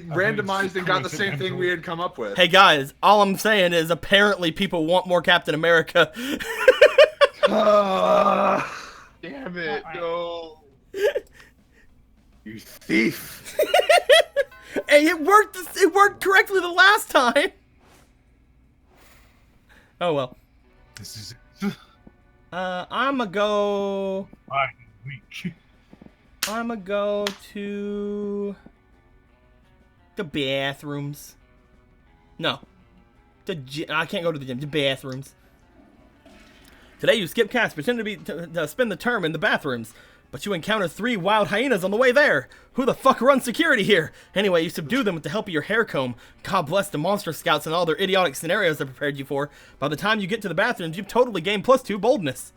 randomized and got the same thing we had come up with. Hey guys, all I'm saying is apparently people want more Captain America. Damn it, no. You thief. Hey, it worked correctly the last time. Oh well. This is I'ma go weak. I'ma go to the bathrooms. No. I can't go to the gym. The bathrooms. Today you skip cast, pretend to spend the term in the bathrooms, but you encounter 3 wild hyenas on the way there. Who the fuck runs security here? Anyway, you subdue them with the help of your hair comb. God bless the monster scouts and all their idiotic scenarios they prepared you for. By the time you get to the bathrooms, you've totally gained +2 boldness.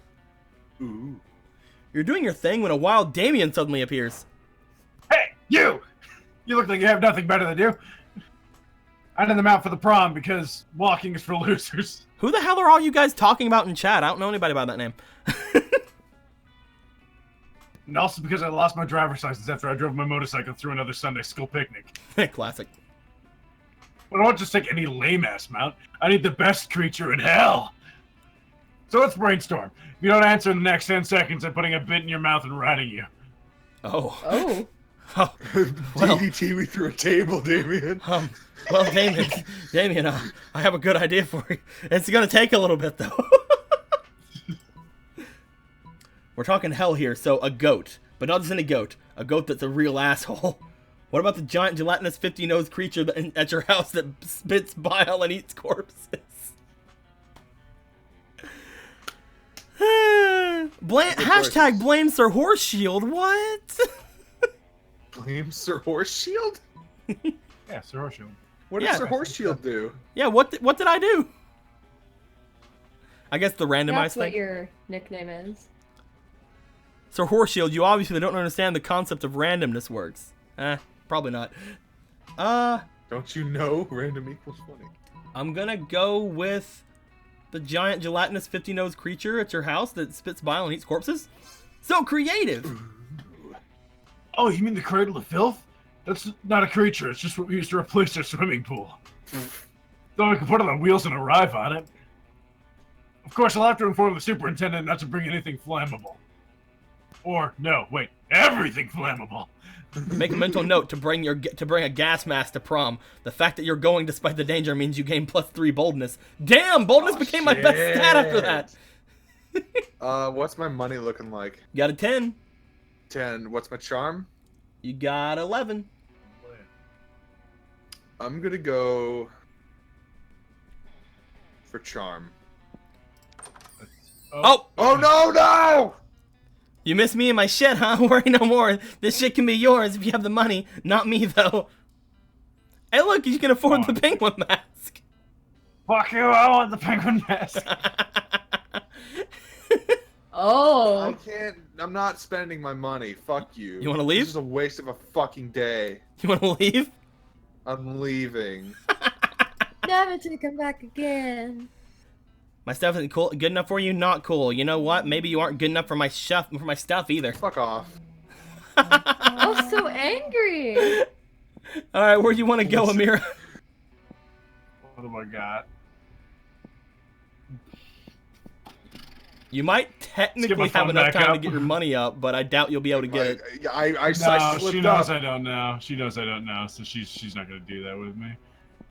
Ooh. You're doing your thing when a wild Damien suddenly appears. Hey, you! You look like you have nothing better to do. I did them out for the prom because walking is for losers. Who the hell are all you guys talking about in chat? I don't know anybody by that name. And also because I lost my driver's license after I drove my motorcycle through another Sunday school picnic. Classic. But I don't just take any lame-ass mount. I need the best creature in hell. So let's brainstorm. If you don't answer in the next 10 seconds, I'm putting a bit in your mouth and riding you. Oh. Oh. Oh. Well. DDT me through a table, Damien. Well, Damien, I have a good idea for you. It's gonna take a little bit, though. We're talking hell here, so a goat. But not just any goat. A goat that's a real asshole. What about the giant gelatinous 50-nosed creature at your house that spits bile and eats corpses? Hashtag blame Sir Horse Shield. What? Blame Sir Horse Shield? Yeah, Sir Horseshield. What did Sir Horse Shield do? Yeah, what did I do? I guess the randomized That's thing. what your nickname is. Sir Horseshield, you obviously don't understand the concept of randomness works. Probably not. Don't you know random equals funny? I'm gonna go with the giant gelatinous 50-nosed creature at your house that spits bile and eats corpses. So creative! Oh, you mean the Cradle of Filth? That's not a creature, it's just what we used to replace our swimming pool. Though we can put it on wheels and arrive on it. Of course, I'll have to inform the superintendent not to bring anything flammable. Or, no, wait, everything flammable. Make a mental note to bring a gas mask to prom. The fact that you're going despite the danger means you gain +3 boldness. Damn, boldness became my best stat after that. What's my money looking like? You got a 10. 10. What's my charm? You got 11. I'm gonna go for charm. Oh! Oh no! You miss me and my shit, huh? Worry no more. This shit can be yours if you have the money. Not me, though. Hey, look, you can afford the penguin mask. Fuck you, I want the penguin mask. Oh. I can't. I'm not spending my money. Fuck you. You want to leave? This is a waste of a fucking day. You want to leave? I'm leaving. Never to come back again. My stuff isn't cool. Good enough for you? Not cool. You know what? Maybe you aren't good enough for my stuff either. Fuck off. Oh, so angry. All right, where do you want to go, Amira? What have I got? You might technically have enough time to get your money up, but I doubt you'll be able to get it. I No, she knows up. I don't know. She knows I don't know, so she's not gonna do that with me.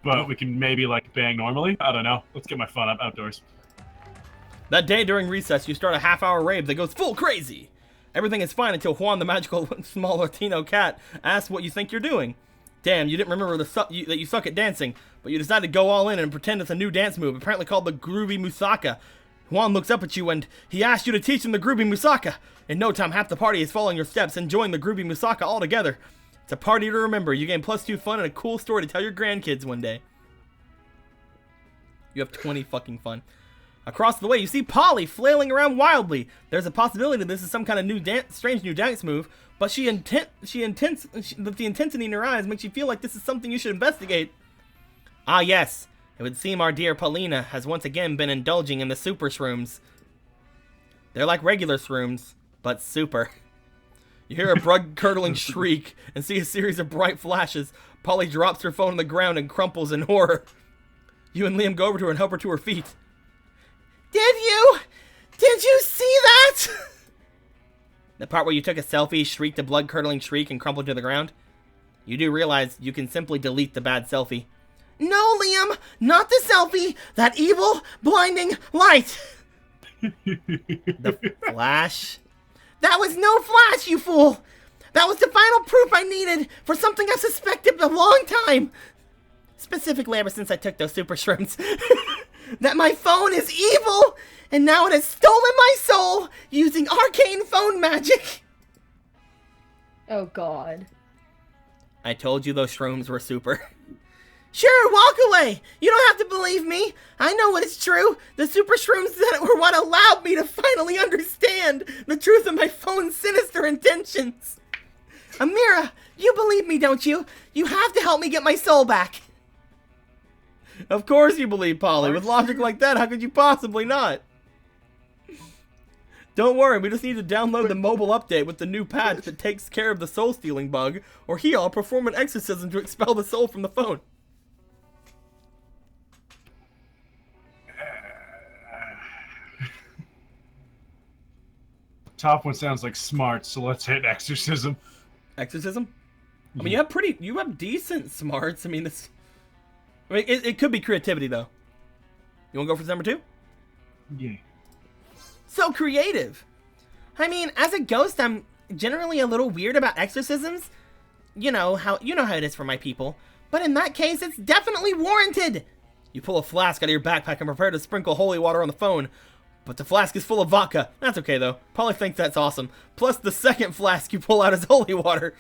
But we can maybe like bang normally. I don't know. Let's get my fun up outdoors. That day during recess, you start a half-hour rave that goes full crazy. Everything is fine until Juan, the magical small Latino cat, asks what you think you're doing. Damn, you didn't remember that you suck at dancing, but you decided to go all in and pretend it's a new dance move, apparently called the Groovy Musaka. Juan looks up at you and he asks you to teach him the Groovy Musaka. In no time, half the party is following your steps, enjoying the Groovy Musaka all together. It's a party to remember. You gain +2 fun and a cool story to tell your grandkids one day. You have 20 fucking fun. Across the way, you see Polly flailing around wildly. There's a possibility this is some kind of strange new dance move, but the intensity in her eyes makes you feel like this is something you should investigate. Ah, yes. It would seem our dear Paulina has once again been indulging in the super shrooms. They're like regular shrooms, but super. You hear a blood-curdling shriek and see a series of bright flashes. Polly drops her phone on the ground and crumples in horror. You and Liam go over to her and help her to her feet. Did you see that? The part where you took a selfie, shrieked a blood-curdling shriek, and crumpled to the ground? You do realize you can simply delete the bad selfie. No, Liam, not the selfie. That evil, blinding light. The flash? That was no flash, you fool. That was the final proof I needed for something I've suspected a long time. Specifically ever since I took those super shrooms. That my phone is evil, and now it has stolen my soul using arcane phone magic. Oh god. I told you those shrooms were super. Sure, walk away. You don't have to believe me. I know what is true. The super shrooms that were what allowed me to finally understand the truth of my phone's sinister intentions. Amira, you believe me, don't you? You have to help me get my soul back. Of course you believe, Polly. With logic like that, how could you possibly not? Don't worry, we just need to download the mobile update with the new patch that takes care of the soul-stealing bug, or I'll perform an exorcism to expel the soul from the phone. Top one sounds like smart, so let's hit exorcism. Exorcism? I mean, you have decent smarts. I mean, it could be creativity, though. You want to go for number 2? Yeah. So creative. I mean, as a ghost, I'm generally a little weird about exorcisms. You know how it is for my people. But in that case, it's definitely warranted. You pull a flask out of your backpack and prepare to sprinkle holy water on the phone. But the flask is full of vodka. That's okay, though. Polly thinks that's awesome. Plus, the second flask you pull out is holy water.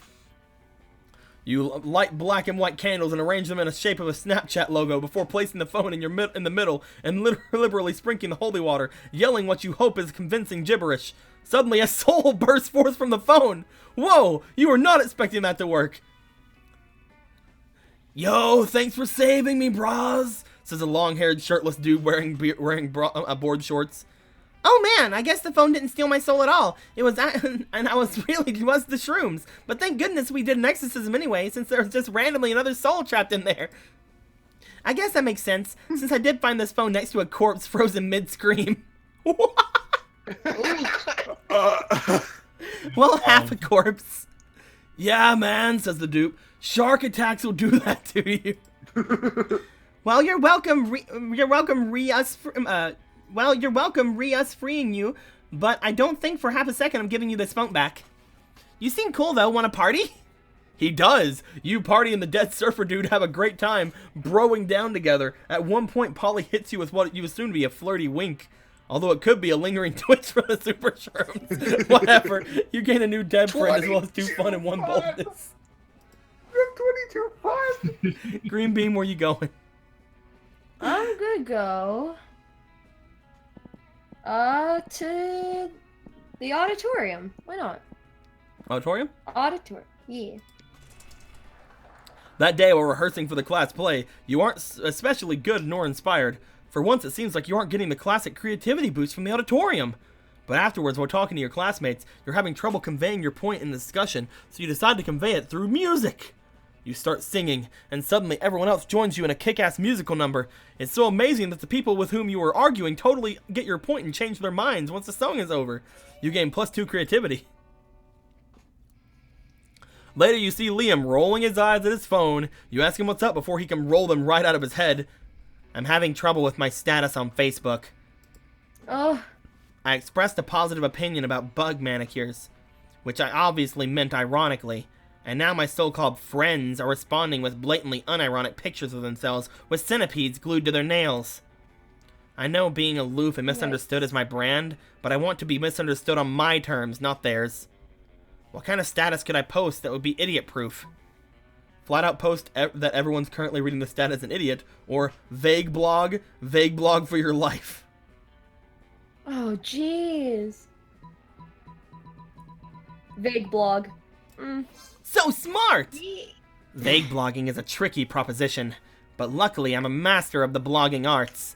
You light black and white candles and arrange them in the shape of a Snapchat logo before placing the phone in the middle and liberally sprinkling the holy water, yelling what you hope is convincing gibberish. Suddenly, a soul bursts forth from the phone. Whoa, you were not expecting that to work. Yo, thanks for saving me, bras, says a long-haired, shirtless dude wearing board shorts. Oh man, I guess the phone didn't steal my soul at all. It was the shrooms. But thank goodness we did an exorcism anyway, since there was just randomly another soul trapped in there. I guess that makes sense, since I did find this phone next to a corpse frozen mid-scream. Well, half a corpse. Yeah, man, says the dupe. Shark attacks will do that to you. Well, you're welcome, us freeing you, but I don't think for half a second I'm giving you this phone back. You seem cool, though. Want to party? He does. You party and the dead surfer dude have a great time broing down together. At one point, Polly hits you with what you assume to be a flirty wink. Although it could be a lingering twitch from the super shrooms. Whatever. You gain a new dead friend as well as 2 fun and 1 boldness. You have 22 fun. Green Bean, where you going? I'm gonna go to the auditorium. Why not? Auditorium? Auditorium. Yeah. That day while rehearsing for the class play, you aren't especially good nor inspired. For once, it seems like you aren't getting the classic creativity boost from the auditorium. But afterwards, while talking to your classmates, you're having trouble conveying your point in the discussion, so you decide to convey it through music. You start singing, and suddenly everyone else joins you in a kick-ass musical number. It's so amazing that the people with whom you were arguing totally get your point and change their minds once the song is over. You gain +2 creativity. Later, you see Liam rolling his eyes at his phone. You ask him what's up before he can roll them right out of his head. I'm having trouble with my status on Facebook. Oh. I expressed a positive opinion about bug manicures, which I obviously meant ironically, and now my so-called friends are responding with blatantly unironic pictures of themselves with centipedes glued to their nails. I know being aloof and misunderstood is my brand, but I want to be misunderstood on my terms, not theirs. What kind of status could I post that would be idiot-proof? flat out post that everyone's currently reading the stat as an idiot, or vague blog for your life. Oh, jeez. Vague blog. So smart! Vague blogging is a tricky proposition, but luckily I'm a master of the blogging arts.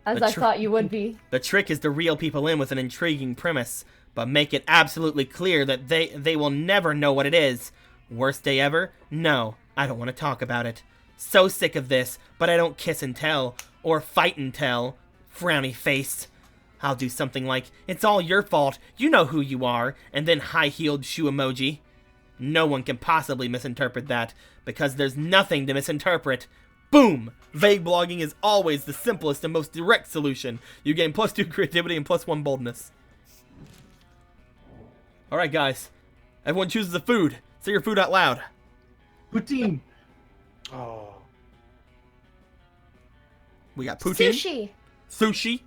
As I thought you would be. The trick is to reel people in with an intriguing premise, but make it absolutely clear that they will never know what it is. Worst day ever? No, I don't want to talk about it. So sick of this, but I don't kiss and tell, or fight and tell. Frowny face. I'll do something like, it's all your fault, you know who you are, and then high-heeled shoe emoji. No one can possibly misinterpret that, because there's nothing to misinterpret. Boom! Vague blogging is always the simplest and most direct solution. You gain +2 creativity and +1 boldness. Alright guys, everyone chooses a food. Say your food out loud. Poutine. Oh. We got poutine. Sushi. Sushi.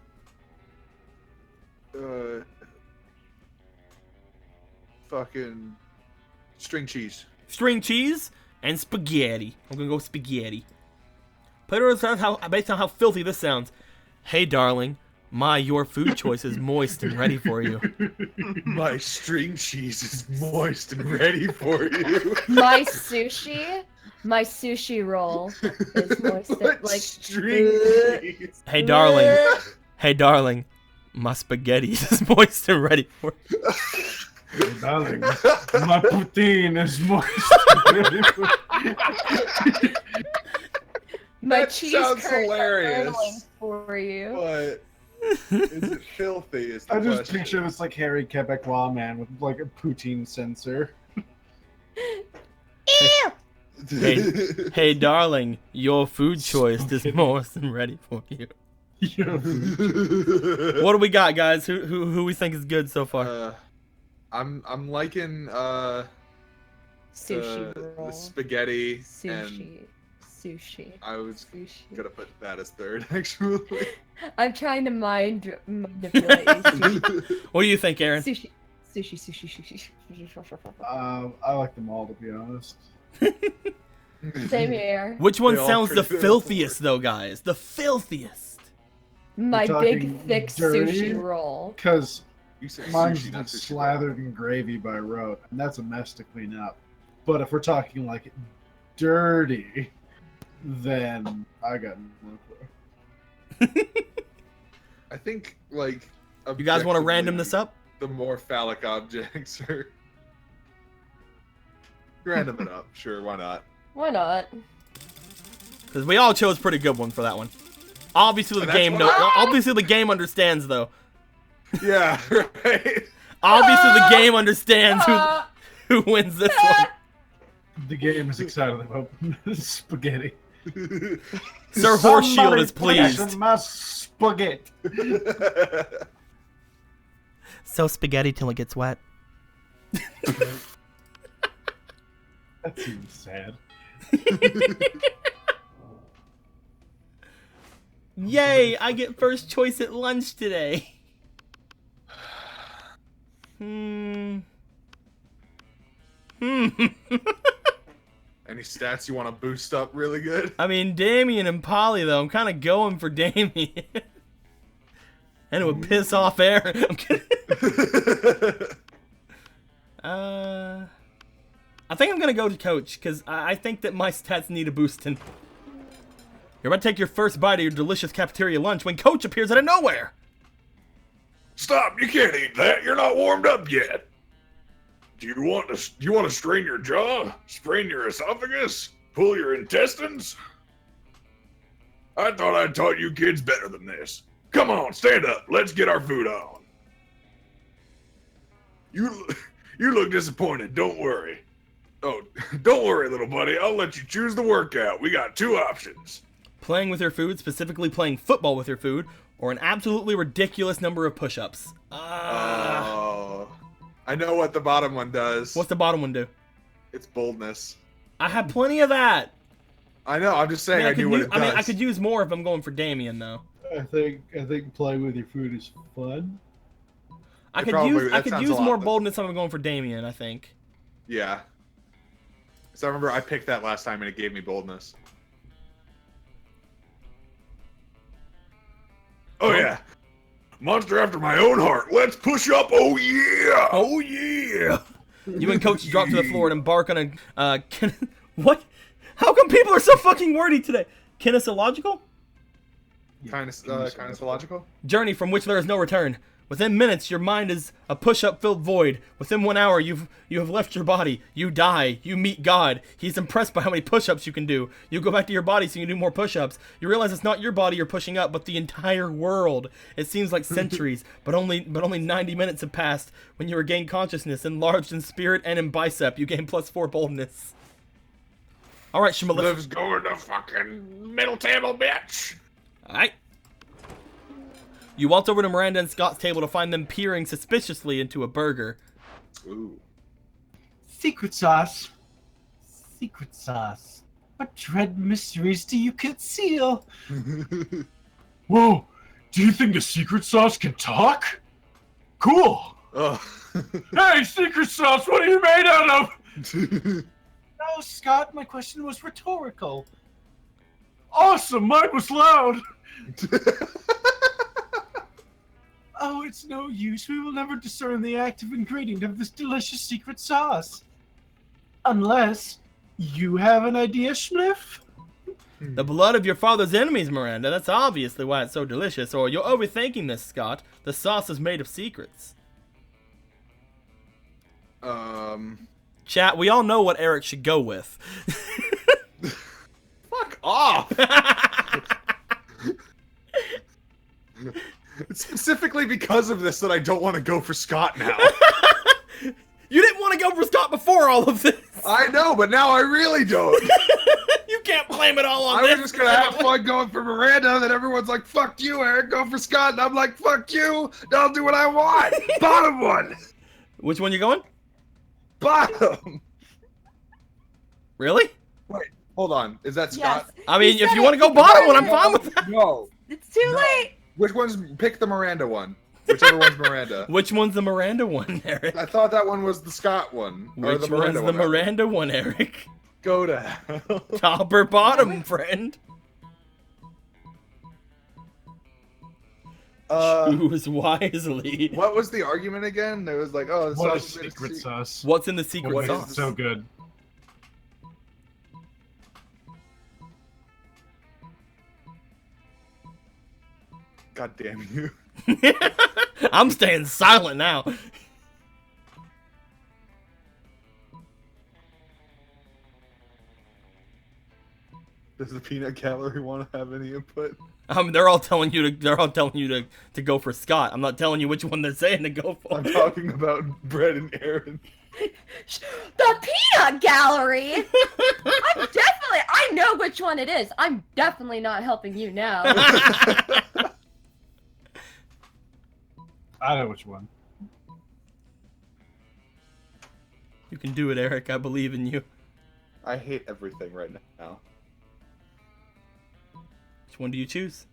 Fucking string cheese. String cheese. And spaghetti. I'm gonna go spaghetti. Based on how filthy this sounds. Hey darling, your food choice is moist and ready for you. My string cheese is moist and ready for you. My sushi roll is moist and, like, string cheese. Hey darling, my spaghetti is moist and ready for you. Hey, darling, my poutine is moist. My That cheese sounds curds are hilarious. curdling for you. But is it filthy? Is the I just question. picture this like hairy Quebecois man with like a poutine sensor. Ew! Hey darling, your food choice is moist and ready for you. What do we got, guys? Who we think is good so far? I'm liking Sushi the roll. spaghetti and Sushi. I was Sushi. gonna put that as third actually. I'm trying to mind manipulate you. Sushi. What do you think, Aaron? Sushi. I like them all, to be honest. Same here. Which one They all sounds the pretty filthiest, though, guys? The filthiest. My You're big, talking thick dirty? sushi roll. Because You said mine's sushi, not like sushi. slathered in gravy by rote, and that's a mess to clean up. But if we're talking like dirty, then I got no clue. I think like You guys want to random this up? The more phallic objects are random it up. Sure, why not? Why not? Because we all chose pretty good one for that one. Obviously the That's game what obviously the game understands though. Yeah, right. Obviously the game understands who wins this one. The game is excited about spaghetti. Sir Horseshield is pleased. Somebody my spaghetti. So spaghetti till it gets wet. That seems sad. Yay, I get first choice at lunch today. Any stats you want to boost up really good? I mean, Damien and Polly, though. I'm kind of going for Damien. And it would piss off Aaron. I'm kidding. I think I'm going to go to Coach, because I think that my stats need a boosting. You're about to take your first bite of your delicious cafeteria lunch when Coach appears out of nowhere. Stop! You can't eat that. You're not warmed up yet. Do you want to strain your jaw, sprain your esophagus, pull your intestines? I thought I taught you kids better than this. Come on, stand up. Let's get our food on. You look disappointed. Don't worry. Oh, don't worry, little buddy. I'll let you choose the workout. We got 2 options. Playing with your food, specifically playing football with your food, or an absolutely ridiculous number of push-ups. Oh, I know what the bottom one does. What's the bottom one do? It's boldness. I have plenty of that. I know. I'm just saying. I knew what it does. I could use more if I'm going for Damien, though. I think playing with your food is fun. I It could probably- use that sounds more a lot, but- boldness if I'm going for Damien, I think. Yeah. So I remember I picked that last time and it gave me boldness. Oh yeah. Monster after my own heart. Let's push up. Oh yeah. Oh yeah. You and Coach drop to the floor and embark on a what? How come people are so fucking wordy today? Kinesiological Kind of logical. journey from which there is no return. Within minutes, your mind is a push-up filled void. Within 1 hour, you have left your body. You die. You meet God. He's impressed by how many push-ups you can do. You go back to your body so you can do more push-ups. You realize it's not your body you're pushing up, but the entire world. It seems like centuries, but only 90 minutes have passed. When you regain consciousness, enlarged in spirit and in bicep, you gain +4 boldness. All right, Shmalif. Let's go to fucking middle table, bitch. All right. You waltz over to Miranda and Scott's table to find them peering suspiciously into a burger. Ooh. Secret sauce. Secret sauce. What dread mysteries do you conceal? Whoa, do you think the secret sauce can talk? Cool. Oh. Hey, secret sauce, what are you made out of? No, Scott, my question was rhetorical. Awesome, mine was loud. Oh, it's no use. We will never discern the active ingredient of this delicious secret sauce. Unless you have an idea, Schliff? The blood of your father's enemies, Miranda. That's obviously why it's so delicious. Or you're overthinking this, Scott. The sauce is made of secrets. Chat, we all know what Eric should go with. Fuck off. It's specifically because of this that I don't want to go for Scott now. You didn't want to go for Scott before all of this. I know, but now I really don't. You can't blame it all on I this. was just gonna have fun going for Miranda, then everyone's like, fuck you, Eric, go for Scott, and I'm like, fuck you, I'll do what I want. Bottom one. Which one you going? Bottom. Really? Wait, hold on. Is that Scott? Yes. I mean, He if said you it. want to go bottom one, I'm fine with that. No. It's too late. Which one's, pick the Miranda one. Whichever one's Miranda. Which one's the Miranda one, Eric? I thought that one was the Scott one. Or Which the Miranda one's the one. Miranda one, Eric? Go to hell. Top or bottom, friend? Choose wisely. What was the argument again? It was like, oh, the What is sauce is secret sauce? What's in the secret What sauce? is so good? God damn you. I'm staying silent now. Does the peanut gallery want to have any input? They're all telling you to go for Scott. I'm not telling you which one they're saying to go for. I'm talking about Brett and Aaron. The peanut gallery. I know which one it is. I'm definitely not helping you now. I know which one. You can do it, Eric. I believe in you. I hate everything right now. Which one do you choose?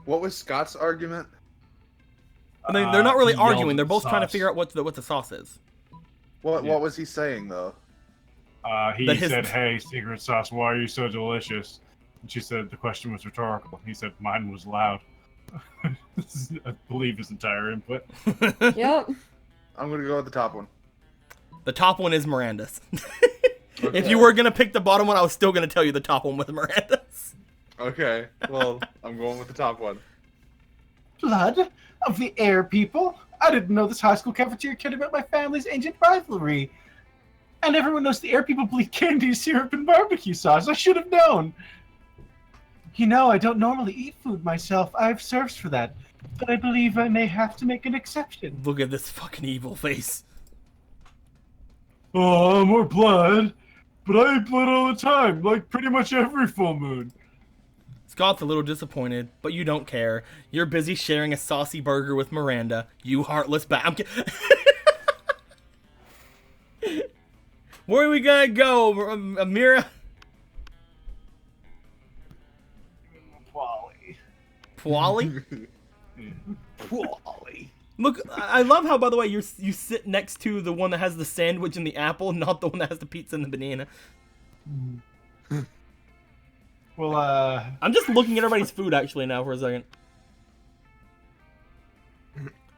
What was Scott's argument? I mean, they're not really he yelled arguing. at They're the both trying to sauce. figure out what the sauce is. What Yeah. What was he saying though? He That his- said, "Hey, secret sauce, why are you so delicious?" And she said the question was rhetorical. He said mine was loud. This is, I believe, his entire input. Yep. I'm gonna go with the top one. The top one is Miranda's. If Okay. you were gonna pick the bottom one, I was still gonna tell you the top one was Miranda's. Okay, well, I'm going with the top one. Blood of the air people? I didn't know this high school cafeteria cared about my family's ancient rivalry. And everyone knows the air people bleed candy, syrup, and barbecue sauce. I should have known. You know, I don't normally eat food myself. I have serves for that. But I believe I may have to make an exception. Look at this fucking evil face. Oh, more blood. But I eat blood all the time, like pretty much every full moon. Scott's a little disappointed, but you don't care. You're busy sharing a saucy burger with Miranda. You heartless Where are we gonna go, Amira? Polly. Wally? Wally. Look, I love how, by the way, you sit next to the one that has the sandwich and the apple, not the one that has the pizza and the banana. Well, I'm just looking at everybody's food, actually, now for a second.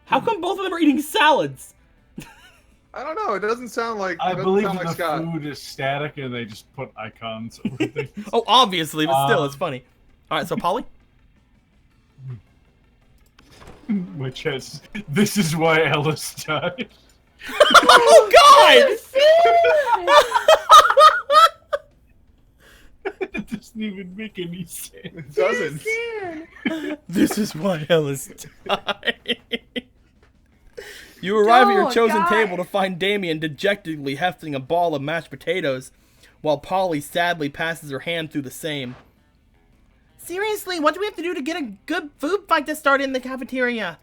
How come both of them are eating salads? I don't know. It doesn't sound like. I it doesn't believe sound that like the Scott. food is static and they just put icons over things. Oh, obviously, but still, it's funny. All right, so Polly? Which has, this is why Ellis died. Oh, God! It doesn't even make any sense. It doesn't. This is why Ellis died. You arrive at your Don't, chosen guys. table to find Damien dejectedly hefting a ball of mashed potatoes, while Polly sadly passes her hand through the same. Seriously, what do we have to do to get a good food fight to start in the cafeteria?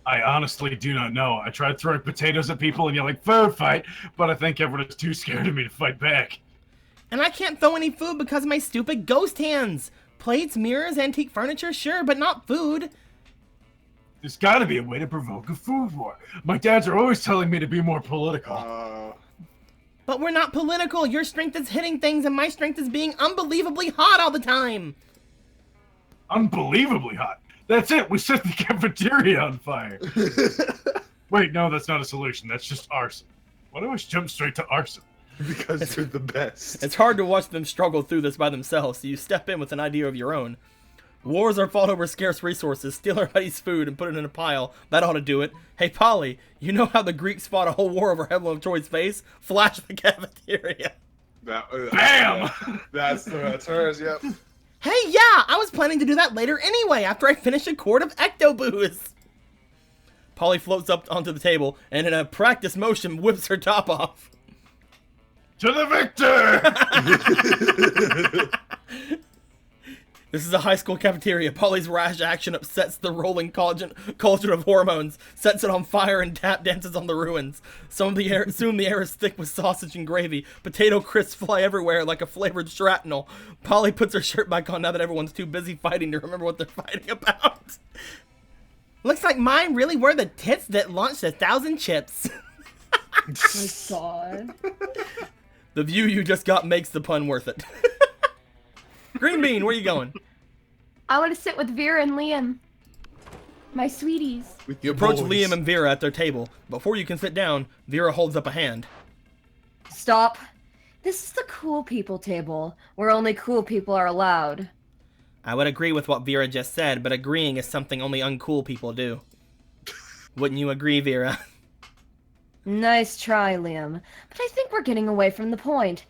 I honestly do not know. I tried throwing potatoes at people and yelling food fight, but I think everyone is too scared of me to fight back. And I can't throw any food because of my stupid ghost hands. Plates, mirrors, antique furniture, sure, but not food. There's gotta be a way to provoke a food war. My dads are always telling me to be more political. But we're not political. Your strength is hitting things and my strength is being unbelievably hot all the time. Unbelievably hot. That's it. We set the cafeteria on fire. Wait, no, that's not a solution. That's just arson. Why do I always jump straight to arson? Because you're the best. It's hard to watch them struggle through this by themselves, so you step in with an idea of your own. Wars are fought over scarce resources. Steal everybody's food and put it in a pile. That ought to do it. Hey, Polly, you know how the Greeks fought a whole war over Helen of Troy's face? Flash the cafeteria. Bam! That's hers, yep. Hey, yeah, I was planning to do that later anyway, after I finish a quart of Ecto-Booze. Polly floats up onto the table, and in a practice motion, whips her top off. To the victor! This is a high school cafeteria. Polly's rash action upsets the rolling cauldron of hormones, sets it on fire, and tap dances on the ruins. Soon the air is thick with sausage and gravy. Potato crisps fly everywhere like a flavored shrapnel. Polly puts her shirt back on now that everyone's too busy fighting to remember what they're fighting about. Looks like mine really were the tits that launched 1,000 chips. My God. The view you just got makes the pun worth it. Green Bean, where you going? I want to sit with Vera and Liam. My sweeties. With You your approach boys. Liam and Vera at their table. Before you can sit down, Vera holds up a hand. Stop. This is the cool people table, where only cool people are allowed. I would agree with what Vera just said, but agreeing is something only uncool people do. Wouldn't you agree, Vera? Nice try, Liam. But I think we're getting away from the point.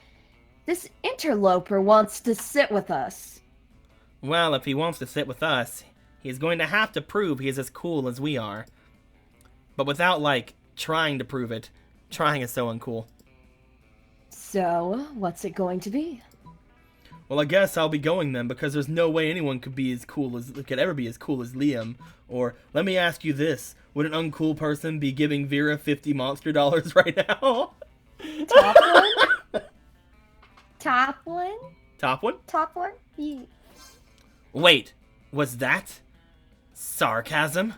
This interloper wants to sit with us. Well, if he wants to sit with us, he's going to have to prove he is as cool as we are. But without, like, trying to prove it. Trying is so uncool. So, what's it going to be? Well, I guess I'll be going then, because there's no way anyone could ever be as cool as Liam. Or, let me ask you this. Would an uncool person be giving Vera 50 monster dollars right now? Top one? Top one? Top one? Top one? Yeah. Wait, was that sarcasm?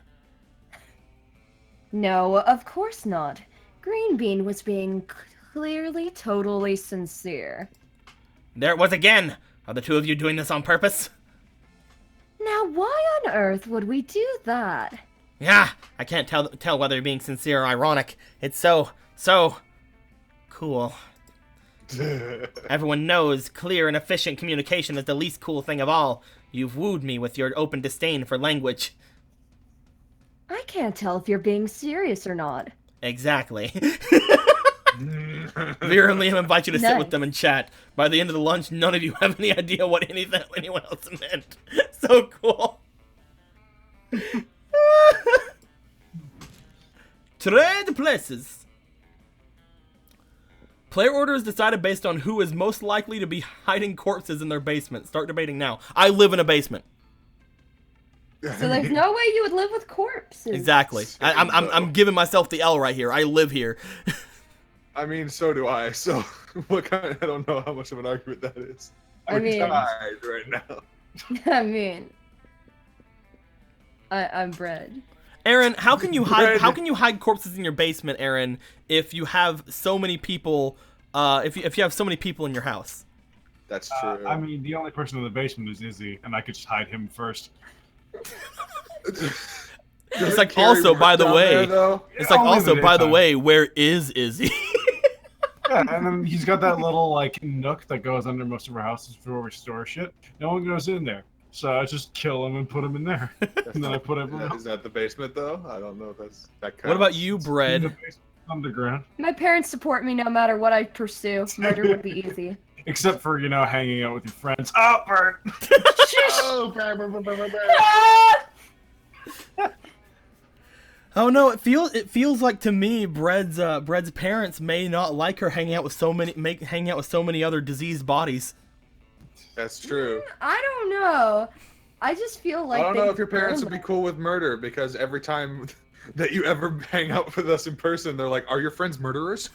No, of course not. Green Bean was being clearly totally sincere. There it was again. Are the two of you doing this on purpose? Now, why on earth would we do that? Yeah, I can't tell whether you're being sincere or ironic. It's so cool. Everyone knows clear and efficient communication is the least cool thing of all. You've wooed me with your open disdain for language. I can't tell if you're being serious or not. Exactly. Vera and Liam invite you to sit with them and chat. By the end of the lunch, none of you have any idea what anyone else meant. So cool. Trade places. Player order is decided based on who is most likely to be hiding corpses in their basement. Start debating now. I live in a basement. So there's no way you would live with corpses. Exactly. I'm giving myself the L right here. I live here. I mean, so do I. So, I don't know how much of an argument that is. I mean, Tied right now. I mean, I'm Bread. Aaron, how can you hide? Bread. How can you hide corpses in your basement, Aaron? If you have so many people, if you have so many people in your house. That's true. I mean, the only person in the basement is Izzy, and I could just hide him first. It's like also, by the way, it's like Only also, the by the daytime. way, where is Izzy? Yeah, and then he's got that little like nook that goes under most of our houses where we store shit. No one goes in there, so I just kill him and put him in there, and then I put everyone else Is that the basement though? I don't know if that counts. What about you, in the Bread? basement, underground. My parents support me no matter what I pursue. Murder would be easy. Except for, you know, hanging out with your friends. Oh, Bert! Oh no, it feels like to me, Bread's parents may not like her hanging out with so many other diseased bodies. That's true. I don't know. I just feel like I don't they know if your parents would burn be cool with murder because every time that you ever hang out with us in person, they're like, "Are your friends murderers?"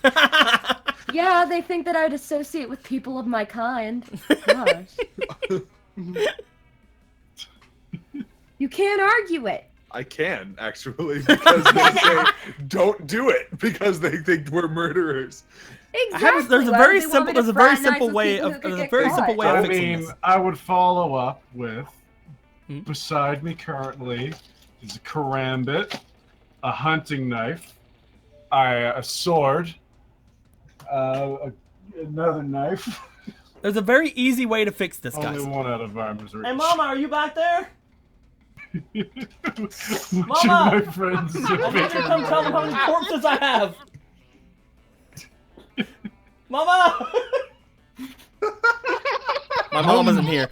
Yeah, they think that I'd associate with people of my kind. Gosh. You can't argue it. I can actually because they say don't do it because they think we're murderers. Exactly. There's a Why very would they want me simple. to There's a very fraternize simple with way people of. who could There's a get very caught? simple way I of fixing mean, this. I would follow up with, Hmm? beside me currently is a karambit, a hunting knife, a sword, another knife. There's a very easy way to fix this, Only guys. one out of arm's reach. Hey, Mama, are you back there? Which Mama! of my friends is a I want you to bigger come tell them how many murderer? corpses I have. Mama! My mom isn't here.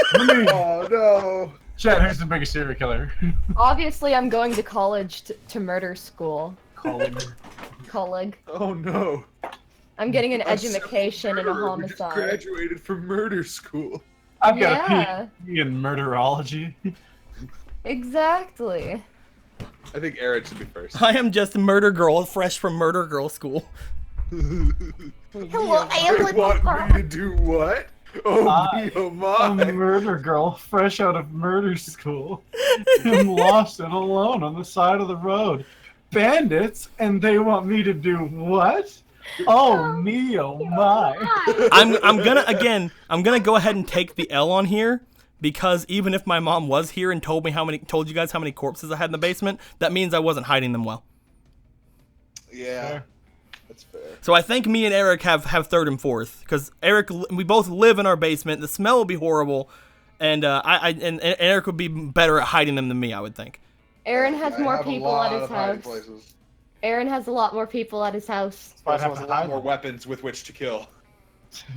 Oh no! Chad, who's the biggest serial killer? Obviously, I'm going to college to murder school. Colin. Colleague. Oh no! I'm getting an I'm so education in a murderer. We just homicide. graduated from murder school. I've got Yeah. a PhD in murderology. Exactly. I think Aaron should be first. I am just a murder girl, fresh from murder girl school. Hello, I am They want me to do what? Oh I me, oh A my! murder girl, fresh out of murder school, and lost and alone on the side of the road. Bandits, and they want me to do what? Oh me, oh my! I'm gonna go ahead and take the L on here because even if my mom was here and told you guys how many corpses I had in the basement, that means I wasn't hiding them well. Yeah, that's fair. So I think me and Eric have third and fourth because Eric, we both live in our basement. The smell would be horrible, and and Eric would be better at hiding them than me, I would think. Aaron has I more have a people lot at his of hiding house. places. Aaron has a lot more people at his house. He also have has to a lot hide more them. weapons with which to kill.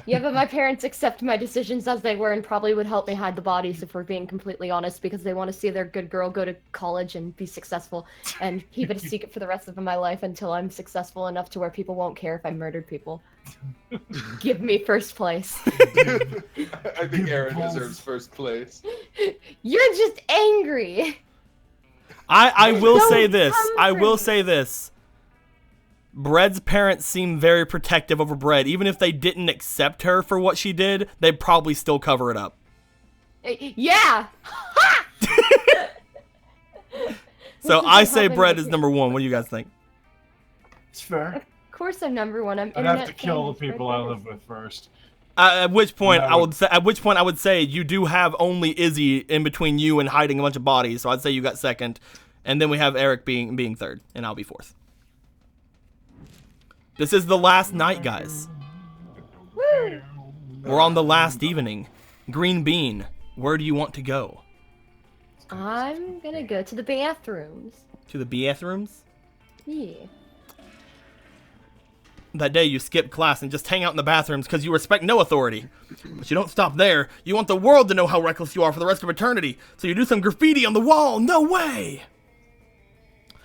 Yeah, but my parents accept my decisions as they were and probably would help me hide the bodies if we're being completely honest because they want to see their good girl go to college and be successful and keep it a secret for the rest of my life until I'm successful enough to where people won't care if I murdered people. Give me first place. I think Aaron deserves first place. You're just angry. I will Don't say this. come I for will me. say this. Bread's parents seem very protective over Bread. Even if they didn't accept her for what she did, they'd probably still cover it up. Yeah. So This I is say happening Bread with is me. number one. What do you guys think? It's fair. Of course I'm number one. I'm I'd have to internet kill the famous people for I this. live with first. At which point No. I would say. At which point I would say you do have only Izzy in between you and hiding a bunch of bodies. So I'd say you got second, and then we have Eric being third, and I'll be fourth. This is the last night, guys. Woo! We're on the last evening. Green Bean, where do you want to go? I'm gonna go to the bathrooms. To the bathrooms? Yeah. That day you skip class and just hang out in the bathrooms because you respect no authority. But you don't stop there. You want the world to know how reckless you are for the rest of eternity. So you do some graffiti on the wall. No way!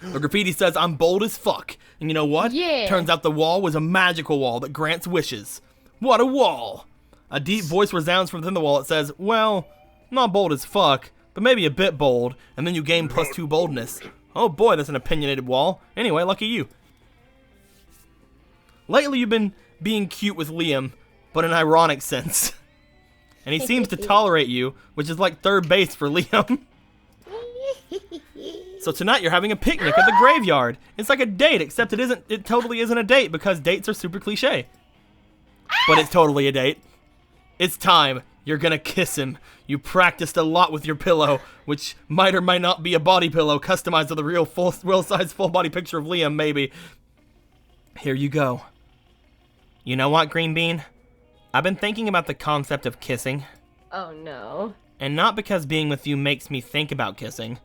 The graffiti says, I'm bold as fuck. And you know what? Yeah. Turns out the wall was a magical wall that grants wishes. What a wall! A deep voice resounds from within the wall. It says, well, not bold as fuck, but maybe a bit bold. And then you gain +2 boldness. Oh boy, that's an opinionated wall. Anyway, lucky you. Lately you've been being cute with Liam, but in an ironic sense. and he seems to tolerate you, which is like third base for Liam. So tonight you're having a picnic at the graveyard. It's like a date, except it totally isn't a date because dates are super cliche. But it's totally a date. It's time. You're gonna kiss him. You practiced a lot with your pillow, which might or might not be a body pillow, customized to the real size full body picture of Liam, maybe. Here you go. You know what, Green Bean? I've been thinking about the concept of kissing. Oh no. And not because being with you makes me think about kissing.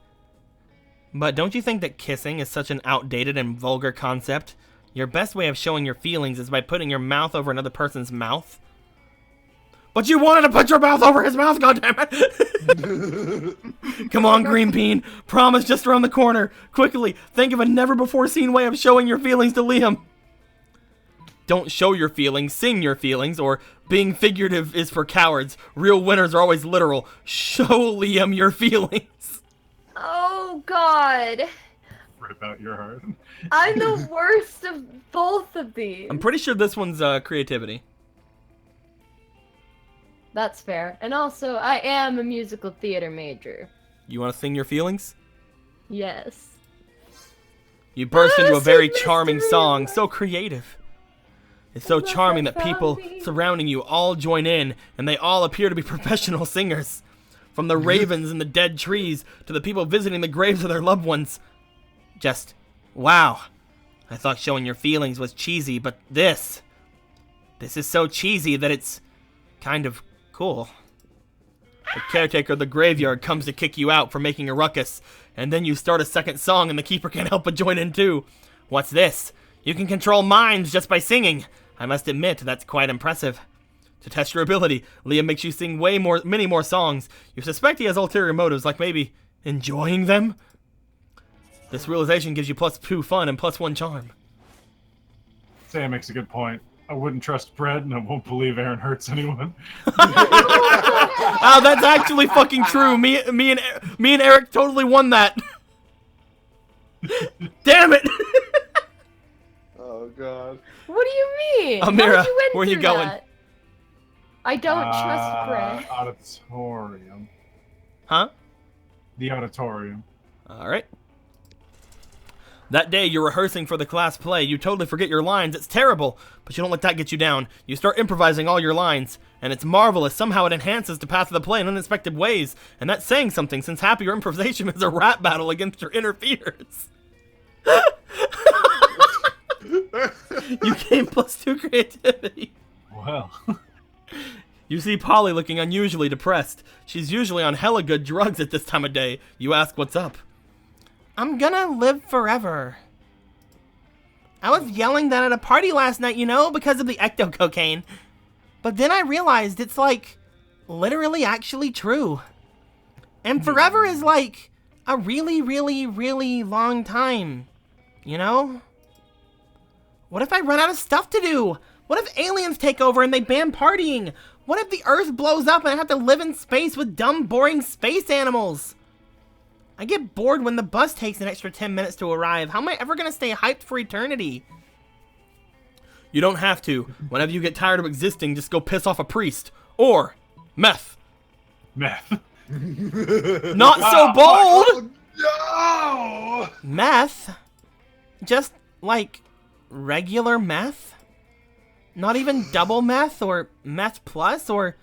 But don't you think that kissing is such an outdated and vulgar concept? Your best way of showing your feelings is by putting your mouth over another person's mouth. But you wanted to put your mouth over his mouth, goddammit! Come on, Green Bean. Prom is just around the corner. Quickly, think of a never-before-seen way of showing your feelings to Liam. Don't show your feelings, sing your feelings, or being figurative is for cowards. Real winners are always literal. Show Liam your feelings. Oh, God. Rip out your heart. I'm the worst of both of these. I'm pretty sure this one's creativity. That's fair. And also, I am a musical theater major. You want to sing your feelings? Yes. You burst into a very sweet charming mystery. song, so creative. It's so charming that people surrounding you all join in, and they all appear to be professional singers. From the ravens in the dead trees to the people visiting the graves of their loved ones. Just, wow. I thought showing your feelings was cheesy, but this is so cheesy that it's kind of cool. The caretaker of the graveyard comes to kick you out for making a ruckus, and then you start a second song and the keeper can't help but join in too. What's this? You can control minds just by singing. I must admit, that's quite impressive. To test your ability, Liam makes you sing many more songs. You suspect he has ulterior motives, like maybe enjoying them? This realization gives you +2 fun and +1 charm. Sam makes a good point. I wouldn't trust Brett, and I won't believe Aaron hurts anyone. Oh, that's actually fucking true. Me and Eric totally won that. Damn it! Oh god. What do you mean? Amira, How did you win where you through going? that? I don't trust Brett. Auditorium. Huh? The auditorium. Alright. That day, you're rehearsing for the class play. You totally forget your lines. It's terrible, but you don't let that get you down. You start improvising all your lines, and it's marvelous. Somehow it enhances the path of the play in unexpected ways, and that's saying something, since half of your improvisation is a rap battle against your inner fears. You gain +2 creativity. Well. You see Polly looking unusually depressed. She's usually on hella good drugs at this time of day. You ask what's up. I'm gonna live forever. I was yelling that at a party last night, you know, because of the ecto-cocaine. But then I realized it's like, literally actually true. And forever is like a really, really, really long time. You know? What if I run out of stuff to do? What if aliens take over and they ban partying? What if the Earth blows up and I have to live in space with dumb, boring space animals? I get bored when the bus takes an extra 10 minutes to arrive. How am I ever going to stay hyped for eternity? You don't have to. Whenever you get tired of existing, just go piss off a priest. Or meth. Meth. Not so bold! No! Meth? Just, like, regular meth? Not even double meth or meth plus or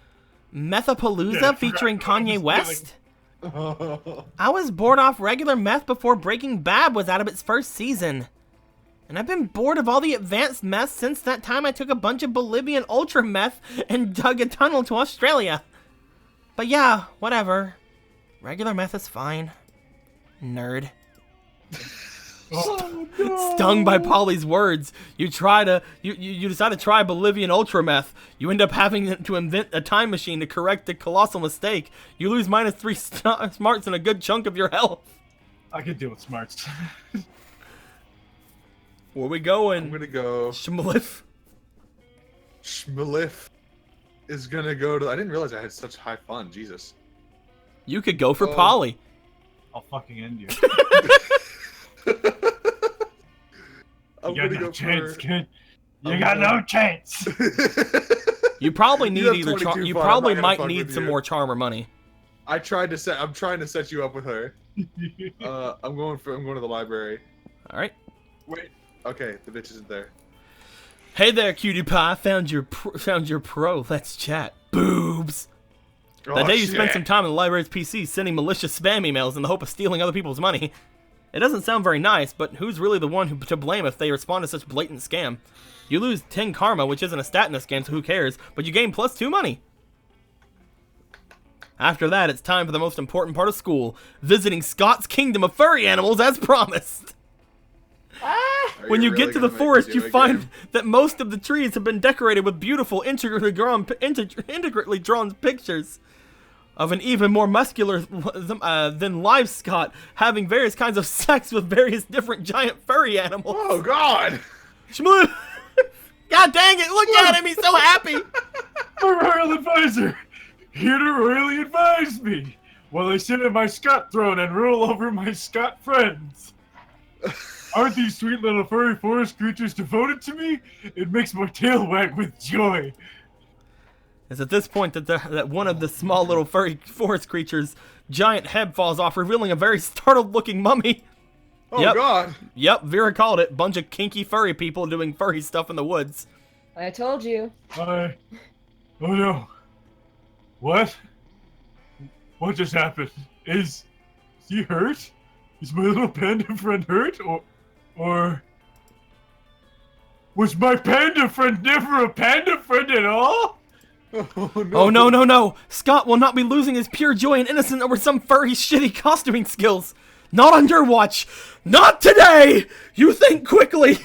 Methapalooza Yeah, featuring right. Kanye West? I was bored off regular meth before Breaking Bad was out of its first season. And I've been bored of all the advanced meth since that time I took a bunch of Bolivian ultra meth and dug a tunnel to Australia. But yeah, whatever. Regular meth is fine. Nerd. Oh, no. Stung by Polly's words, you decide to try Bolivian ultra meth. You end up having to invent a time machine to correct the colossal mistake. You lose -3 smarts and a good chunk of your health. I could deal with smarts. Where we going? I'm gonna go. Shmaliff. Schmalif is gonna go to. I didn't realize I had such high fun. Jesus. You could go for Oh. Polly. I'll fucking end you. I'm You got gonna no go chance, for. kid. You got no chance. You probably You need have either 22 you fun, I'm probably not gonna might fuck need with some you. more charm or money. I'm trying to set you up with her. I'm going to the library. All right. Wait. Okay, the bitch isn't there. Hey there, cutie pie. Found your pro. Let's chat. Boobs. That day you spent some time on the library's PC sending malicious spam emails in the hope of stealing other people's money. It doesn't sound very nice, but who's really the one to blame if they respond to such blatant scam? You lose 10 karma, which isn't a stat in this game, so who cares? But you gain +2 money. After that, it's time for the most important part of school, visiting Scott's Kingdom of Furry Animals as promised. When you get to the forest, you find that most of the trees have been decorated with beautiful, intricately drawn pictures of an even more muscular than live Scott having various kinds of sex with various different giant furry animals. Oh God! God dang it! Look at him, he's so happy. A royal advisor, here to royally advise me while I sit at my Scott throne and rule over my Scott friends. Aren't these sweet little furry forest creatures devoted to me? It makes my tail wag with joy. It's at this point that one of the small little furry forest creatures' giant head falls off, revealing a very startled-looking mummy. Oh God! Yep, Vera called it. Bunch of kinky furry people doing furry stuff in the woods. I told you. Oh no. What? What just happened? Is he hurt? Is my little panda friend hurt? Or was my panda friend never a panda friend at all? Oh no. Scott will not be losing his pure joy and innocence over some furry shitty costuming skills. Not on your watch. Not today. You think quickly.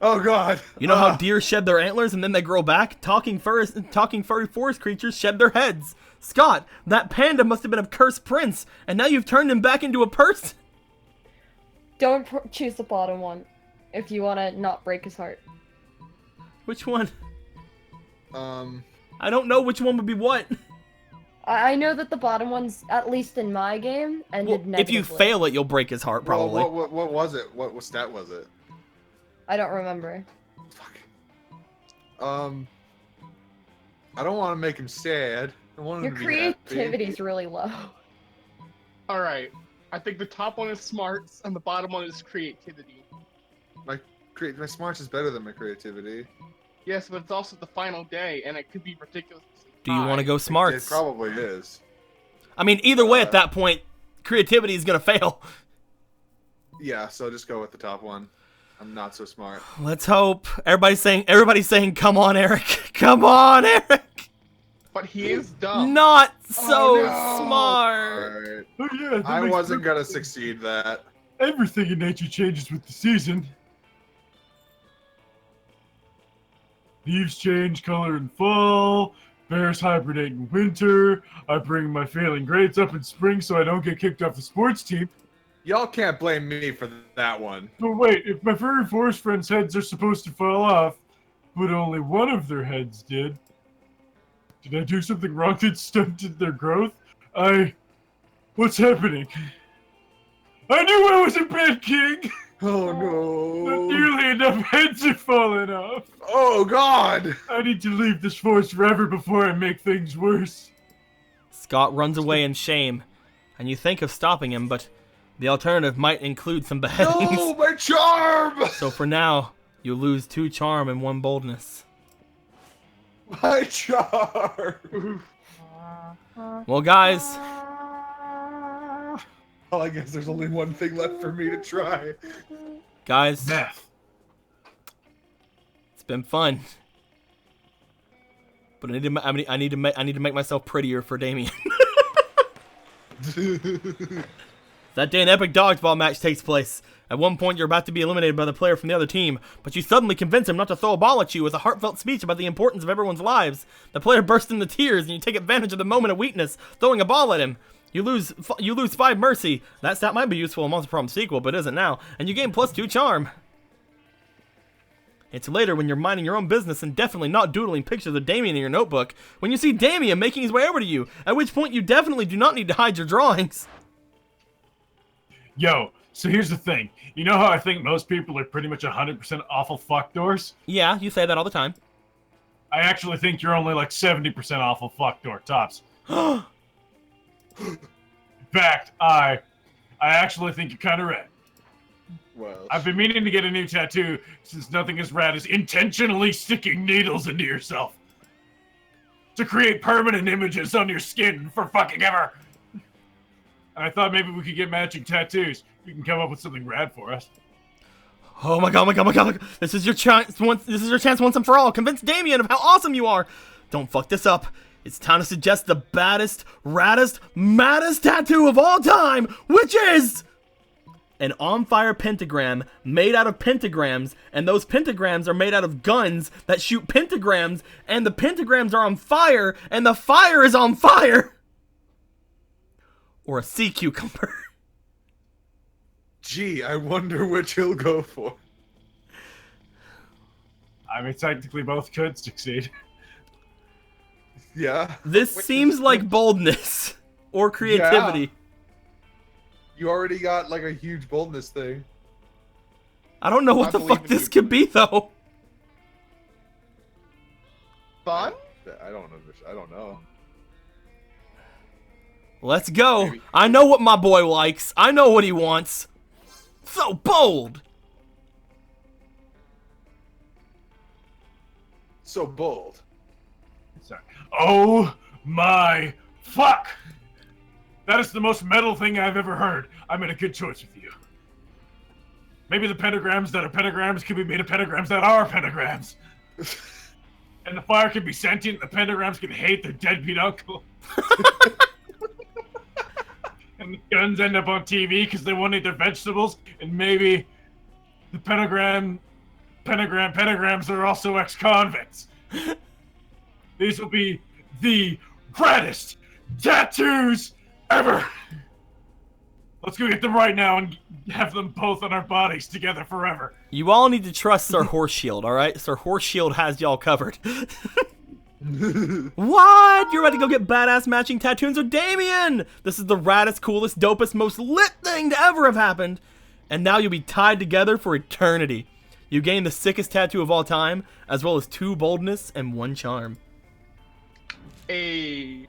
Oh God! You know how deer shed their antlers and then they grow back? Talking furry forest creatures shed their heads. Scott, that panda must have been a cursed prince, and now you've turned him back into a person. Don't choose the bottom one if you want to not break his heart. Which one? I don't know which one would be what. I know that the bottom one's, at least in my game, ended negatively. If you fail it, you'll break his heart, probably. What was it? What stat was it? I don't remember. Fuck. I don't want to make him sad. I want him Your to be creativity's really low. All right. I think the top one is smarts and the bottom one is creativity. My smarts is better than my creativity. Yes, but it's also the final day, and it could be ridiculous. Do you want to go It smarts? probably is. I mean, either way, at that point, creativity is gonna fail. Yeah, so just go with the top one. I'm not so smart. Let's hope. Everybody's saying, "Come on, Eric! Come on, Eric!" But he is dumb. Not so no. smart. Alright. Oh yeah, that I makes wasn't gonna perfect sense. succeed that. Everything in nature changes with the season. Leaves change color in fall. Bears hibernate in winter. I bring my failing grades up in spring so I don't get kicked off the sports team. Y'all can't blame me for that one. But wait, if my furry forest friends' heads are supposed to fall off, but only one of their heads did I do something wrong that stunted their growth? What's happening? I knew I was a bad king! Oh Not no. nearly enough heads are falling off. Oh God. I need to leave this forest forever before I make things worse. Scott runs away in shame, and you think of stopping him, but the alternative might include some beheadings. No, my charm! So for now, you lose 2 charm and 1 boldness. My charm! Well, guys, Well, I guess there's only one thing left for me to try. Math. It's been fun. But I need to make myself prettier for Damien. That day an epic dodgeball match takes place. At one point, you're about to be eliminated by the player from the other team, but you suddenly convince him not to throw a ball at you with a heartfelt speech about the importance of everyone's lives. The player bursts into tears, and you take advantage of the moment of weakness, throwing a ball at him. You lose 5 mercy. That stat might be useful in Monster Prom sequel, but isn't now. And you gain +2 charm. It's later when you're minding your own business and definitely not doodling pictures of Damien in your notebook, when you see Damien making his way over to you, at which point you definitely do not need to hide your drawings. Yo, So here's the thing. You know how I think most people are pretty much 100% awful fuckdoors? Yeah, you say that all the time. I actually think you're only like 70% awful fuckdoor tops. In fact, I actually think you're kind of right. Well, I've been meaning to get a new tattoo since nothing as rad as intentionally sticking needles into yourself to create permanent images on your skin for fucking ever. And I thought maybe we could get matching tattoos. You can come up with something rad for us. Oh my god, oh my god, oh my god, oh my god. This is your chance once and for all. Convince Damien of how awesome you are. Don't fuck this up. It's time to suggest the baddest, raddest, maddest tattoo of all time, which is an on-fire pentagram made out of pentagrams, and those pentagrams are made out of guns that shoot pentagrams, and the pentagrams are on fire, and the fire is on fire. Or a sea cucumber. gee, I wonder which he'll go for. I mean, technically both could succeed. Yeah. This seems like boldness or creativity. Yeah. You already got like a huge boldness thing. I don't know what the fuck this could be though. Fun? I don't understand. I don't know. Let's go. I know what my boy likes. I know what he wants. So bold. So bold. Sorry. Oh my fuck! That is the most metal thing I've ever heard. I made a good choice with you. Maybe the pentagrams that are pentagrams can be made of pentagrams that are pentagrams. And the fire can be sentient, the pentagrams can hate their deadbeat uncle. And the guns end up on TV because they won't eat their vegetables. And maybe the pentagrams are also ex-convicts. These will be the greatest tattoos ever! Let's go get them right now and have them both on our bodies together forever. You all need to trust Sir Horseshield, alright? Sir Horseshield has y'all covered. What? You're about to go get badass matching tattoos with Damien! This is the raddest, coolest, dopest, most lit thing to ever have happened. And now you'll be tied together for eternity. You gain the sickest tattoo of all time, as well as 2 boldness and 1 charm. Hey.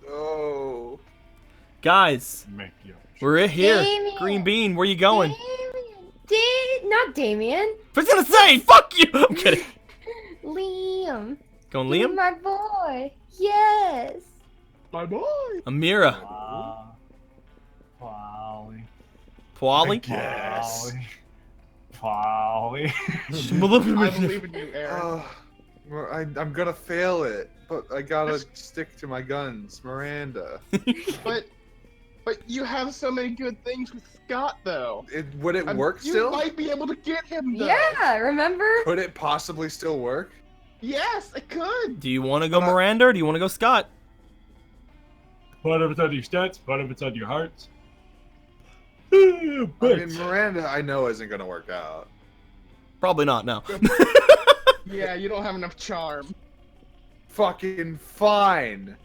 Oh. Guys, we're here. Damien. Green Bean, where you going? Not Damien. I was gonna say, fuck you! I'm kidding. Liam. Going You're Liam? my boy. Yes. My boy. Amira. Polly. Polly? Yes. Polly. I believe in you, Aaron. Well, I'm gonna fail it, but I gotta stick to my guns, Miranda. But you have so many good things with Scott, though. Would it work you still? You might be able to get him, though. Yeah, remember? Could it possibly still work? Yes, it could. Do you want to go Miranda or do you want to go Scott? Part of it's on your stats, part of it's on your hearts. I mean, Miranda, I know isn't gonna work out. Probably not, no. Yeah, you don't have enough charm. Fucking fine.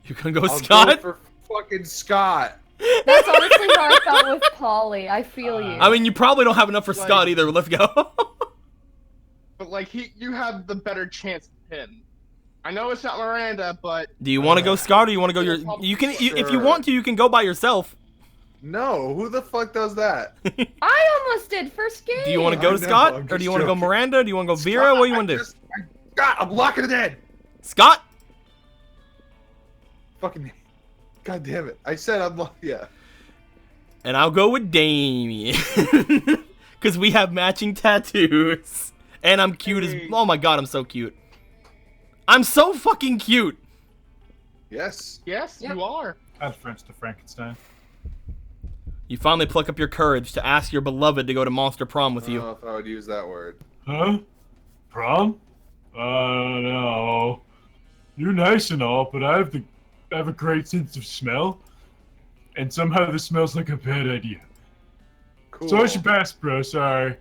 You gonna go I'll Scott? go for fucking Scott. That's honestly how I felt with Polly. I feel you. I mean, you probably don't have enough for Like- Scott either. Let's go. But like you have the better chance to pin. I know it's not Miranda, but Do you want to go Scott or you want to go your? You can, if you want to, you can go by yourself. No, who the fuck does that? I almost did first game. Do you want to go I to know, Scott I'm or just do you want to go joking. Miranda? Do you want to go Vera? What do you want to do? God, I'm locking it in. Scott? Fucking. God damn it! I said yeah. And I'll go with Damien. Because we have matching tattoos. And I'm cute as... Oh my god, I'm so cute. I'm so fucking cute. Yes. yes, you are. Add French to Frankenstein. You finally pluck up your courage to ask your beloved to go to Monster Prom with I don't you. know if I would use that word. Huh? Prom? No. You're nice and all, but I have a great sense of smell. And somehow this smells like a bad idea. Cool. So I should pass, bro, sorry.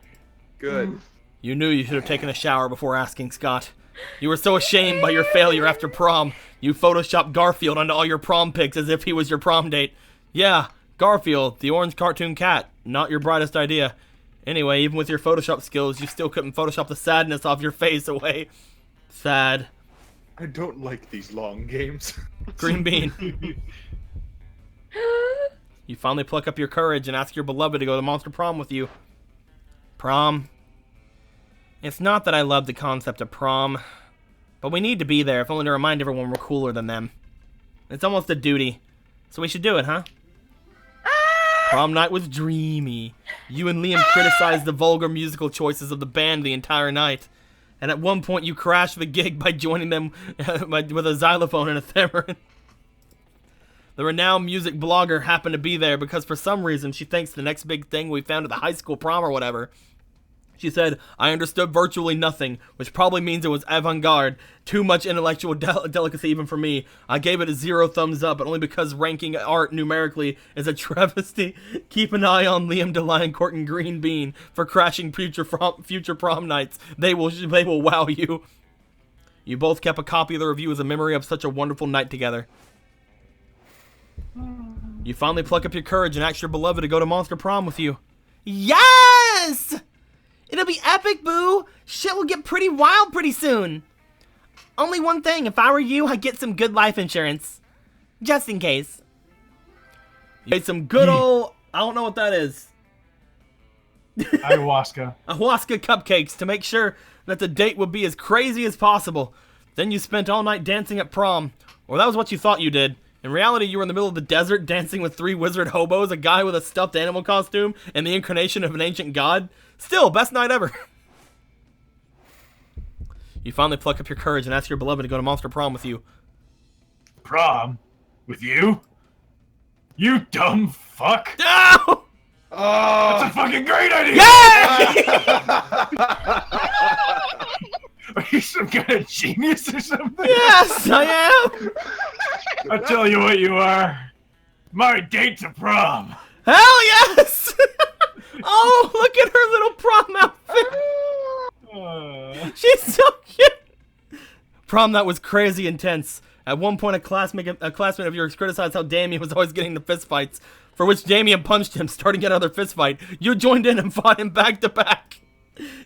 Good. You knew you should have taken a shower before asking Scott. You were so ashamed by your failure after prom. You photoshopped Garfield onto all your prom pics as if he was your prom date. Yeah, Garfield, the orange cartoon cat. Not your brightest idea. Anyway, even with your Photoshop skills, you still couldn't Photoshop the sadness off your face away. Sad. I don't like these long games. Green Bean. You finally pluck up your courage and ask your beloved to go to Monster Prom with you. Prom. It's not that I love the concept of prom, but we need to be there if only to remind everyone we're cooler than them. It's almost a duty, so we should do it, huh? Prom night was dreamy. You and Liam criticized the vulgar musical choices of the band the entire night. And at one point you crashed the gig by joining them with a xylophone and a theremin. The renowned music blogger happened to be there because for some reason she thinks the next big thing we found at the high school prom or whatever. She said, I understood virtually nothing, which probably means it was avant-garde. Too much intellectual delicacy even for me. I gave it a 0 thumbs up, but only because ranking art numerically is a travesty. Keep an eye on Liam Deliancourt and Green Bean for crashing future prom nights. They will wow you. You both kept a copy of the review as a memory of such a wonderful night together. You finally pluck up your courage and ask your beloved to go to Monster Prom with you. Yes! It'll be epic, boo! Shit will get pretty wild pretty soon. Only one thing, if I were you, I'd get some good life insurance. Just in case. You ate some good old... I don't know what that is. Ayahuasca. Ayahuasca cupcakes to make sure that the date would be as crazy as possible. Then you spent all night dancing at prom. Or that was what you thought you did. In reality, you were in the middle of the desert dancing with 3 wizard hobos, a guy with a stuffed animal costume, and the incarnation of an ancient god. Still, best night ever. You finally pluck up your courage and ask your beloved to go to Monster Prom with you. Prom? With you? You dumb fuck! No! That's a fucking great idea! Are you some kind of genius or something? Yes, I am! I'll tell you what you are. My date to prom. Hell yes! Oh, look at her little prom outfit! She's so cute! Prom night was crazy intense. At one point, a classmate of yours criticized how Damien was always getting the fistfights, for which Damien punched him, starting another fistfight. You joined in and fought him back to back.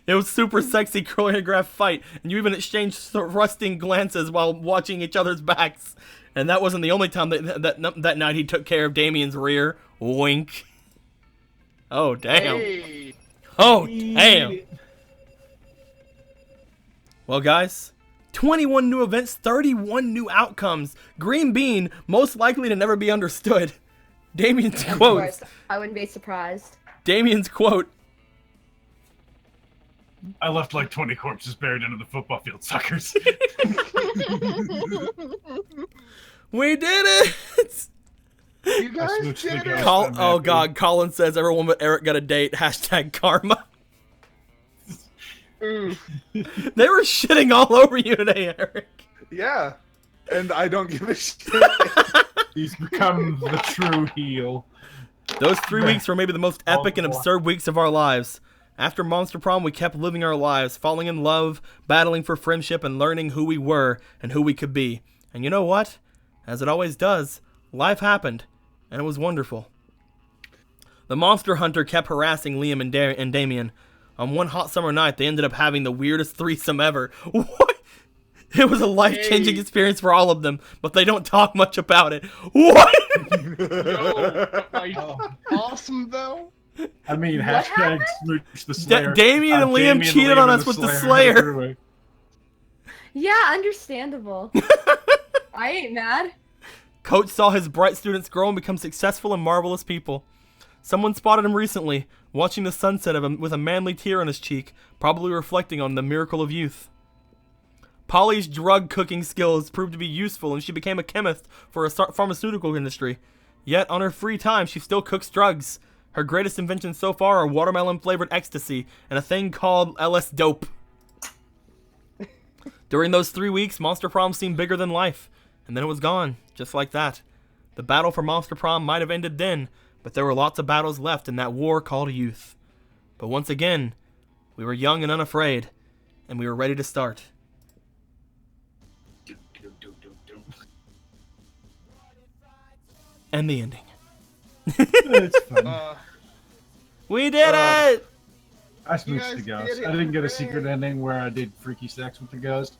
It was super sexy choreographed fight, and you even exchanged thrusting glances while watching each other's backs. And that wasn't the only time that night he took care of Damien's rear. Wink. Oh, damn. Hey. Oh, damn. Well, guys, 21 new events, 31 new outcomes. Green Bean, most likely to never be understood. Damien's quote. I wouldn't be surprised. Damien's quote. I left like 20 corpses buried under the football field, suckers. We did it! You guys did it. Oh god, Colin says everyone but Eric got a date. Hashtag karma. They were shitting all over you today, Eric. Yeah. And I don't give a shit. He's become the true heel. Those 3 weeks were maybe the most epic and absurd weeks of our lives. After Monster Prom, we kept living our lives, falling in love, battling for friendship, and learning who we were and who we could be. And you know what? As it always does, life happened, and it was wonderful. The monster hunter kept harassing Liam and Damien. On one hot summer night, they ended up having the weirdest threesome ever. What? It was a life-changing experience for all of them, but they don't talk much about it. What? Awesome, though. I mean, hashtag smooch the Slayer. Damien and Liam cheated on us with the Slayer. Yeah, understandable. I ain't mad. Coach saw his bright students grow and become successful and marvelous people. Someone spotted him recently, watching the sunset of him with a manly tear on his cheek, probably reflecting on the miracle of youth. Polly's drug cooking skills proved to be useful, and she became a chemist for a pharmaceutical industry. Yet, on her free time, she still cooks drugs. Her greatest inventions so far are watermelon-flavored ecstasy and a thing called LS Dope. During those 3 weeks, Monster Prom seemed bigger than life, and then it was gone, just like that. The battle for Monster Prom might have ended then, but there were lots of battles left in that war called youth. But once again, we were young and unafraid, and we were ready to start. And the ending. It's fun. We did it! I You smooched guys the ghost. did it. I didn't get a secret ending where I did freaky sex with the ghost,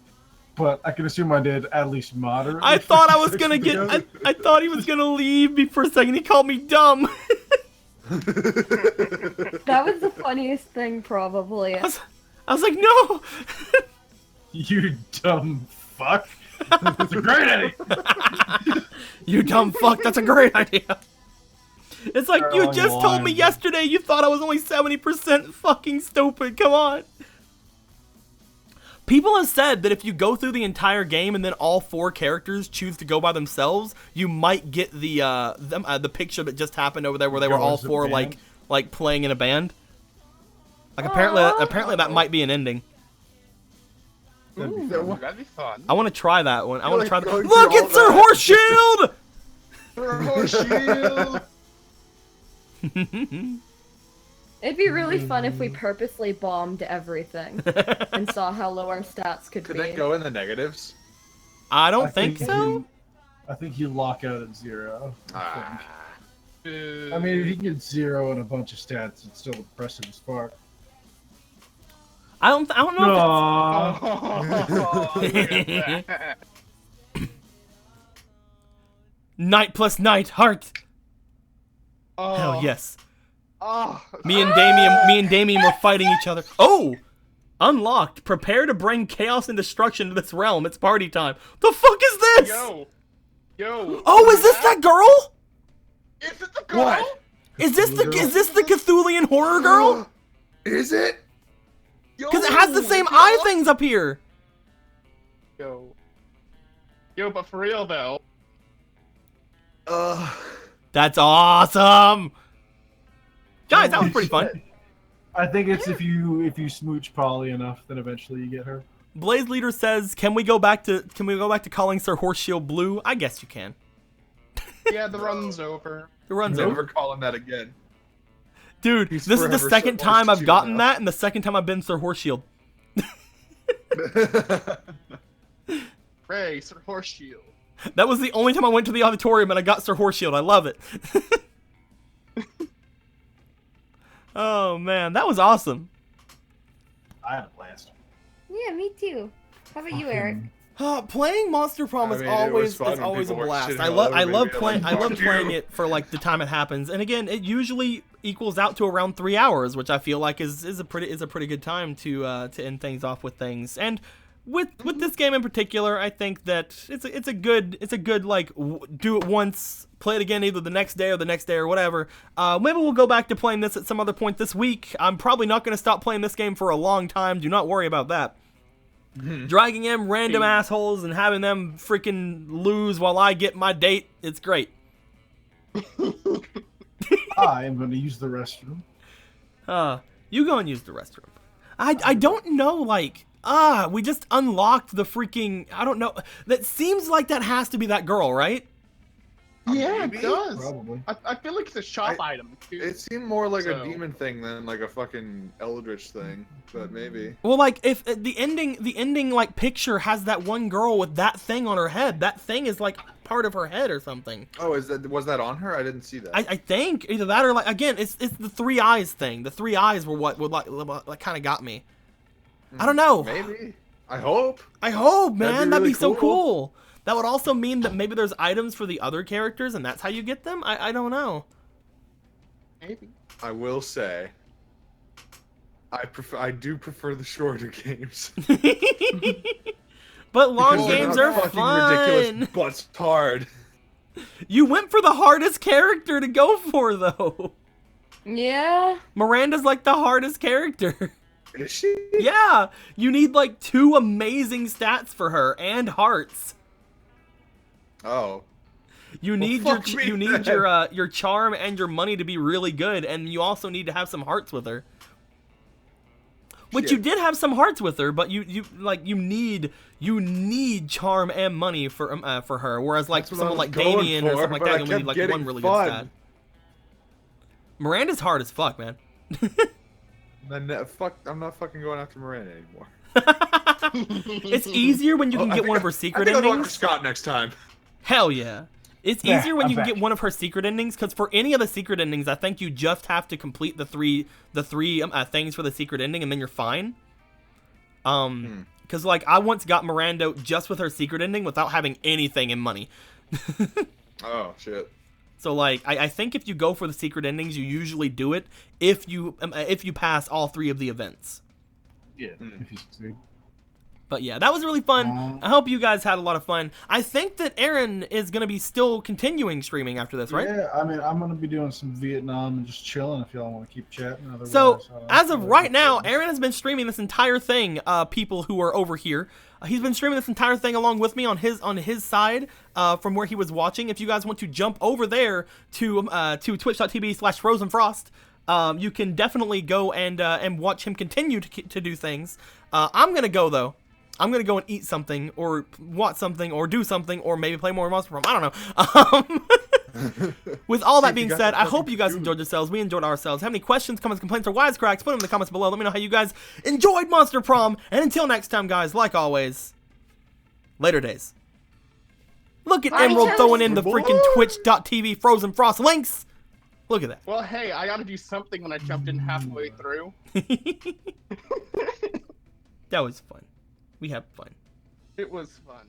but I can assume I did at least moderate. I thought I was gonna get. I thought he was gonna leave me for a second. He called me dumb. That was the funniest thing, probably. I was like, no. You dumb fuck. That's a great idea. You dumb fuck. That's a great idea. It's like, They're you on just told me line. yesterday you thought I was only 70% fucking stupid. Come on. People have said that if you go through the entire game and then all 4 characters choose to go by themselves, you might get the picture that just happened over there where they were Go all as a 4 band? like playing in a band. Like apparently that might be an ending. That'd be Ooh, fun. that'd be fun. I want to try that one. I want to try that. going Look, through it's all Sir that. Horseshield! For a horse shield. It'd be really fun if we purposely bombed everything and saw how low our stats could Could be. that go in the negatives? I don't think so. I think you lock out at 0. I think. Uh, I mean, if you can get 0 and a bunch of stats, it's still impressive as fuck. I don't know. Aww. Oh, look at that. Knight plus knight, heart. Oh, Hell yes. Oh, Me and Damien were fighting each other. Oh! Unlocked. Prepare to bring chaos and destruction to this realm. It's party time. The fuck is this? Yo. Oh, is this that girl? Is it the girl? What? Is this the Cthulian horror girl? Is it? Because it has the same eye things up here. Yo, but for real though. That's awesome. Guys, that was pretty fun. I think it's if you smooch Polly enough, then eventually you get her. Blaze Leader says, "Can we go back to calling Sir Horseshield blue?" I guess you can. Yeah, the run's over. The run's over. Never call him that again. Dude, He's this is the forever second Sir time I've Horseshield gotten now. that, and the second time I've been Sir Horseshield. Ray, Sir Horseshield. That was the only time I went to the auditorium and I got Sir Horseshield. I love it. Oh man, that was awesome. I had a blast. Yeah, me too. How about you, Eric? Playing Monster Prom is I mean, it was always fun when a people were blast. shitting I all love over I me, love being playing like, I love "Fuck playing you." it for like the time it happens. And again, it usually equals out to around 3 hours, which I feel like is a pretty good time to end things off with things. And with this game in particular, I think that it's a good like do it once, play it again either the next day or whatever. Maybe we'll go back to playing this at some other point this week. I'm probably not going to stop playing this game for a long time. Do not worry about that. Dragging in random assholes and having them freaking lose while I get my date, it's great. I am going to use the restroom. You go and use the restroom. I don't know, like, we just unlocked the freaking, I don't know. That seems like that has to be that girl, right? Yeah, Maybe? it does. Probably. I feel like it's a shop item too. It seemed more like So- a demon thing than like a fucking eldritch thing, but maybe. Well, like, if the ending, like, picture has that one girl with that thing on her head, that thing is, like, part of her head or something. Oh, was that on her? I didn't see that. I think either that or, like, again, it's the 3 eyes thing. The 3 eyes were what would like kind of got me. I don't know. Maybe. I hope. I hope, man. That'd be really so cool. cool. That would also mean that maybe there's items for the other characters, and that's how you get them. I don't know. Maybe. I will say. I do prefer the shorter games. But long Because they're games not are fucking fun. ridiculous, but hard. You went for the hardest character to go for, though. Yeah. Miranda's like the hardest character. Is she? Yeah, you need like 2 amazing stats for her and hearts. Oh. You need fuck me your charm and your money to be really good, and you also need to have some hearts with her. Which you Shit. did have some hearts with her, but you need charm and money for her. Whereas like That's what I someone was like going Damien or for, something like but that, I you kept need like getting one really fun. good stat. Miranda's hard as fuck, man. Then fuck, I'm not fucking going after Miranda anymore. It's easier when you can I get think one of I- her secret I think I'll go after endings. Scott next time. Hell yeah. It's Yeah, easier when I'm you can back. get one of her secret endings, because for any of the secret endings, I think you just have to complete the three things for the secret ending, and then you're fine. Because like I once got Miranda just with her secret ending without having anything in money. Oh shit. So like I think if you go for the secret endings, you usually do it if you pass all 3 of the events. Yeah, if you succeed. But yeah, that was really fun. I hope you guys had a lot of fun. I think that Aaron is going to be still continuing streaming after this, right? Yeah, I mean, I'm gonna be doing some Vietnam and just chilling if y'all want to keep chatting. Otherwise, So, as of right now, Aaron has been streaming this entire thing, people who are over here. He's been streaming this entire thing along with me on his side, from where he was watching. If you guys want to jump over there to twitch.tv/frozenfrost, you can definitely go and watch him continue to do things. I'm going to go, though. I'm going to go and eat something, or watch something, or do something, or maybe play more Monster Prom. I don't know. With all that being said, I hope you guys enjoyed yourselves. We enjoyed ourselves. Have any questions, comments, complaints, or wisecracks, put them in the comments below. Let me know how you guys enjoyed Monster Prom. And until next time, guys, like always, later days. Look at Emerald throwing in the freaking twitch.tv Frozen Frost links. Look at that. Well, hey, I gotta do something when I jumped in halfway through. That was fun. We had fun. It was fun.